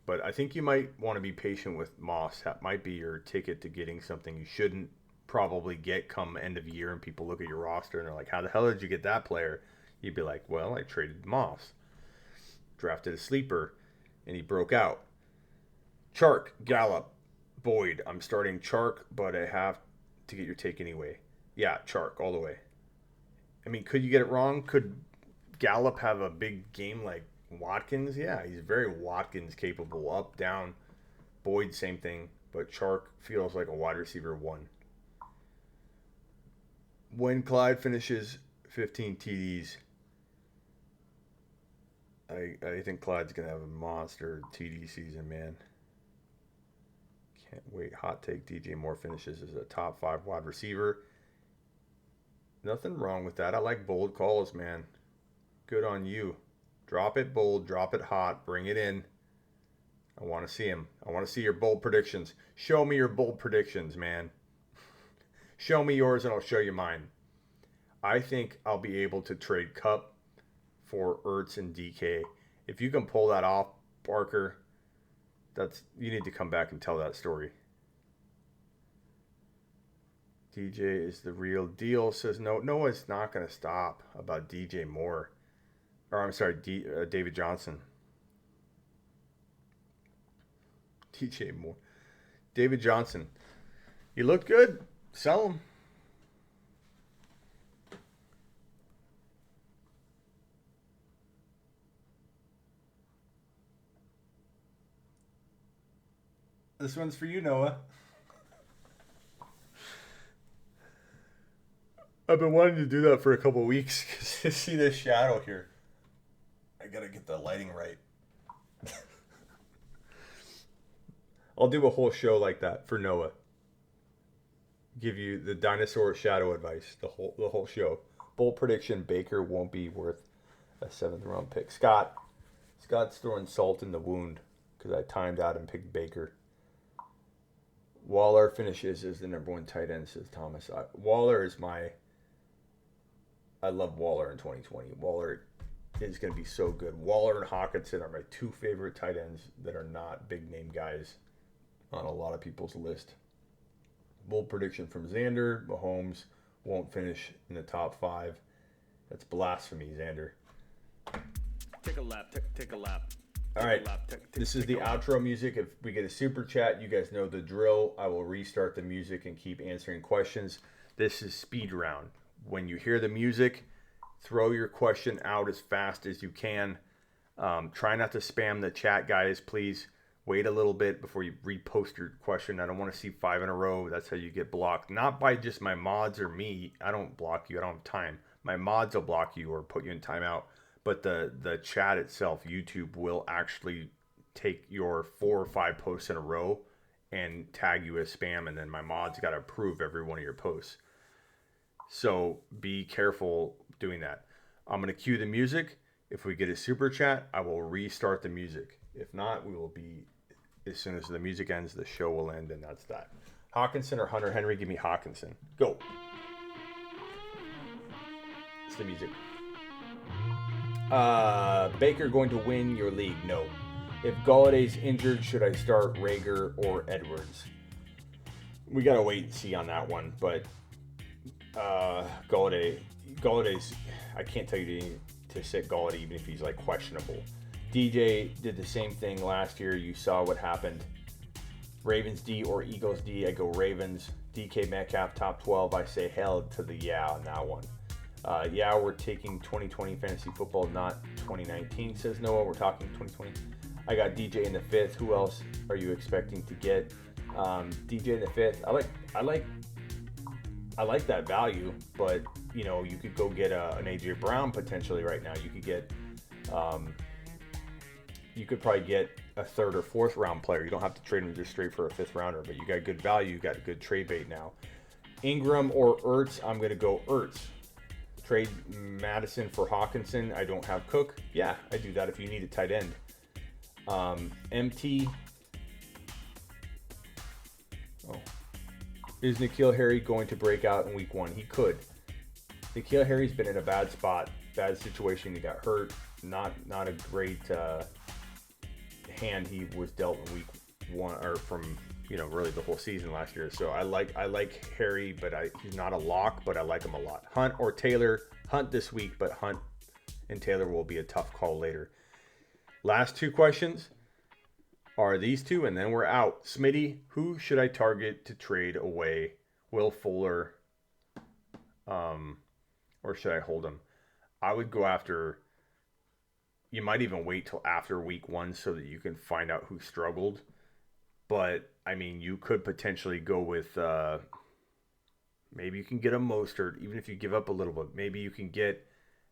But I think you might want to be patient with Moss. That might be your ticket to getting something you shouldn't probably get come end of year, and people look at your roster and they're like, how the hell did you get that player? You'd be like, well, I traded Moss. Drafted a sleeper, and he broke out. Chark, Gallup, Boyd. I'm starting Chark, but I have to get your take anyway. Yeah, Chark, all the way. I mean, could you get it wrong? Could Gallup have a big game like Watkins? Yeah, he's very Watkins capable. Up, down. Boyd, same thing. But Chark feels like a wide receiver 1. When Clyde finishes 15 TDs, I think Clyde's going to have a monster TD season, man. Can't wait. Hot take, DJ Moore finishes as a top 5 wide receiver. Nothing wrong with that. I like bold calls, man. Good on you. Drop it bold, drop it hot, bring it in. I want to see him. I want to see your bold predictions. Show me your bold predictions, man. Show me yours and I'll show you mine. I think I'll be able to trade Kupp for Ertz and DK. If you can pull that off, Parker, you need to come back and tell that story. DJ is the real deal, says no. Noah's not going to stop about DJ Moore. Or I'm sorry, David Johnson. DJ Moore. David Johnson. He looked good. Sell him. This one's for you, Noah. I've been wanting to do that for a couple weeks because you see this shadow here. I gotta get the lighting right. I'll do a whole show like that for Noah. Give you the dinosaur shadow advice, the whole show. Bold prediction: Baker won't be worth a 7th round pick. Scott's throwing salt in the wound because I timed out and picked Baker. Waller finishes as the number 1 tight end, says Thomas. Waller is I love Waller in 2020. Waller is going to be so good. Waller and Hawkinson are my 2 favorite tight ends that are not big name guys on a lot of people's list. Bold prediction from Xander: Mahomes won't finish in the top 5. That's blasphemy, Xander. Take a lap. Take a lap. All right, this is the outro music. If we get a super chat, you guys know the drill. I will restart the music and keep answering questions. This is speed round. When you hear the music, throw your question out as fast as you can. Try not to spam the chat, guys, please. Wait a little bit before you repost your question. I don't want to see 5 in a row. That's how you get blocked. Not by just my mods or me. I don't block you. I don't have time. My mods will block you or put you in timeout. But the chat itself, YouTube will actually take your 4 or 5 posts in a row and tag you as spam, and then my mods got to approve every one of your posts. So be careful doing that. I'm going to cue the music. If we get a super chat, I will restart the music. If not, we will be, as soon as the music ends, the show will end, and that's that. Hawkinson or Hunter Henry? Give me Hawkinson. Go. It's the music. Baker going to win your league? No. If Galladay's injured, should I start Rager or Edwards? We gotta wait and see on that one. But Galladay's, I can't tell you to sit Galladay even if he's like questionable. DJ did the same thing last year. You saw what happened. Ravens D or Eagles D? I go Ravens. DK Metcalf top 12. I say hell to the yeah on that one. Yeah, we're taking 2020 fantasy football, not 2019, says Noah. We're talking 2020. I got DJ in the 5th. Who else are you expecting to get? DJ in the 5th. I like that value, but you know, you could go get an AJ Brown potentially right now. You could get, you could probably get a 3rd or 4th round player. You don't have to trade him just straight for a 5th rounder, but you got good value. You got a good trade bait now. Ingram or Ertz? I'm going to go Ertz. Trade Madison for Hawkinson. I don't have Cook. Yeah, I do that if you need a tight end. MT. Oh. Is N'Keal Harry going to break out in week 1? He could. N'Keal Harry's been in a bad spot, bad situation. He got hurt. Not a great hand he was dealt in week 1, or from really the whole season last year. So I like Harry, but he's not a lock, but I like him a lot. Hunt or Taylor? Hunt this week, but Hunt and Taylor will be a tough call later. Last 2 questions are these 2, and then we're out. Smitty, who should I target to trade away? Will Fuller, or should I hold him? I would go after. You might even wait till after week 1 so that you can find out who struggled. But I mean, you could potentially go with. Maybe you can get a Mostert, even if you give up a little bit. Maybe you can get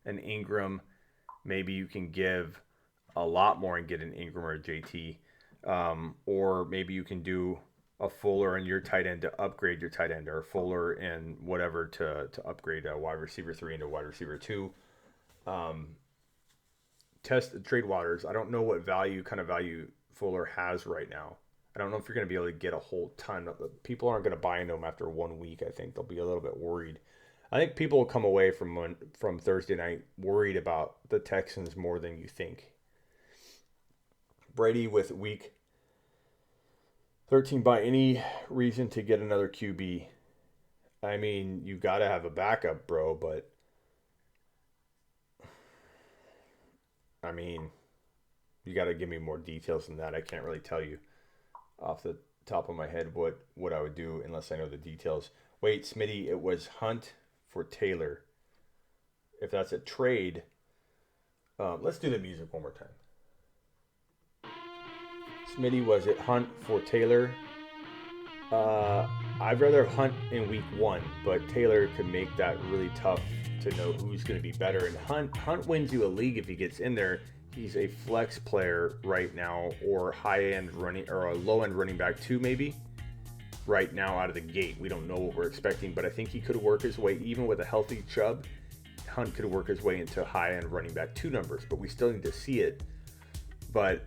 an Ingram. Maybe you can give a lot more and get an Ingram or a JT. Or maybe you can do a Fuller and your tight end to upgrade your tight end, or Fuller and whatever to upgrade a wide receiver 3 into wide receiver 2. Test the trade waters. I don't know what kind of value Fuller has right now. I don't know if you're going to be able to get a whole ton. People aren't going to buy into him after 1 week. I think they'll be a little bit worried. I think people will come away from Thursday night worried about the Texans more than you think. Brady with week 13 by any reason to get another QB. I mean, you got to have a backup, bro, but I mean, you got to give me more details than that. I can't really tell you off the top of my head what I would do unless I know the details. Wait, Smitty, it was Hunt for Taylor. If that's a trade, let's do the music one more time. Smitty, was it Hunt for Taylor? I'd rather Hunt in week 1, but Taylor could make that really tough to know who's going to be better. And Hunt wins you a league if he gets in there. He's a flex player right now, or high-end running, or a low-end running back 2 maybe. Right now out of the gate, we don't know what we're expecting, but I think he could work his way, even with a healthy Chubb. Hunt could work his way into high-end running back 2 numbers, but we still need to see it. But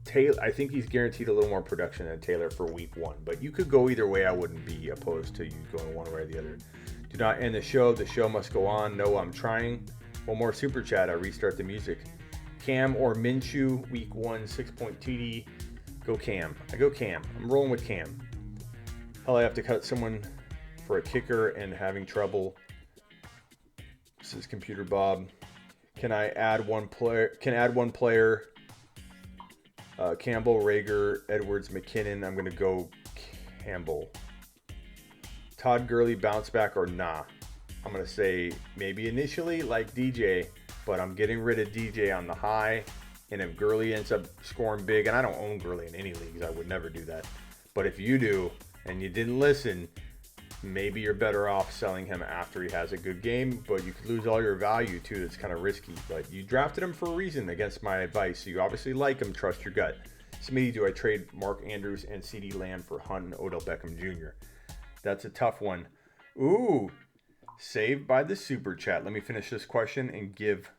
Taylor, I think he's guaranteed a little more production than Taylor for week 1. But you could go either way. I wouldn't be opposed to you going one way or the other. Do not end the show. The show must go on. No, I'm trying. One more super chat. I restart the music. Cam or Minshew, week 1, 6-point TD. Go Cam. I go Cam. I'm rolling with Cam. Hell, I have to cut someone for a kicker and having trouble. This is Computer Bob. Can I add one player? Campbell, Rager, Edwards, McKinnon. I'm going to go Campbell. Todd Gurley, bounce back or nah? I'm going to say maybe initially like DJ, but I'm getting rid of DJ on the high. And if Gurley ends up scoring big, and I don't own Gurley in any leagues, I would never do that. But if you do, and you didn't listen, maybe you're better off selling him after he has a good game, but you could lose all your value too. That's kind of risky, but you drafted him for a reason against my advice. So you obviously like him, trust your gut. Smitty, do I trade Mark Andrews and CeeDee Lamb for Hunt and Odell Beckham Jr.? That's a tough one. Ooh, saved by the super chat. Let me finish this question and give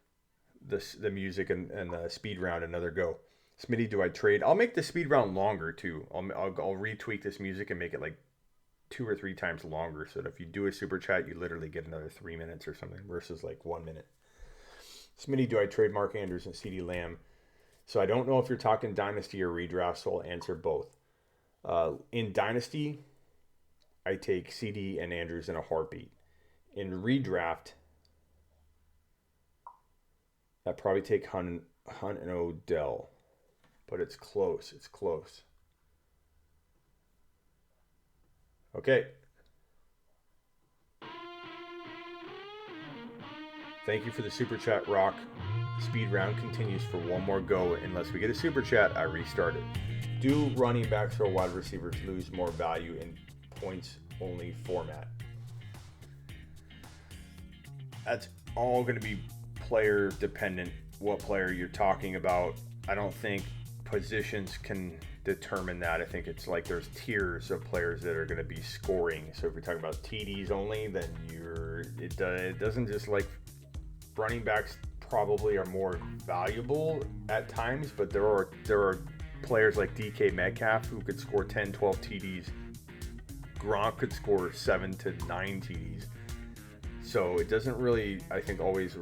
the music and the speed round another go. Smitty, do I trade? I'll make the speed round longer too. I'll retweak this music and make it like 2 or 3 times longer, so that if you do a super chat, you literally get another 3 minutes or something versus like 1 minute. Smitty, do I trade Mark Andrews and CeeDee Lamb? So I don't know if you're talking Dynasty or redraft, so I'll answer both. In Dynasty, I take CeeDee and Andrews in a heartbeat. In redraft, I'd probably take Hunt and Odell. But it's close. It's close. Okay. Thank you for the super chat, Rock. Speed round continues for one more go. Unless we get a super chat, I restart it. Do running backs or wide receivers lose more value in points-only format? That's all going to be player dependent, what player you're talking about. I don't think positions can determine that. I think it's like there's tiers of players that are going to be scoring. So if you're talking about TDs only, then it doesn't just like running backs probably are more valuable at times, but there are players like DK Metcalf who could score 10, 12 TDs. Gronk could score 7 to 9 TDs. So it doesn't really, I think, always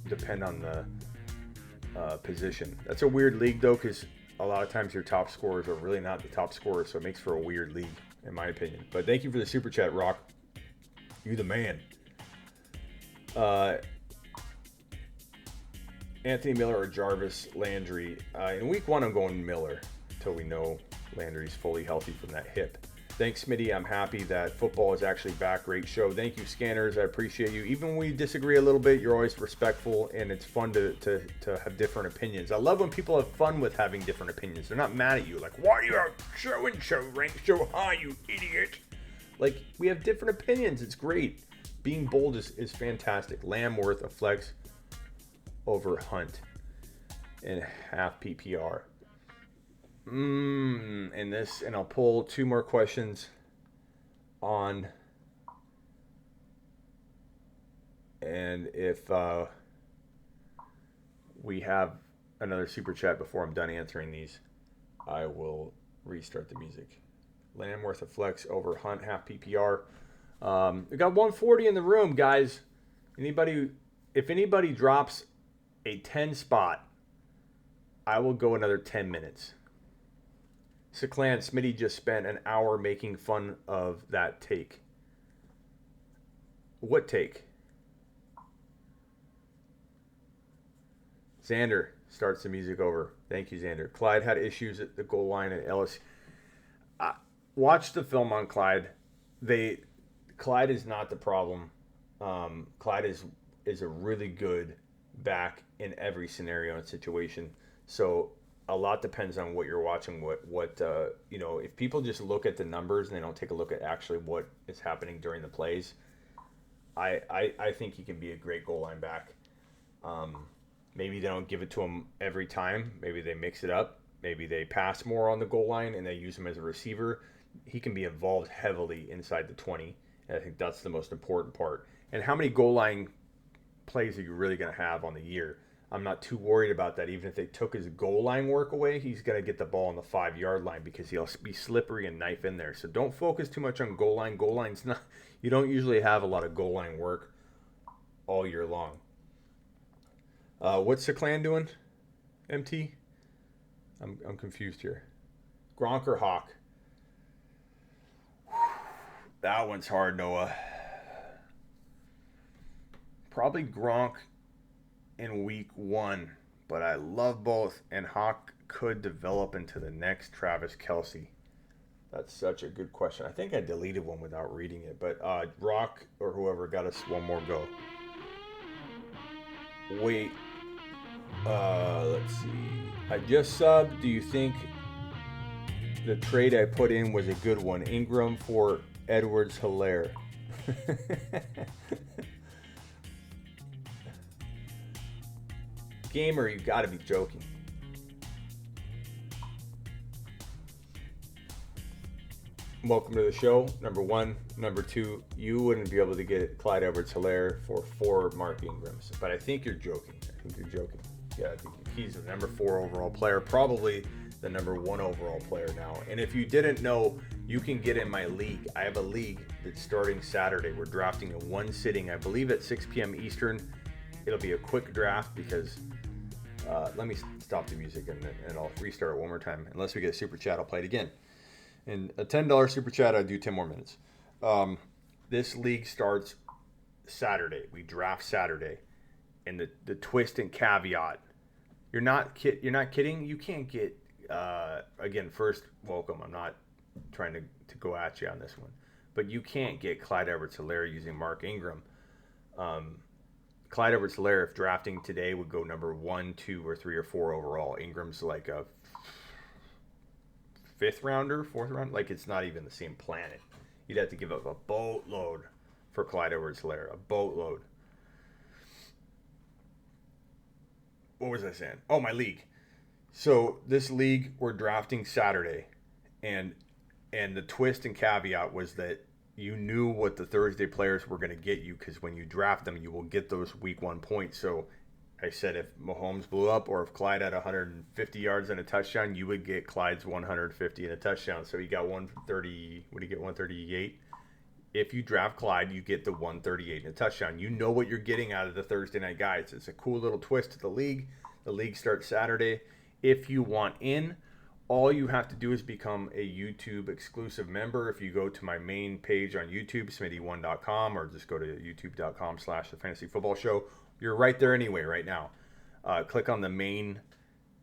depend on the position. That's a weird league though, because a lot of times your top scorers are really not the top scorers, so it makes for a weird league, in my opinion. But thank you for the super chat, Rock. You the man. Anthony Miller or Jarvis Landry? In week 1, I'm going Miller until we know Landry's fully healthy from that hip. Thanks, Smitty. I'm happy that football is actually back. Great show. Thank you, Scanners. I appreciate you. Even when we disagree a little bit, you're always respectful, and it's fun to have different opinions. I love when people have fun with having different opinions. They're not mad at you. Like, why do you have so-and-so ranked so high, you idiot? Like, we have different opinions. It's great. Being bold is fantastic. Lamb worth a flex over Hunt in half PPR. And I'll pull 2 more questions on, and if we have another super chat before I'm done answering these, I will restart the music. Lamb worth a flex over Hunt half PPR. We got 140 in the room, guys. If anybody drops a 10 spot, I will go another 10 minutes. Seclan, Smitty just spent an hour making fun of that take. What take? Xander starts the music over. Thank you, Xander. Clyde had issues at the goal line at Ellis. Watch the film on Clyde. Clyde is not the problem. Clyde is a really good back in every scenario and situation. So a lot depends on what you're watching. If people just look at the numbers and they don't take a look at actually what is happening during the plays, I think he can be a great goal line back. Maybe they don't give it to him every time. Maybe they mix it up. Maybe they pass more on the goal line and they use him as a receiver. He can be involved heavily inside the 20. And I think that's the most important part. And how many goal line plays are you really going to have on the year? I'm not too worried about that. Even if they took his goal line work away, he's going to get the ball on the 5-yard line because he'll be slippery and knife in there. So don't focus too much on goal line. Goal line's not, you don't usually have a lot of goal line work all year long. What's the clan doing, MT? I'm confused here. Gronk or Hawk? That one's hard, Noah. Probably Gronk in week 1, but I love both, and Hawk could develop into the next Travis Kelce. That's such a good question. I think I deleted one without reading it, but Rock or whoever got us one more go. Wait, let's see. I just subbed. Do you think the trade I put in was a good one? Ingram for Edwards-Hilaire. Gamer, you gotta be joking. Welcome to the show. Number 1. Number 2, you wouldn't be able to get Clyde Edwards-Hilaire for 4 Mark Ingrams. But I think you're joking. Yeah, I think he's the number 4 overall player, probably the number 1 overall player now. And if you didn't know, you can get in my league. I have a league that's starting Saturday. We're drafting in one sitting, I believe at 6 p.m. Eastern. It'll be a quick draft because let me stop the music and I'll restart it one more time. Unless we get a super chat, I'll play it again. And a $10 super chat, I'll do 10 more minutes. This league starts Saturday. We draft Saturday. And the twist and caveat, you're not kidding. You can't get again. First, welcome. I'm not trying to go at you on this one, but you can't get Clyde Edwards-Hilaire using Mark Ingram. Clyde Edwards-Hilaire, if drafting today, would go number 1, 2, or 3, or 4 overall. Ingram's like a 5th rounder, 4th round. Like, it's not even the same planet. You'd have to give up a boatload for Clyde Edwards-Hilaire. A boatload. What was I saying? Oh, my league. So this league, we're drafting Saturday, and the twist and caveat was that you knew what the Thursday players were going to get you, because when you draft them, you will get those week 1 points. So I said if Mahomes blew up or if Clyde had 150 yards and a touchdown, you would get Clyde's 150 and a touchdown. So he got 130. What did he get? 138. If you draft Clyde, you get the 138 and a touchdown. You know what you're getting out of the Thursday night guys. It's a cool little twist to the league. The league starts Saturday. If you want in, all you have to do is become a YouTube exclusive member. If you go to my main page on YouTube, smitty1.com, or just go to youtube.com/The Fantasy Football Show. You're right there anyway right now. Click on the main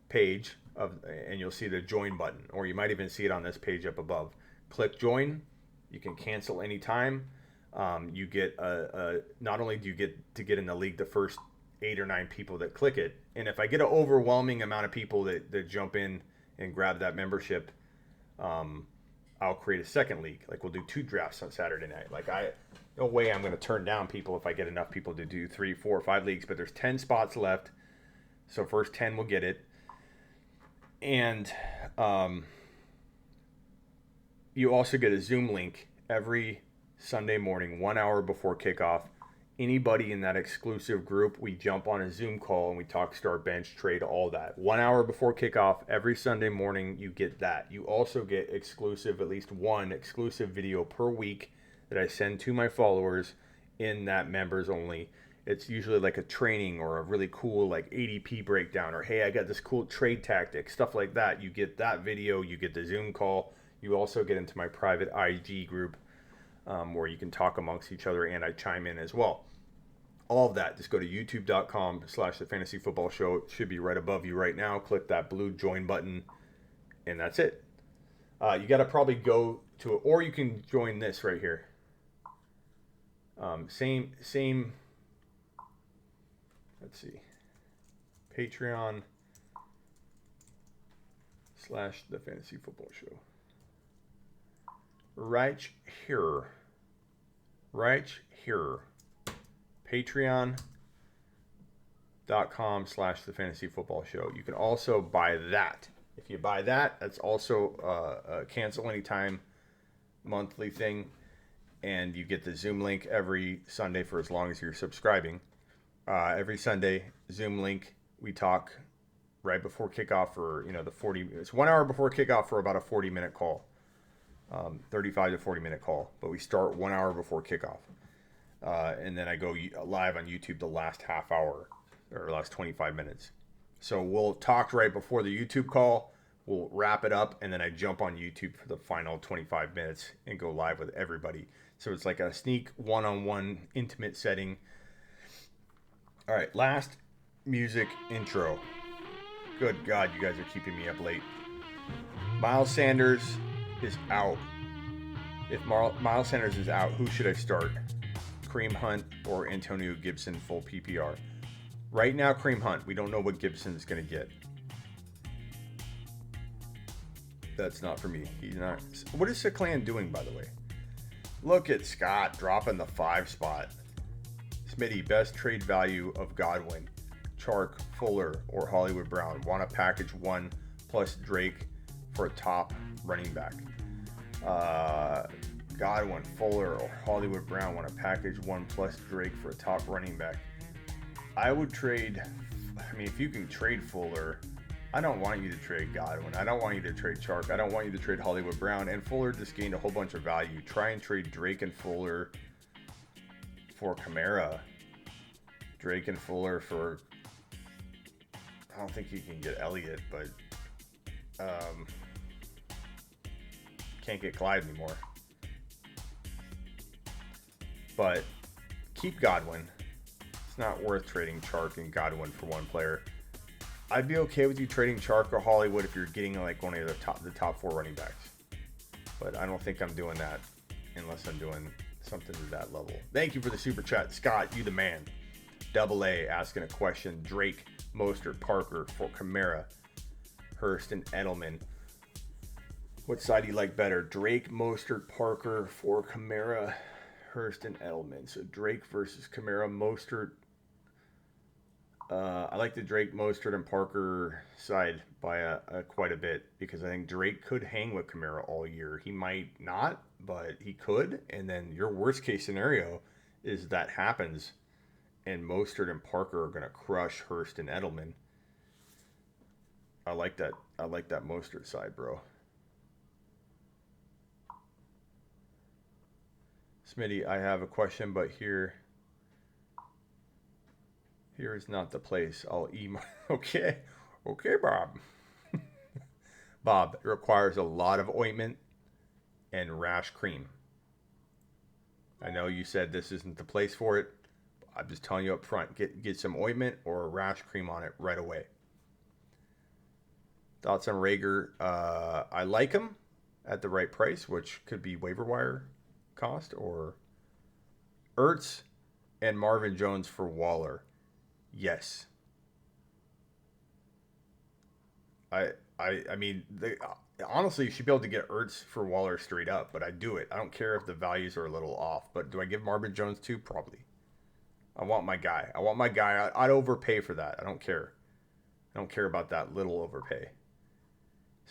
page and you'll see the join button, or you might even see it on this page up above. Click join. You can cancel anytime. You get not only do you get to get in the league the first 8 or 9 people that click it, and if I get an overwhelming amount of people that jump in and grab that membership, I'll create a second league. Like, we'll do 2 drafts on Saturday night. Like, no way I'm going to turn down people if I get enough people to do 3, 4, 5 leagues. But there's 10 spots left, so first 10 will get it. And you also get a Zoom link every Sunday morning, 1 hour before kickoff. Anybody in that exclusive group, we jump on a Zoom call and we talk start, bench, trade, all that. 1 hour before kickoff, every Sunday morning, you get that. You also get exclusive, at least one exclusive video per week that I send to my followers in that members only. It's usually like a training or a really cool like ADP breakdown, or hey, I got this cool trade tactic, stuff like that. You get that video, you get the Zoom call. You also get into my private IG group where you can talk amongst each other and I chime in as well. All of that, just go to youtube.com/The Fantasy Football Show. It should be right above you right now. Click that blue join button, and that's it. You got to probably go to it, or you can join this right here. Same. Let's see. Patreon/The Fantasy Football Show. Right here. Patreon.com/The Fantasy Football Show. You can also buy that. If you buy that, that's also a cancel anytime monthly thing. And you get the Zoom link every Sunday for as long as you're subscribing. Every Sunday, Zoom link, we talk right before kickoff for, it's 1 hour before kickoff for about a 40-minute call. 35 to 40-minute call. But we start 1 hour before kickoff. And then I go live on YouTube the last half hour or last 25 minutes. So we'll talk right before the YouTube call. We'll wrap it up, and then I jump on YouTube for the final 25 minutes and go live with everybody. So it's like a sneak one-on-one intimate setting. All right, last music intro. Good God, you guys are keeping me up late. Miles Sanders is out. If Miles Sanders is out, who should I start? Kareem Hunt or Antonio Gibson full PPR? Right now, Kareem Hunt. We don't know what Gibson's going to get. That's not for me. He's not. What is Seclan doing, by the way? Look at Scott dropping the 5 spot. Smitty, best trade value of Godwin, Chark, Fuller, or Hollywood Brown. Want to package 1 plus Drake for a top running back. Godwin, Fuller, or Hollywood Brown. Want to package 1 plus Drake for a top running back. I would trade. If you can trade Fuller, I don't want you to trade Godwin. I don't want you to trade Chark. I don't want you to trade Hollywood Brown. And Fuller just gained a whole bunch of value. Try and trade Drake and Fuller for Kamara. Drake and Fuller for... I don't think you can get Elliott, but... can't get Clyde anymore. But keep Godwin. It's not worth trading Chark and Godwin for one player. I'd be okay with you trading Chark or Hollywood if you're getting like one of the top 4 running backs. But I don't think I'm doing that unless I'm doing something to that level. Thank you for the super chat. Scott, you the man. Double A asking a question. Drake, Mostert, Parker for Kamara, Hurst, and Edelman. What side do you like better? Drake, Mostert, Parker for Kamara, Hurst, and Edelman. So Drake versus Kamara, Mostert. I like the Drake, Mostert, and Parker side by quite a bit because I think Drake could hang with Kamara all year. He might not, but he could. And then your worst case scenario is that happens, and Mostert and Parker are going to crush Hurst and Edelman. I like that. I like that Mostert side, bro. Smitty, I have a question, but here is not the place. I'll email. Okay, Bob. Bob, it requires a lot of ointment and rash cream. I know you said this isn't the place for it. I'm just telling you up front. Get some ointment or a rash cream on it right away. Thoughts on Rager? I like him at the right price, which could be waiver wire cost, or Ertz and Marvin Jones for Waller. Yes. I mean, honestly, you should be able to get Ertz for Waller straight up, but I do it. I don't care if the values are a little off, but do I give Marvin Jones too? Probably. I want my guy. I'd overpay for that. I don't care. I don't care about that little overpay.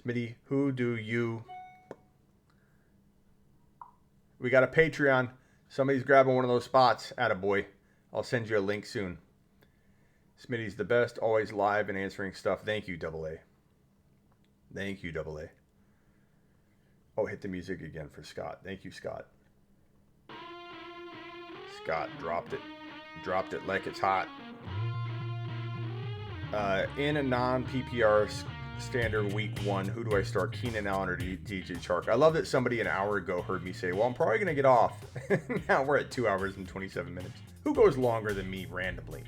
Smitty, who do you... We got a Patreon. Somebody's grabbing one of those spots. Attaboy. I'll send you a link soon. Smitty's the best, always live and answering stuff. Thank you, Double A. Thank you, Double A. Oh, hit the music again for Scott. Thank you, Scott. Scott dropped it. Dropped it like it's hot. In a non-PPR standard week 1, who do I start? Keenan Allen or DJ Chark? I love that somebody an hour ago heard me say, well, I'm probably going to get off. Now we're at 2 hours and 27 minutes. Who goes longer than me randomly?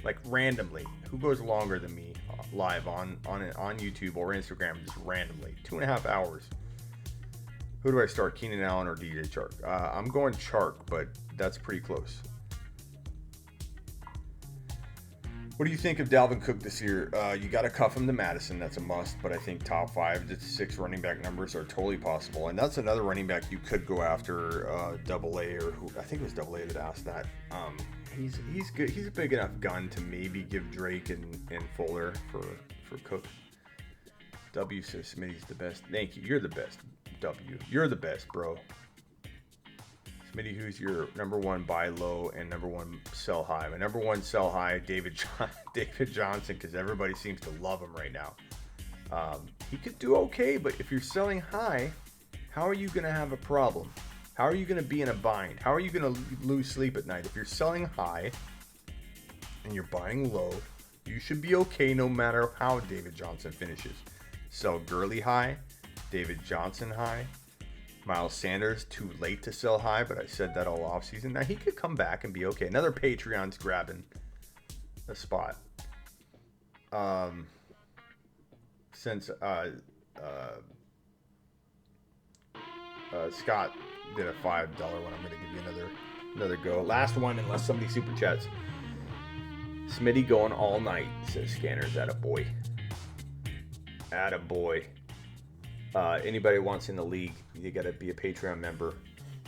Like randomly. Who goes longer than me live on YouTube or Instagram just randomly? 2.5 hours. Who do I start? Keenan Allen or DJ Chark? I'm going Chark, but that's pretty close. What do you think of Dalvin Cook this year? You got to cuff him to Madison. That's a must. But I think top 5 to 6 running back numbers are totally possible. And that's another running back you could go after. Double A, or who I think it was Double A that asked that. He's good. He's a big enough gun to maybe give Drake and Fuller for Cook. W says Smitty's the best. Thank you. You're the best. W. You're the best, bro. Smitty, who's your number 1 buy low and number 1 sell high? My number 1 sell high, David Johnson, because everybody seems to love him right now. He could do okay, but if you're selling high, how are you going to have a problem? How are you going to be in a bind? How are you going to lose sleep at night? If you're selling high and you're buying low, you should be okay no matter how David Johnson finishes. Sell Gurley high, David Johnson high. Miles Sanders, too late to sell high, but I said that all offseason. Now, he could come back and be okay. Another Patreon's grabbing a spot. Since Scott did a $5 one, I'm going to give you another go. Last one, unless somebody super chats. Smitty going all night, says Scanners. Attaboy. Attaboy. Anybody wants in the league, you got to be a Patreon member,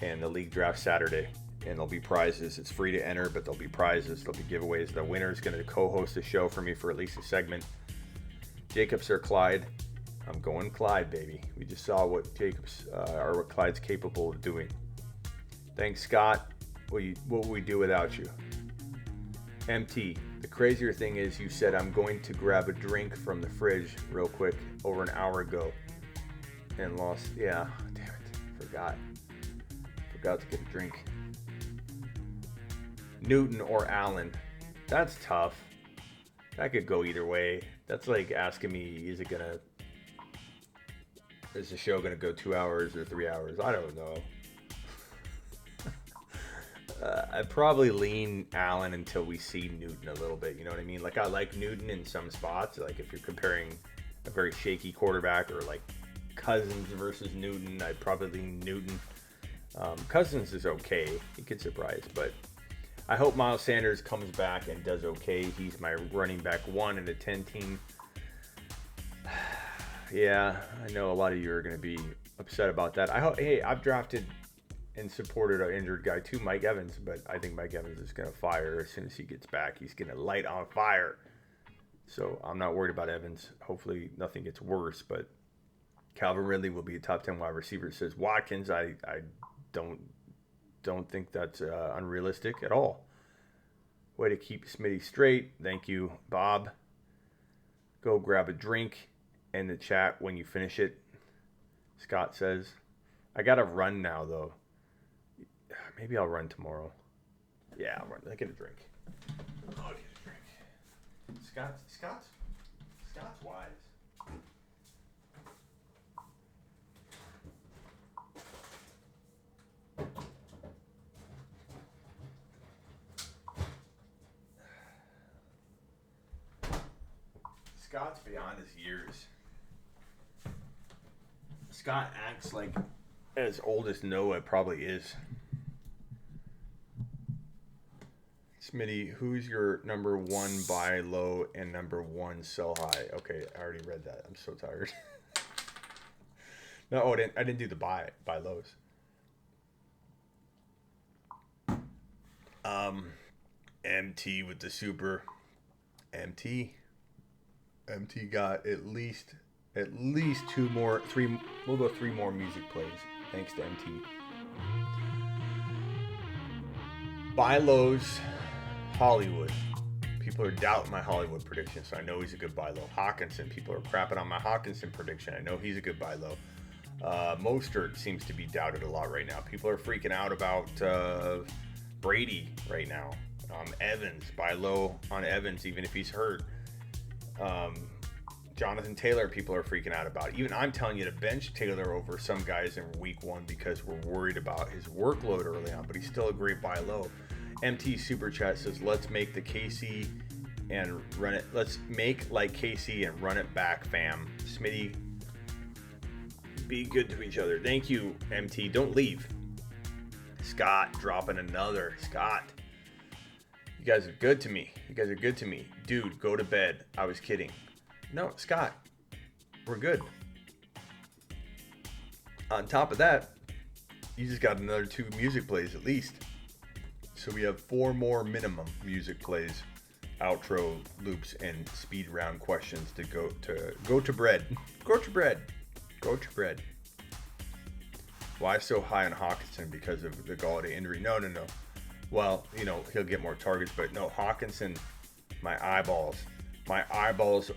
and the league draft Saturday, and there'll be prizes. It's free to enter, but there'll be prizes. There'll be giveaways. The winner is going to co-host a show for me for at least a segment. Jacobs or Clyde? I'm going Clyde, baby. We just saw what what Clyde's capable of doing. Thanks, Scott. What would we do without you? MT. The crazier thing is you said I'm going to grab a drink from the fridge real quick over an hour ago. And lost, yeah, damn it, forgot to get a drink. Newton or Allen? That's tough. That could go either way. That's like asking me, is the show gonna go 2 hours or 3 hours? I don't know. I'd probably lean Allen until we see Newton a little bit. You know what I mean? Like, I like Newton in some spots. Like, if you're comparing a very shaky quarterback, or like Cousins versus Newton, I'd probably lean Newton. Cousins is okay. He could surprise, but I hope Miles Sanders comes back and does okay. He's my running back 1 in a 10 team. Yeah, I know a lot of you are going to be upset about that. Hey, I've drafted and supported an injured guy too, Mike Evans, but I think Mike Evans is going to fire as soon as he gets back. He's going to light on fire. So I'm not worried about Evans. Hopefully nothing gets worse, but Calvin Ridley will be a top 10 wide receiver, says Watkins. I don't think that's unrealistic at all. Way to keep Smitty straight. Thank you, Bob. Go grab a drink in the chat when you finish it, Scott says. I got to run now, though. Maybe I'll run tomorrow. Yeah, I'll run. I'll get a drink. I'll get a drink. Scott's wise. Scott's beyond his years. Scott acts like as old as Noah probably is. Smitty, who's your number 1 buy low and number 1 sell high? Okay, I already read that. I'm so tired. No, I didn't do the buy lows. MT with the super. MT got at least 2 more, 3. We'll go 3 more music plays. Thanks to MT. Buy lows, Hollywood. People are doubting my Hollywood prediction, so I know he's a good buy low. Hawkinson. People are crapping on my Hawkinson prediction. I know he's a good buy low. Mostert seems to be doubted a lot right now. People are freaking out about Brady right now. Evans, buy low on Evans, even if he's hurt. Jonathan Taylor, people are freaking out about. Even I'm telling you to bench Taylor over some guys in week 1 because we're worried about his workload early on, but he's still a great buy low. MT Super Chat says, let's make the KC and run it. Let's make like KC and run it back, fam. Smitty, be good to each other. Thank you, MT. Don't leave. Scott dropping another. Scott, you guys are good to me. Dude, go to bed. I was kidding. No, Scott, we're good. On top of that, you just got another 2 music plays at least. So we have 4 more minimum music plays, outro loops, and speed round questions to go to bread. Go to bread. Why so high on Hawkinson? Because of the Galladay injury? No. Well, he'll get more targets, but no, Hawkinson, my eyeballs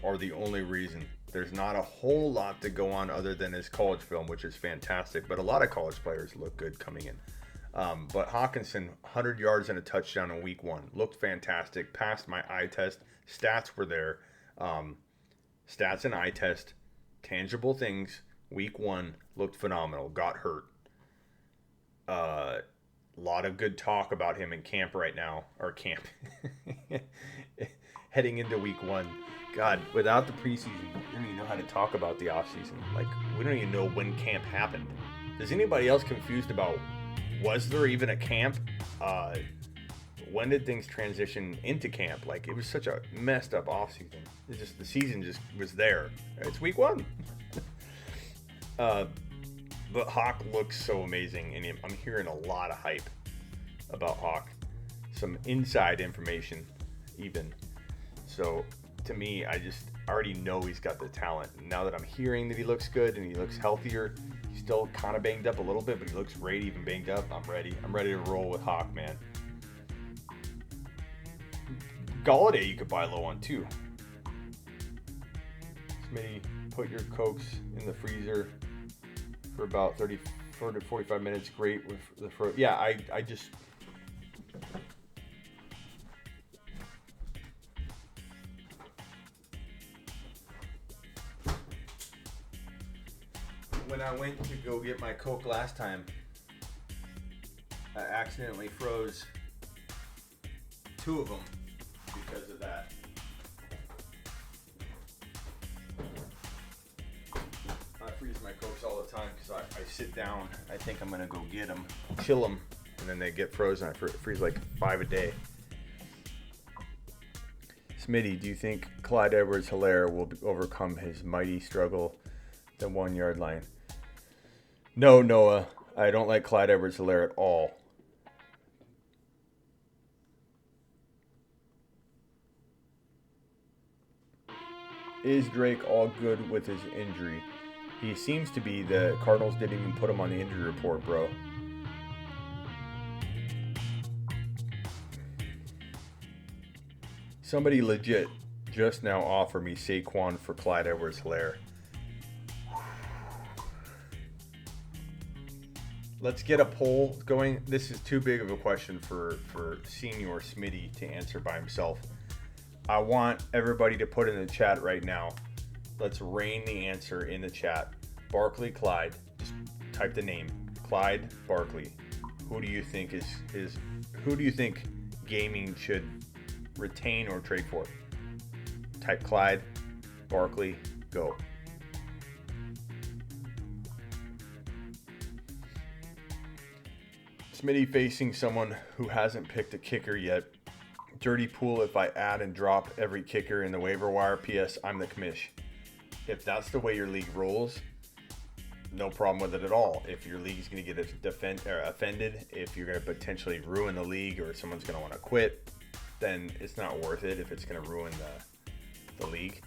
are the only reason. There's not a whole lot to go on other than his college film, which is fantastic, but a lot of college players look good coming in. But Hawkinson, 100 yards and a touchdown in week 1. Looked fantastic. Passed my eye test. Stats were there. Stats and eye test. Tangible things. Week 1 looked phenomenal. Got hurt. A lot of good talk about him in camp right now. Or camp. Heading into week 1. God, without the preseason, we don't even know how to talk about the offseason. Like, we don't even know when camp happened. Is anybody else confused about, was there even a camp? When did things transition into camp? Like, it was such a messed up offseason. The season just was there. It's week 1. But Hawk looks so amazing, and I'm hearing a lot of hype about Hawk. Some inside information, even. So, to me, I already know he's got the talent. And now that I'm hearing that he looks good and he looks healthier, he's still kind of banged up a little bit, but he looks great even banged up. I'm ready. I'm ready to roll with Hawk, man. Galladay you could buy low on, too. Smitty, put your Cokes in the freezer for about 30 to 45 minutes. Great with the fruit. Yeah, I just... when I went to go get my Coke last time, I accidentally froze 2 of them because of that. I freeze my Cokes all the time because I sit down. I think I'm going to go get them, chill them, and then they get frozen. I freeze like 5 a day. Smitty, do you think Clyde Edwards-Hilaire will overcome his mighty struggle at the 1 yard line? No, Noah. I don't like Clyde Edwards-Hilaire at all. Is Drake all good with his injury? He seems to be. The Cardinals didn't even put him on the injury report, bro. Somebody legit just now offered me Saquon for Clyde Edwards-Hilaire. Let's get a poll going. This is too big of a question for Senior Smitty to answer by himself. I want everybody to put in the chat right now. Let's rain the answer in the chat. Barkley, Clyde. Just type the name. Clyde, Barkley. Who do you think who do you think gaming should retain or trade for? Type Clyde, Barkley, go. Smitty facing someone who hasn't picked a kicker yet. Dirty pool if I add and drop every kicker in the waiver wire. P.S. I'm the commish. If that's the way your league rolls, no problem with it at all. If your league's going to get offended, if you're going to potentially ruin the league or someone's going to want to quit, then it's not worth it if it's going to ruin the league.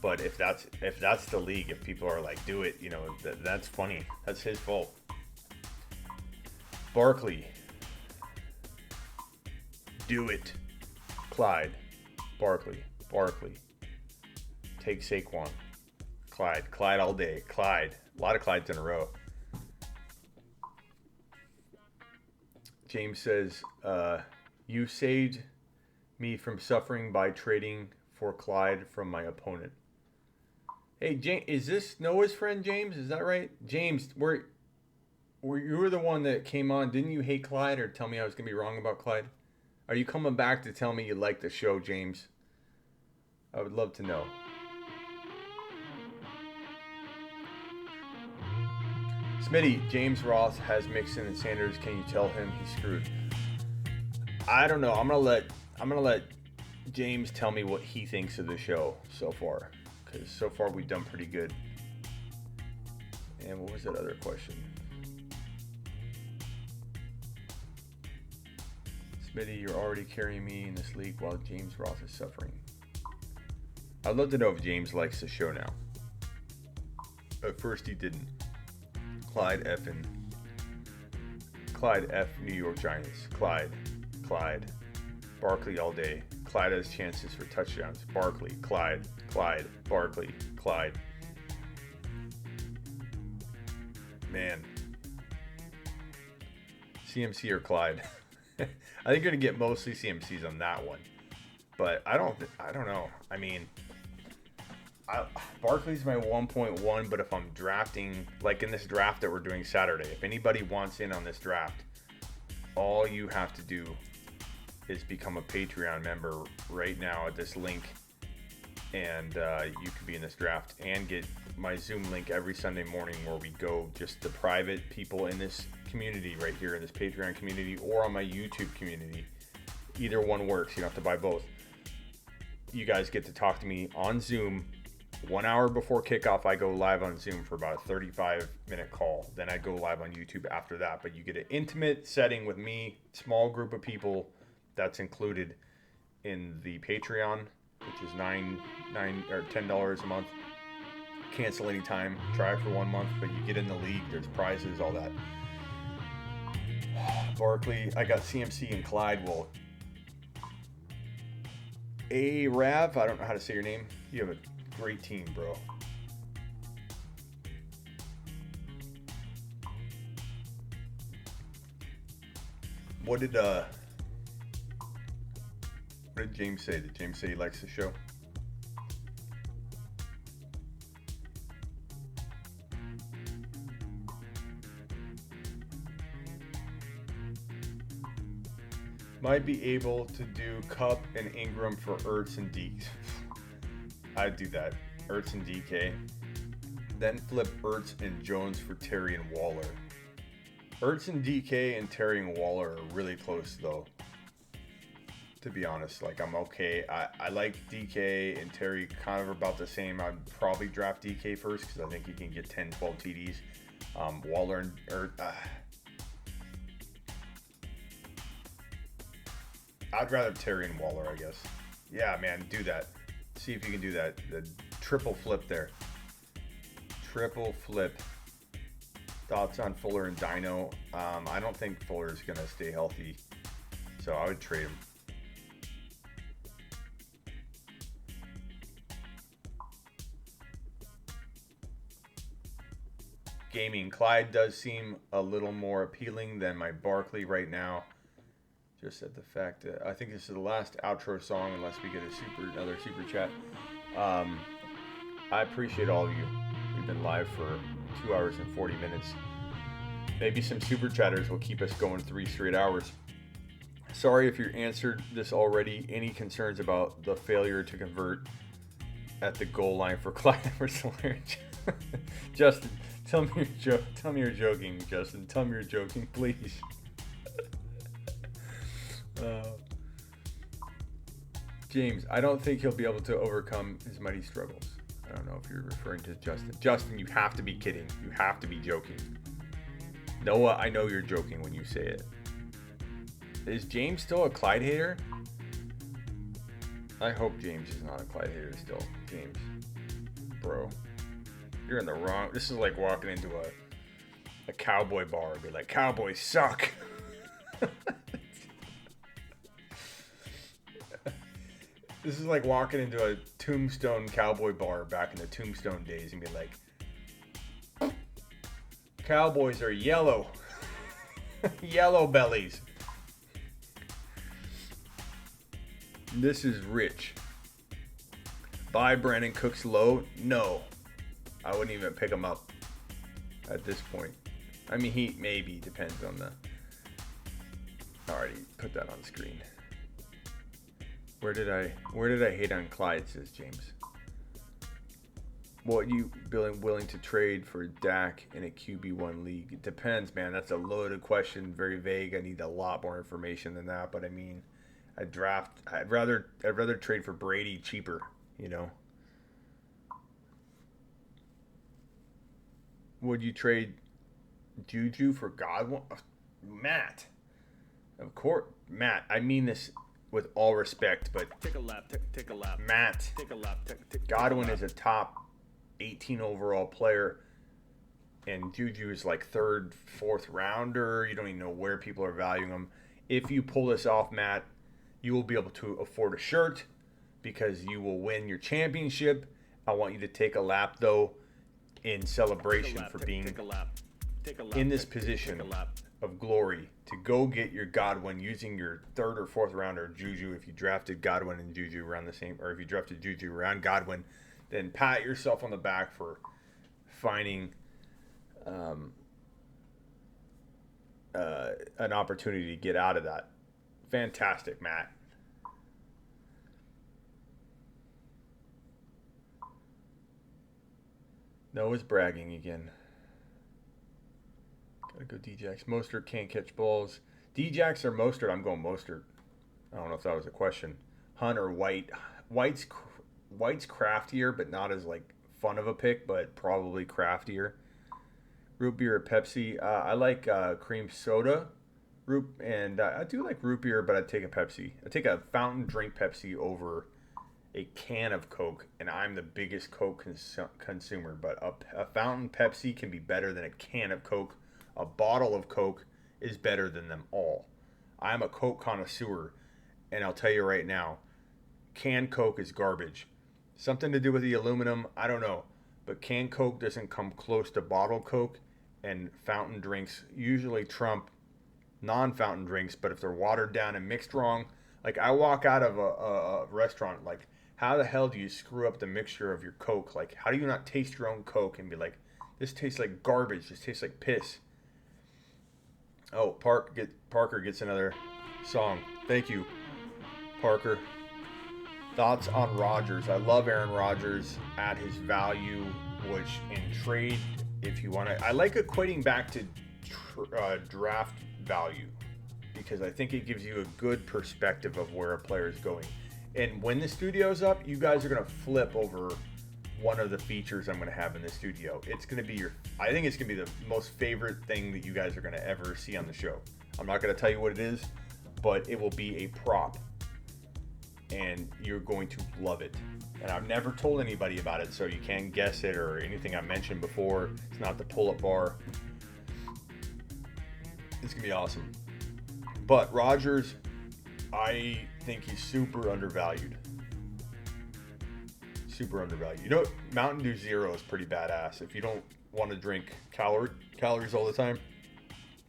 But if that's the league, if people are like, do it, that's funny. That's his fault. Barkley. Do it. Clyde. Barkley. Take Saquon. Clyde all day. Clyde. A lot of Clydes in a row. James says, you saved me from suffering by trading for Clyde from my opponent. Hey, James, is this Noah's friend, James? Is that right? James, you were the one that came on. Didn't you hate Clyde or tell me I was going to be wrong about Clyde? Are you coming back to tell me you like the show, James? I would love to know. Smitty, James Ross has Mixon and Sanders. Can you tell him he's screwed? I don't know. I'm gonna let James tell me what he thinks of the show so far, because so far we've done pretty good. And what was that other question? Smitty, you're already carrying me in this league while James Ross is suffering. I'd love to know if James likes the show now. At first he didn't. Clyde F. New York Giants. Clyde. Barkley all day. Clyde has chances for touchdowns. Barkley. Clyde. Barkley. Clyde. Man. CMC or Clyde? I think you're going to get mostly CMCs on that one. But I don't know. I mean, Barkley's my 1.1, but if I'm drafting, like in this draft that we're doing Saturday, if anybody wants in on this draft, all you have to do is become a Patreon member right now at this link, and you can be in this draft and get my Zoom link every Sunday morning where we go just the private people in this community right here in this Patreon community or on my YouTube community. Either one works. You don't have to buy both. You guys get to talk to me on Zoom. 1 hour before kickoff, I go live on Zoom for about a 35-minute call. Then I go live on YouTube after that. But you get an intimate setting with me, small group of people. That's included in the Patreon, which is $9 or $10 a month. Cancel anytime. Try it for 1 month, but you get in the league. There's prizes, all that. Barkley, I got CMC and Clyde. Well, Rav, I don't know how to say your name. You have a great team, bro. What did James say? Did James say he likes the show? Might be able to do Cup and Ingram for Ertz and DK. I'd do that. Ertz and DK. Then flip Ertz and Jones for Terry and Waller. Ertz and DK and Terry and Waller are really close, though. To be honest, like, I'm okay. I like DK and Terry kind of about the same. I'd probably draft DK first because I think he can get 10, 12 TDs. Waller and I'd rather Terry and Waller, I guess. Yeah, man, do that. See if you can do that. The triple flip there. Triple flip. Thoughts on Fuller and Dino? I don't think Fuller's going to stay healthy, so I would trade him. Gaming. Clyde does seem a little more appealing than my Barkley right now. Just at the fact that I think this is the last outro song unless we get another super chat. I appreciate all of you. We've been live for 2 hours and 40 minutes. Maybe some super chatters will keep us going 3 straight hours. Sorry if you answered this already. Any concerns about the failure to convert at the goal line for Clyde Edwards-Hilaire? Justin, tell me you're joking, Justin. Tell me you're joking, please. James, I don't think he'll be able to overcome his mighty struggles. I don't know if you're referring to Justin. Justin, you have to be kidding. You have to be joking. Noah, I know you're joking when you say it. Is James still a Clyde hater? I hope James is not a Clyde hater still. James, bro, you're in the wrong. This is like walking into a cowboy bar and be like, Cowboys suck. This is like walking into a Tombstone cowboy bar back in the Tombstone days and be like, Cowboys are yellow. Yellow bellies. This is rich. Buy Brandon Cooks low? No. I wouldn't even pick him up at this point. I mean, he maybe depends on the... Alrighty, put that on screen. Where did I hate on Clyde, says James. What you willing to trade for Dak in a QB1 league? It depends, man. That's a loaded question, very vague. I need a lot more information than that. But I mean, I'd rather trade for Brady cheaper, you know. Would you trade Juju for Godwin? Matt, of course, Matt. I mean this with all respect, but Take a lap. Take a lap. Matt, Take a lap. Godwin is a top 18 overall player, and Juju is like third, fourth rounder. You don't even know where people are valuing him. If you pull this off, Matt, you will be able to afford a shirt because you will win your championship. I want you to take a lap, though, in celebration for being in this position of glory to go get your Godwin using your third or fourth rounder Juju. If you drafted Godwin and Juju around the same, or if you drafted Juju around Godwin, then pat yourself on the back for finding an opportunity to get out of that. Fantastic, Matt. Noah's bragging again. Gotta go D-Jax. Mostert can't catch balls. D-Jax or Mostert? I'm going Mostert. I don't know if that was a question. Hunt or White? White's craftier, but not as like fun of a pick, but probably craftier. Root beer or Pepsi? I like cream soda. I do like root beer, but I'd take a Pepsi. I'd take a fountain drink Pepsi over a can of Coke, and I'm the biggest Coke consumer, but a fountain Pepsi can be better than a can of Coke. A bottle of Coke is better than them all. I'm a Coke connoisseur, and I'll tell you right now, canned Coke is garbage. Something to do with the aluminum, I don't know, but canned Coke doesn't come close to bottled Coke, and fountain drinks usually trump non-fountain drinks, but if they're watered down and mixed wrong, like I walk out of a restaurant, like how the hell do you screw up the mixture of your Coke? Like how do you not taste your own Coke and be like, this tastes like garbage, this tastes like piss? Oh, Parker gets another song. Thank you, Parker. Thoughts on Rodgers? I love Aaron Rodgers at his value, which in trade, if you want to, I like equating back to draft value because I think it gives you a good perspective of where a player is going. And when the studio's up, you guys are going to flip over one of the features I'm going to have in the studio. It's going to be I think it's going to be the most favorite thing that you guys are going to ever see on the show. I'm not going to tell you what it is, but it will be a prop. And you're going to love it. And I've never told anybody about it, so you can't guess it or anything I mentioned before. It's not the pull-up bar. It's going to be awesome. But Rodgers, I think he's super undervalued. Super undervalued. You know, Mountain Dew Zero is pretty badass. If you don't want to drink calories all the time,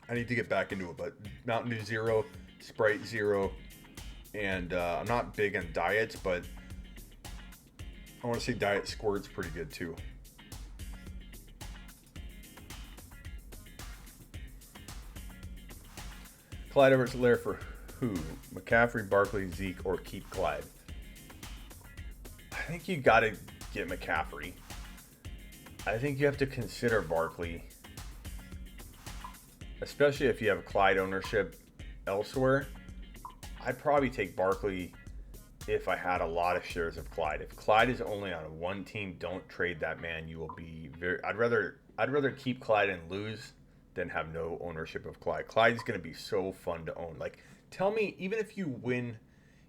I need to get back into it. But Mountain Dew Zero, Sprite Zero, and I'm not big on diets, but I want to say Diet Squirt's pretty good too. Clyde Edwards-Hilaire for who? McCaffrey, Barkley, Zeke, or keep Clyde? I think you got to get McCaffrey. I think you have to consider Barkley, especially if you have Clyde ownership elsewhere. I'd probably take Barkley if I had a lot of shares of Clyde. If Clyde is only on one team, don't trade that man. You will be very. I'd rather keep Clyde and lose than have no ownership of Clyde. Clyde's going to be so fun to own. Like, tell me, even if you win.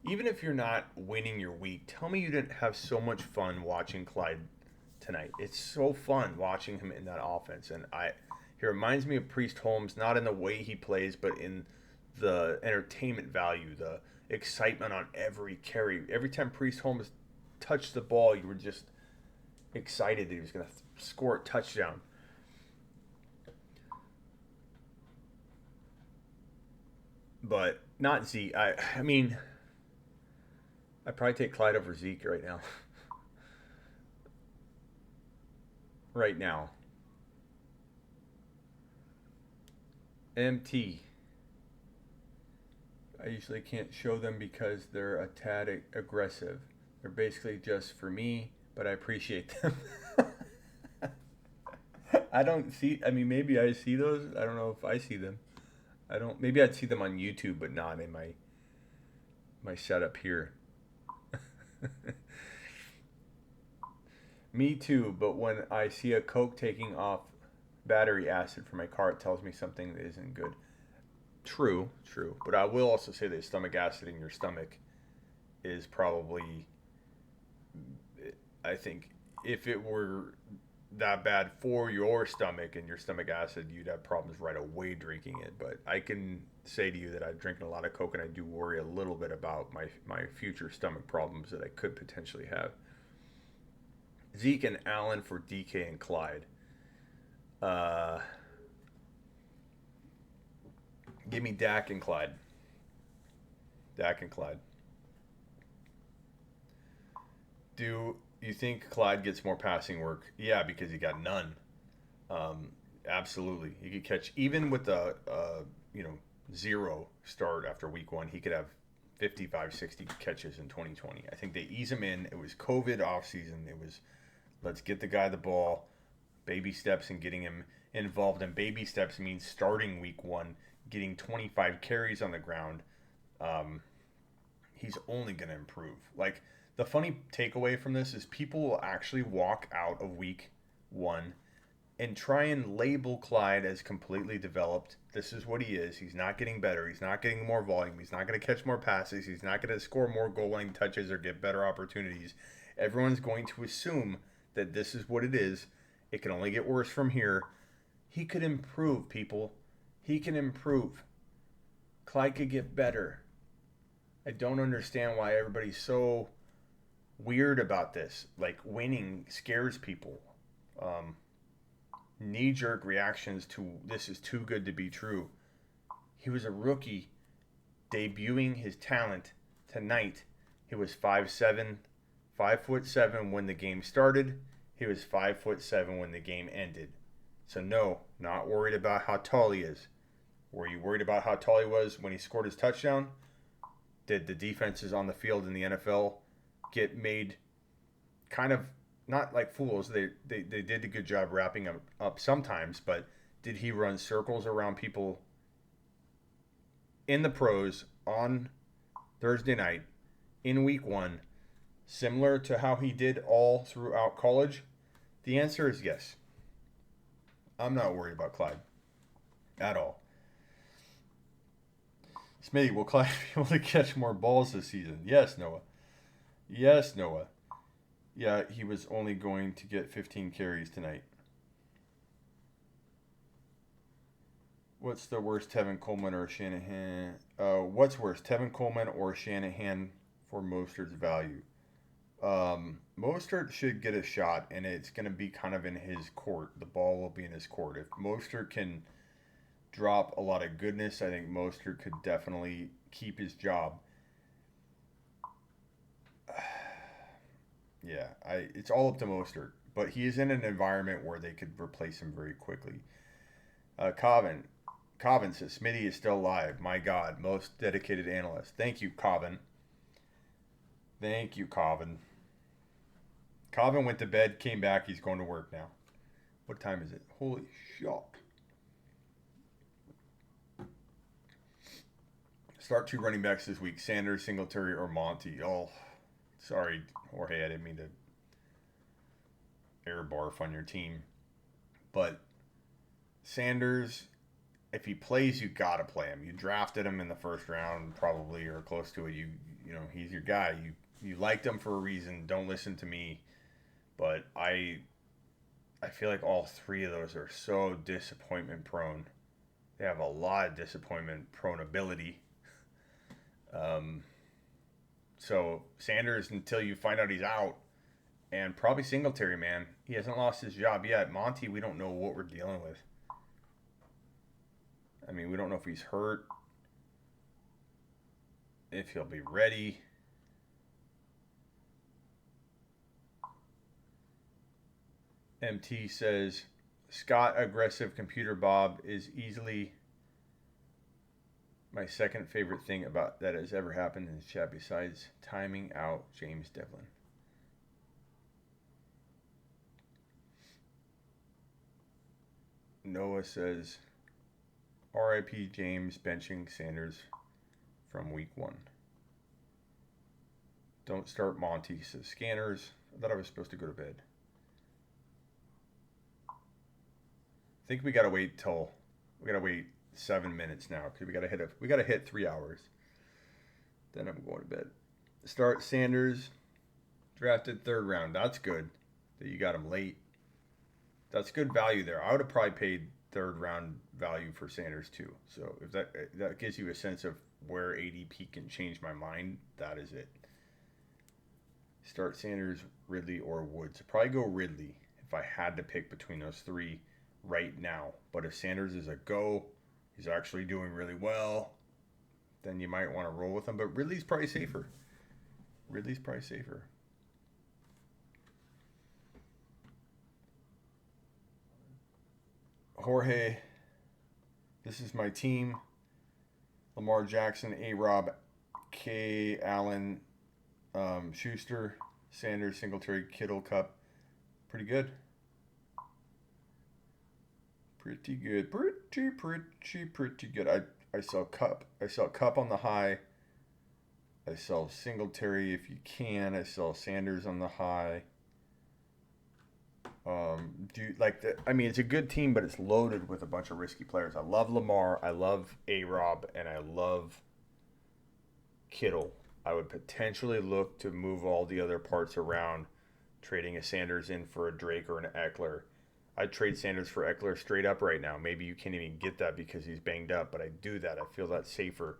Even if you're not winning your week, tell me you didn't have so much fun watching Clyde tonight. It's so fun watching him in that offense. And he reminds me of Priest Holmes, not in the way he plays, but in the entertainment value, the excitement on every carry. Every time Priest Holmes touched the ball, you were just excited that he was going to score a touchdown. But not Zeke. I mean... I'd probably take Clyde over Zeke right now. Right now. MT. I usually can't show them because they're a tad aggressive. They're basically just for me, but I appreciate them. I don't see, I mean, maybe I see those. I don't know if I see them. Maybe I'd see them on YouTube, but not in my setup here. Me too, but when I see a Coke taking off battery acid for my car, it tells me something that isn't good. True. But I will also say that stomach acid in your stomach is probably, I think, if it were that bad for your stomach and your stomach acid, you'd have problems right away drinking it. But I can say to you that I've drinking a lot of Coke and I do worry a little bit about my future stomach problems that I could potentially have. Zeke and Allen for DK and Clyde. Give me Dak and Clyde. Do you think Clyde gets more passing work? Yeah, because he got none. Absolutely. He could catch, even with the 0 start after week 1, he could have 55, 60 catches in 2020. I think they ease him in. It was COVID offseason. It was, let's get the guy the ball, baby steps, and getting him involved. And baby steps means starting week 1, getting 25 carries on the ground. He's only going to improve. Like, the funny takeaway from this is people will actually walk out of week 1 and try and label Clyde as completely developed. This is what he is. He's not getting better. He's not getting more volume. He's not going to catch more passes. He's not going to score more goal line touches or get better opportunities. Everyone's going to assume that this is what it is. It can only get worse from here. He could improve, people. He can improve. Clyde could get better. I don't understand why everybody's so weird about this. Like, winning scares people. Knee-jerk reactions to this is too good to be true. He was a rookie debuting his talent tonight. He was 5'7", 5'7" when the game started. He was 5'7" when the game ended. So no, not worried about how tall he is. Were you worried about how tall he was when he scored his touchdown? Did the defenses on the field in the NFL get made kind of not like fools? They did a good job wrapping them up sometimes, but did he run circles around people in the pros on Thursday night in week 1, similar to how he did all throughout college? The answer is yes. I'm not worried about Clyde at all. Smitty, will Clyde be able to catch more balls this season? Yes, Noah. Yes, Noah. Yeah, he was only going to get 15 carries tonight. What's the worst, Tevin Coleman or Shanahan? What's worse, Tevin Coleman or Shanahan for Mostert's value? Mostert should get a shot, and it's going to be kind of in his court. The ball will be in his court. If Mostert can drop a lot of goodness, I think Mostert could definitely keep his job. Yeah, it's all up to Mostert, but he is in an environment where they could replace him very quickly. Coven says, Smitty is still alive. My God, most dedicated analyst. Thank you, Coven. Thank you, Coven. Coven went to bed, came back. He's going to work now. What time is it? Holy shit. Start 2 running backs this week. Sanders, Singletary, or Monty. Oh, sorry, Jorge. I didn't mean to air barf on your team. But Sanders, if he plays, you got to play him. You drafted him in the first round probably or close to it. You know, he's your guy. You liked him for a reason. Don't listen to me. But I feel like all 3 of those are so disappointment prone. They have a lot of disappointment prone ability. So Sanders, until you find out he's out, and probably Singletary, man. He hasn't lost his job yet. Monty, we don't know what we're dealing with. I mean, we don't know if he's hurt, if he'll be ready. MT says, Scott Aggressive Computer Bob is easily my second favorite thing about that has ever happened in this chat besides timing out James Devlin. Noah says, RIP James benching Sanders from week 1. Don't start Monty, says Scanners. I thought I was supposed to go to bed. I think we gotta wait 7 minutes now because we gotta hit 3 hours. Then I'm going to bed. Start Sanders, drafted 3rd round. That's good that you got him late. That's good value there. I would have probably paid 3rd round value for Sanders too. So if that gives you a sense of where ADP can change my mind, that is it. Start Sanders, Ridley, or Woods. I'd probably go Ridley if I had to pick between those 3 right now. But if Sanders is a go, he's actually doing really well, then you might want to roll with him. But Ridley's probably safer. Jorge, this is my team. Lamar Jackson, A-Rob, K. Allen, Schuster, Sanders, Singletary, Kittle, Cup. Pretty good. Pretty good. Pretty good. I sell Cup. I sell Cup on the high. I sell Singletary if you can. I sell Sanders on the high. It's a good team, but it's loaded with a bunch of risky players. I love Lamar. I love A-Rob, and I love Kittle. I would potentially look to move all the other parts around, trading a Sanders in for a Drake or an Eckler. I'd trade Sanders for Eckler straight up right now. Maybe you can't even get that because he's banged up, but I do that. I feel that's safer.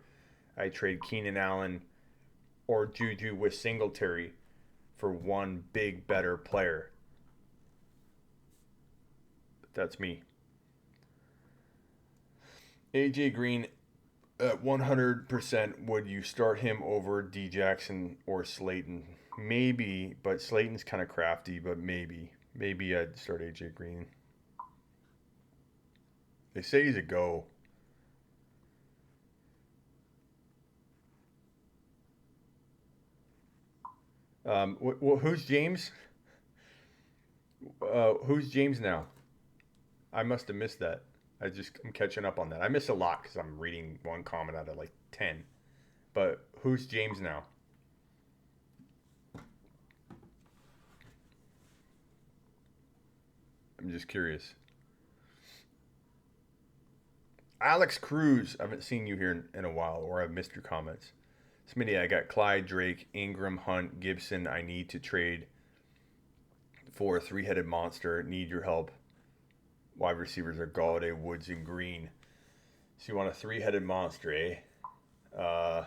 I trade Keenan Allen or Juju with Singletary for one big, better player. But that's me. AJ Green, at 100%, would you start him over D Jackson or Slayton? Maybe, but Slayton's kind of crafty, but maybe. Maybe I'd start AJ Green. They say he's a go. Who's James? Who's James now? I must have missed that. I'm catching up on that. I miss a lot because I'm reading one comment out of like 10. But who's James now? I'm just curious. Alex Cruz, I haven't seen you here in a while, or I've missed your comments. Smitty, I got Clyde, Drake, Ingram, Hunt, Gibson. I need to trade for a three-headed monster. Need your help. Wide receivers are Galladay, Woods, and Green. So you want a three-headed monster, eh?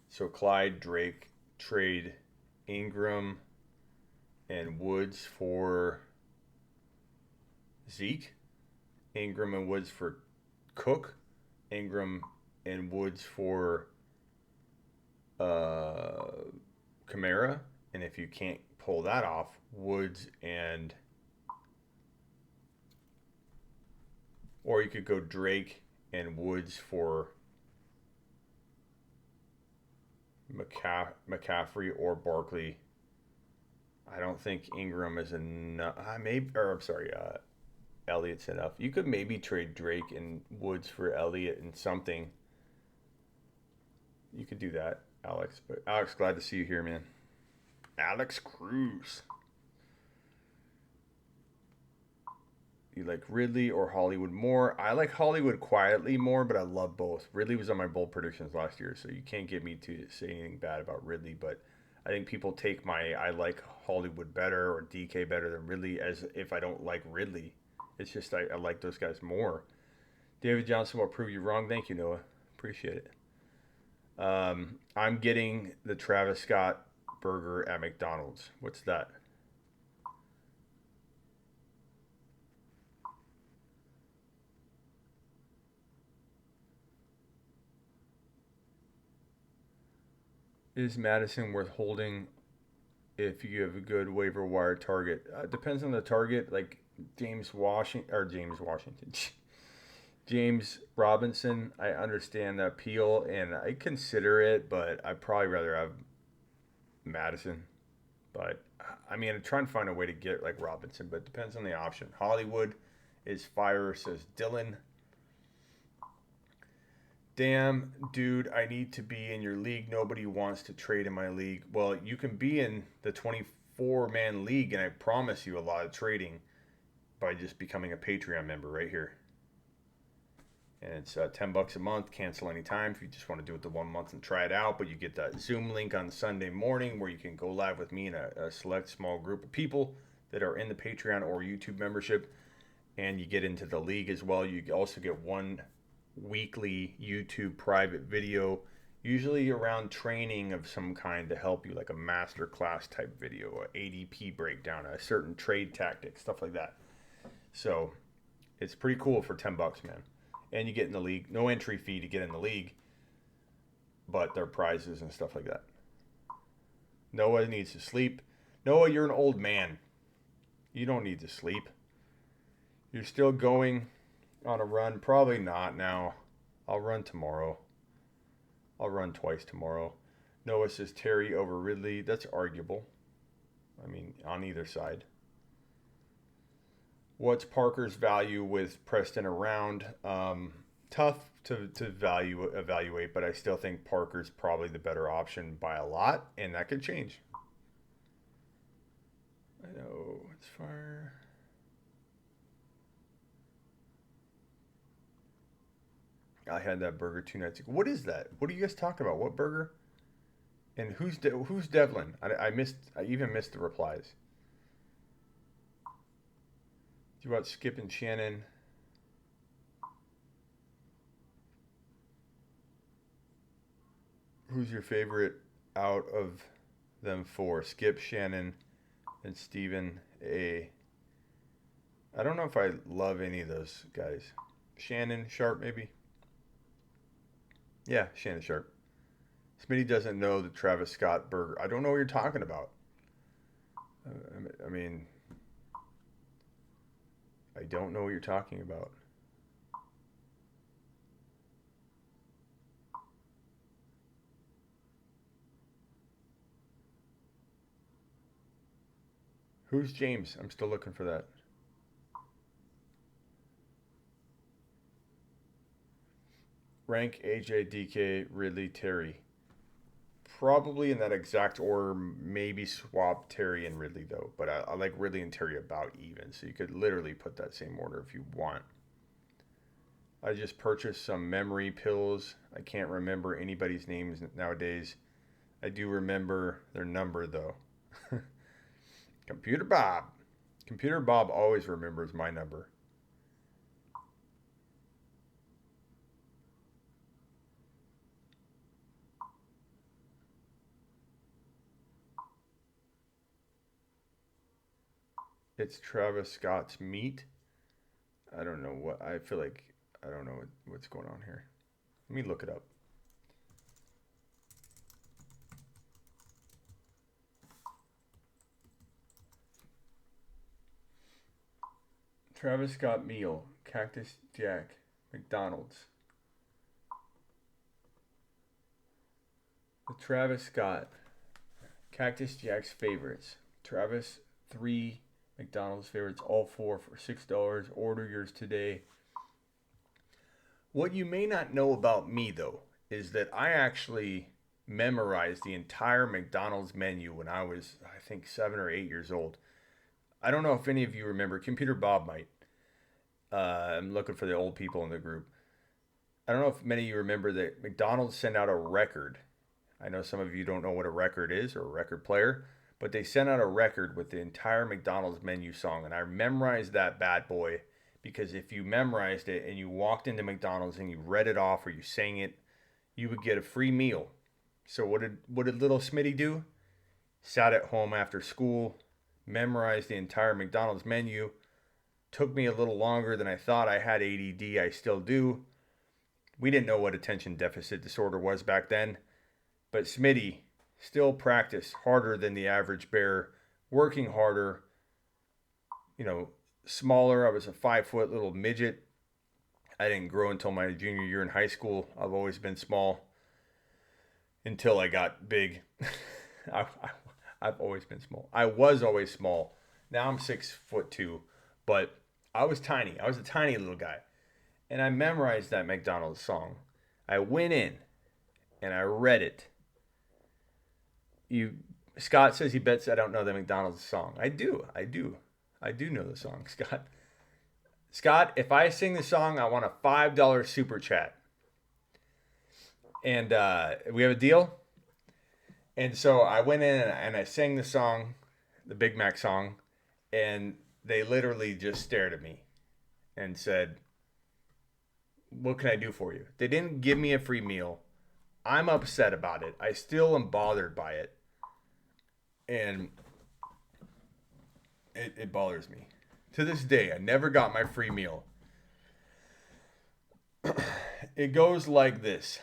So Clyde, Drake, trade Ingram and Woods for Zeke. Ingram and Woods for Cook. Ingram and Woods for Kamara. And if you can't pull that off, Woods and... Or you could go Drake and Woods for McCaffrey or Barkley. I don't think Ingram is enough. Elliott's enough. You could maybe trade Drake and Woods for Elliott and something. You could do that, Alex. But Alex, glad to see you here, man. Alex Cruz. You like Ridley or Hollywood more? I like Hollywood quietly more, but I love both. Ridley was on my bold predictions last year, so you can't get me to say anything bad about Ridley. But I think people take I like Hollywood better or DK better than Ridley as if I don't like Ridley. It's just I like those guys more. David Johnson will prove you wrong. Thank you, Noah. Appreciate it. I'm getting the Travis Scott burger at McDonald's. What's that? Is Madison worth holding if you have a good waiver wire target? Depends on the target. Like James Robinson, I understand the appeal and I consider it, but I'd probably rather have Madison. But I mean, I'm trying to find a way to get like Robinson, but it depends on the option. Hollywood is fire, says Dylan. Damn, dude, I need to be in your league. Nobody wants to trade in my league. Well, you can be in the 24-man league, and I promise you a lot of trading by just becoming a Patreon member right here. And it's $10 a month, cancel anytime if you just want to do it the 1 month and try it out. But you get that Zoom link on Sunday morning where you can go live with me and a select small group of people that are in the Patreon or YouTube membership. And you get into the league as well. You also get one weekly YouTube private video, usually around training of some kind to help you, like a master class type video, a ADP breakdown, a certain trade tactic, stuff like that. So it's pretty cool for $10, man. And you get in the league. No entry fee to get in the league, but there are prizes and stuff like that. Noah needs to sleep. Noah, you're an old man. You don't need to sleep. You're still going on a run? Probably not now. I'll run tomorrow. I'll run twice tomorrow. Noah says Terry over Ridley. That's arguable. I mean, on either side. What's value with Preston around? Tough to evaluate, but I still think Parker's probably the better option by a lot, and that could change. I know it's far. I had that burger 2 nights ago. What is that? What are you guys talking about? What burger? And who's Devlin? I even missed the replies. Do you want Skip and Shannon? Who's your favorite out of them four? Skip, Shannon, and Steven A. I don't know if I love any of those guys. Shannon Sharp, maybe? Yeah, Shannon Sharp. Smitty doesn't know the Travis Scott burger. I don't know what you're talking about. I mean, I don't know what you're talking about. Who's James? I'm still looking for that. Rank AJ, DK, Ridley, Terry. Probably in that exact order, maybe swap Terry and Ridley though. But I like Ridley and Terry about even. So you could literally put that same order if you want. I just purchased some memory pills. I can't remember anybody's names nowadays. I do remember their number though. Computer Bob. Computer Bob always remembers my number. It's Travis Scott's meat. I don't know what, I feel like, I don't know what's going on here. Let me look it up. Travis Scott meal, Cactus Jack, McDonald's. The Travis Scott, Cactus Jack's favorites. Travis 3 McDonald's favorites, all 4 for $6. Order yours today. What you may not know about me, though, is that I actually memorized the entire McDonald's menu when I was, I think, 7 or 8 years old. I don't know if any of you remember. Computer Bob might. I'm looking for the old people in the group. I don't know if many of you remember that McDonald's sent out a record. I know some of you don't know what a record is or a record player, but they sent out a record with the entire McDonald's menu song, and I memorized that bad boy because if you memorized it and you walked into McDonald's and you read it off or you sang it, you would get a free meal. So what did little Smitty do? Sat at home after school, memorized the entire McDonald's menu. Took me a little longer than I thought. I had ADD. I still do. We didn't know what attention deficit disorder was back then. But Smitty still practiced harder than the average bear, working harder, smaller. I was a 5-foot little midget. I didn't grow until my junior year in high school. I've always been small until I got big. I've always been small. I was always small. Now I'm 6'2", but I was tiny. I was a tiny little guy. And I memorized that McDonald's song. I went in and I read it. Scott says he bets I don't know the McDonald's song. I do know the song, Scott. Scott, if I sing the song, I want a $5 super chat. And we have a deal. And so I went in and I sang the song, the Big Mac song, and they literally just stared at me and said, "What can I do for you?" They didn't give me a free meal. I'm upset about it. I still am bothered by it. And it bothers me. To this day, I never got my free meal. It goes like this.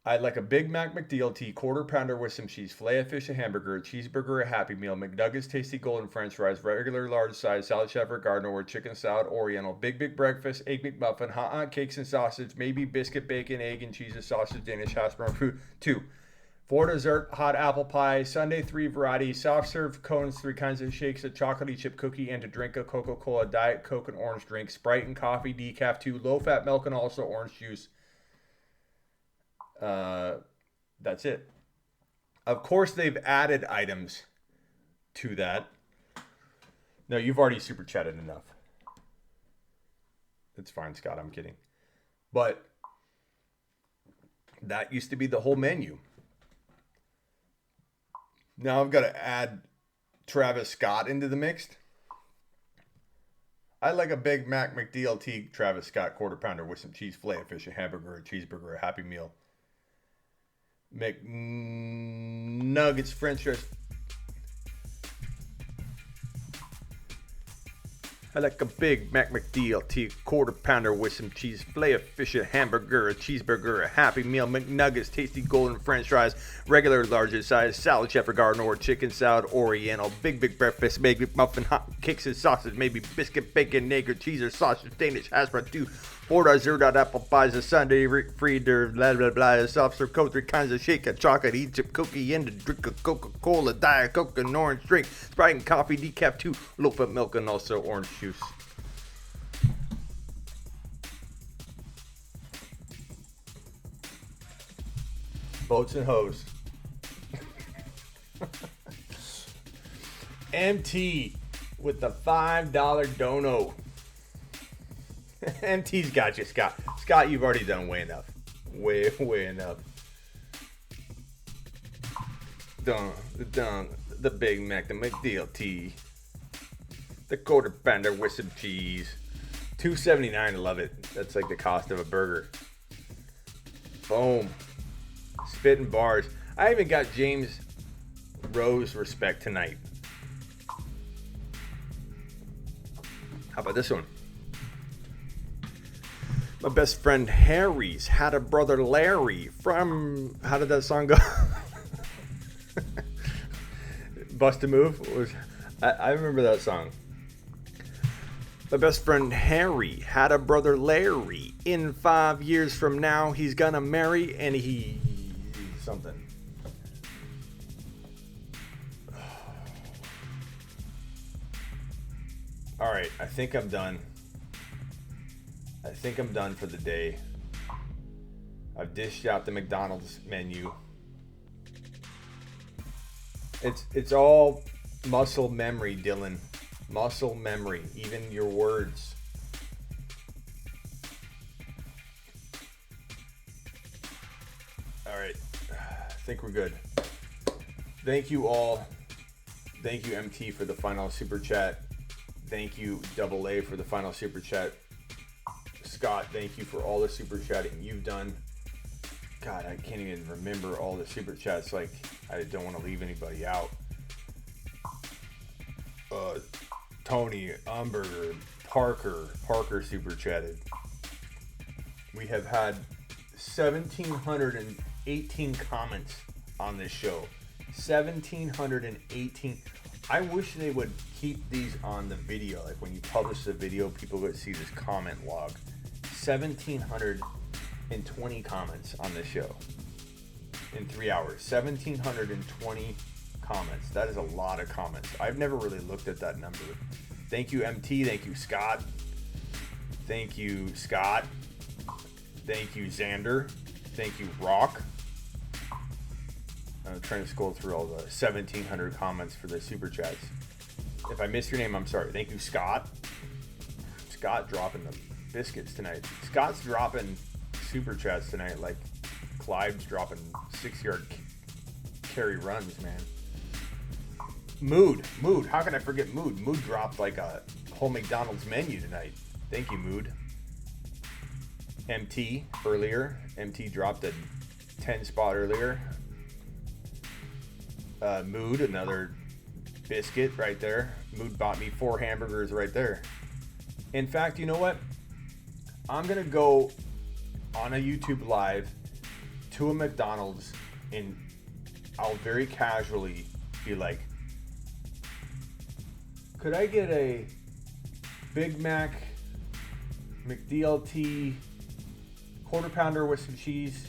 I'd like a Big Mac McDLT, quarter pounder with some cheese, filet of fish, a hamburger, a cheeseburger, a Happy Meal, McNuggets, tasty golden french fries, regular large size, salad chef or garden or chicken salad, oriental, big breakfast, egg McMuffin, hot cakes and sausage, maybe biscuit, bacon, egg and cheese and sausage, Danish hash brown fruit. 2. 4 dessert, hot apple pie, sundae 3 varieties, soft serve cones 3 kinds of shakes, a chocolatey chip cookie, and to drink a Coca-Cola, Diet Coke and orange drink, Sprite and coffee, decaf 2, low-fat milk and also orange juice. That's it. Of course, they've added items to that. No, you've already super chatted enough. It's fine, Scott. I'm kidding. But that used to be the whole menu. Now I've got to add Travis Scott into the mix. I like a Big Mac McDLT Travis Scott quarter pounder with some cheese, filet of fish, a hamburger, a cheeseburger, a Happy Meal. McNuggets, French fries. I like a Big Mac McDLT quarter pounder with some cheese, filet of fish, a hamburger, a cheeseburger, a Happy Meal, McNuggets, tasty golden french fries, regular large size, salad chef or garden or chicken salad, oriental, big breakfast, maybe muffin, hot cakes and sausage, maybe biscuit, bacon, egg or cheese or sausage, Danish hash brown, 2 4.0 apple pies, a Sunday free, blah, blah, blah, soft serve coke, 3 kinds of shake, a chocolate, Egypt cookie, and a drink of Coca-Cola, Diet Coke, and orange drink, Sprite and coffee, decaf, 2 loaf of milk, and also orange juice. Boats and hose. MT with the $5 dono. MT's got you, Scott. Scott, you've already done way enough. Way enough. The Big Mac, the McDLT, the quarter pounder with some cheese. $2.79, I love it. That's like the cost of a burger. Boom. Spitting bars. I even got James Rose respect tonight. How about this one? My best friend Harry's had a brother Larry from... How did that song go? Bust a Move? I remember that song. My best friend Harry had a brother Larry. In 5 years from now, he's gonna marry and he... something. Alright, I think I'm done. I think I'm done for the day. I've dished out the McDonald's menu. It's all muscle memory, Dylan. Muscle memory, even your words. All right, I think we're good. Thank you all. Thank you, MT, for the final super chat. Thank you, Double A, for the final super chat. Scott, thank you for all the super chatting you've done. God, I can't even remember all the super chats. Like, I don't want to leave anybody out. Tony, Umberger, Parker super chatted. We have had 1,718 comments on this show. 1,718. I wish they would keep these on the video. Like when you publish the video, people would see this comment log. 1,720 comments on this show in 3 hours. 1,720 comments. That is a lot of comments. I've never really looked at that number. Thank you, MT. Thank you, Scott. Thank you, Scott. Thank you, Xander. Thank you, Rock. I'm trying to scroll through all the 1,700 comments for the super chats. If I missed your name, I'm sorry. Thank you, Scott. Scott dropping the biscuits tonight. Scott's dropping super chats tonight like Clyde's dropping 6-yard carry runs, man. Mood. How can I forget Mood? Mood dropped like a whole McDonald's menu tonight. Thank you, Mood. MT earlier. MT dropped a 10 spot earlier. Mood, another biscuit right there. Mood bought me 4 hamburgers right there. In fact, you know what? I'm going to go on a YouTube live to a McDonald's and I'll very casually be like, could I get a Big Mac, McDLT, quarter pounder with some cheese,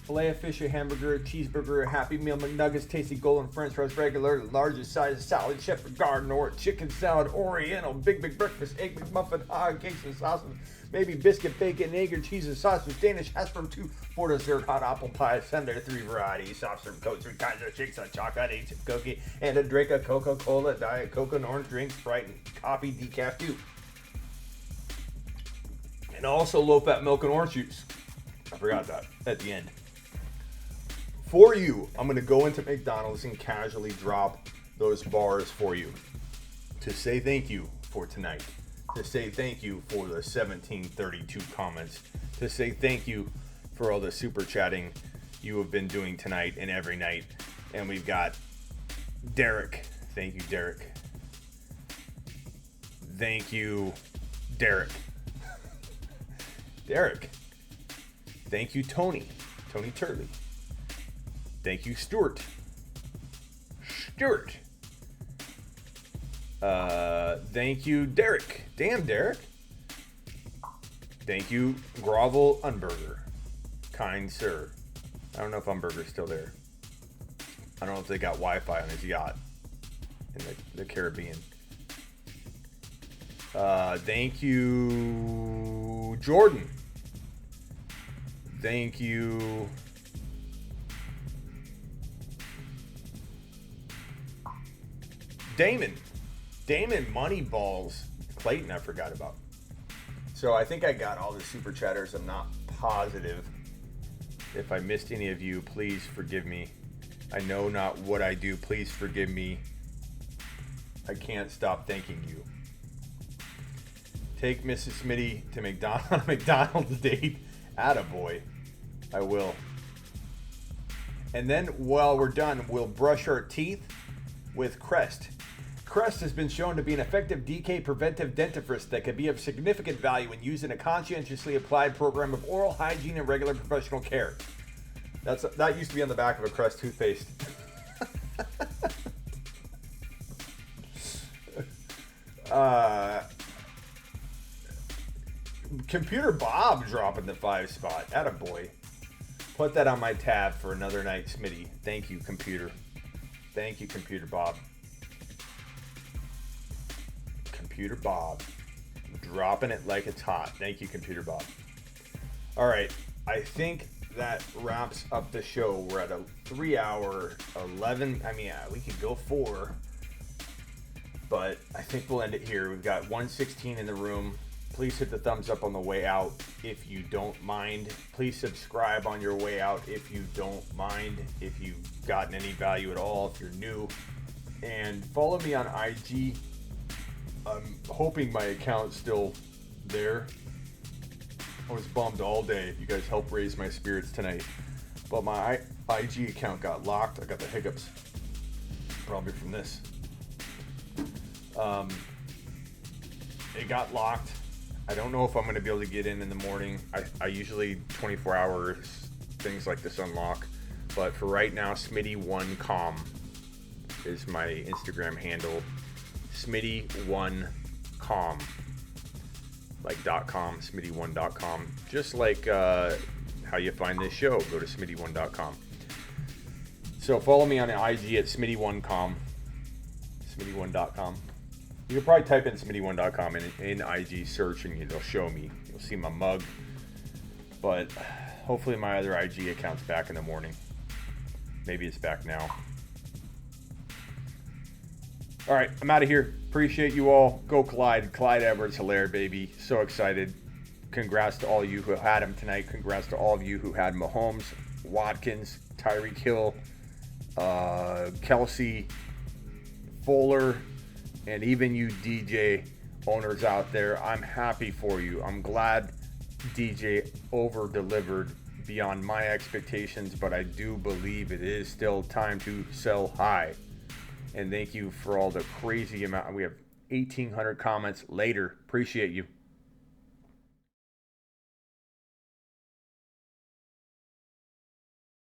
filet of fish, a hamburger, a cheeseburger, a Happy Meal, McNuggets, tasty golden French fries, regular, largest size salad, Shepherd Garden, or chicken salad, Oriental, big breakfast, egg McMuffin, hot cakes and sausage, maybe biscuit, bacon, egg, or cheese and sausage, Danish hash brown, 2 4 dessert, hot apple pie, Sunday, 3 varieties, soft serve Coke, 3 kinds of shakes, a chocolate, 8 chip cookie, and a drink of Coca-Cola, Diet Coke, and orange drink, Sprite, and coffee, decaf, 2. And also low-fat milk and orange juice. I forgot that at the end. For you, I'm going to go into McDonald's and casually drop those bars for you to say thank you for tonight, to say thank you for the 1732 comments, to say thank you for all the super chatting you have been doing tonight and every night. And we've got Derek. Thank you, Derek. Thank you, Derek. Derek. Thank you, Tony Turley. Thank you, Stuart. Thank you, Derek. Damn, Derek. Thank you, Grovel Unburger. Kind sir. I don't know if Unburger's still there. I don't know if they got Wi-Fi on his yacht in the Caribbean. Thank you, Jordan. Thank you. Damon Moneyballs. Clayton, I forgot about. So I think I got all the super chatters. I'm not positive. If I missed any of you, please forgive me. I know not what I do. Please forgive me. I can't stop thanking you. Take Mrs. Smitty to McDonald's date. Attaboy. I will. And then while we're done, we'll brush our teeth with Crest. Crest has been shown to be an effective decay preventive dentifrice that can be of significant value when used in a conscientiously applied program of oral hygiene and regular professional care. That used to be on the back of a Crest toothpaste. Computer Bob dropping the 5 spot. Attaboy. Put that on my tab for another night, Smitty. Thank you, Computer. Thank you, Computer Bob. Computer Bob. Dropping it like it's hot. Thank you, Computer Bob. All right. I think that wraps up the show. We're at a 3 hour 11. I mean, yeah, we could go 4. But I think we'll end it here. We've got 116 in the room. Please hit the thumbs up on the way out if you don't mind. Please subscribe on your way out if you don't mind. If you've gotten any value at all, if you're new. And follow me on IG. I'm hoping my account's still there. I was bummed all day. You guys helped raise my spirits tonight. But my IG account got locked. I got the hiccups. Probably from this. It got locked. I don't know if I'm going to be able to get in the morning. I usually 24 hours things like this unlock. But for right now, Smitty1com is my Instagram handle. Smitty1com. Like .com, Smitty1.com. Just like how you find this show. Go to Smitty1.com. So follow me on IG at Smitty1com. Smitty1.com. You can probably type in Smitty1.com in IG search and it'll show me. You'll see my mug. But hopefully my other IG account's back in the morning. Maybe it's back now. All right, I'm out of here. Appreciate you all. Go Clyde. Clyde Edwards-Hilaire, baby. So excited. Congrats to all you who had him tonight. Congrats to all of you who had Mahomes, Watkins, Tyreek Hill, Kelce, Fuller, and even you DJ owners out there. I'm happy for you. I'm glad DJ over-delivered beyond my expectations, but I do believe it is still time to sell high. And thank you for all the crazy amount. We have 1,800 comments later. Appreciate you.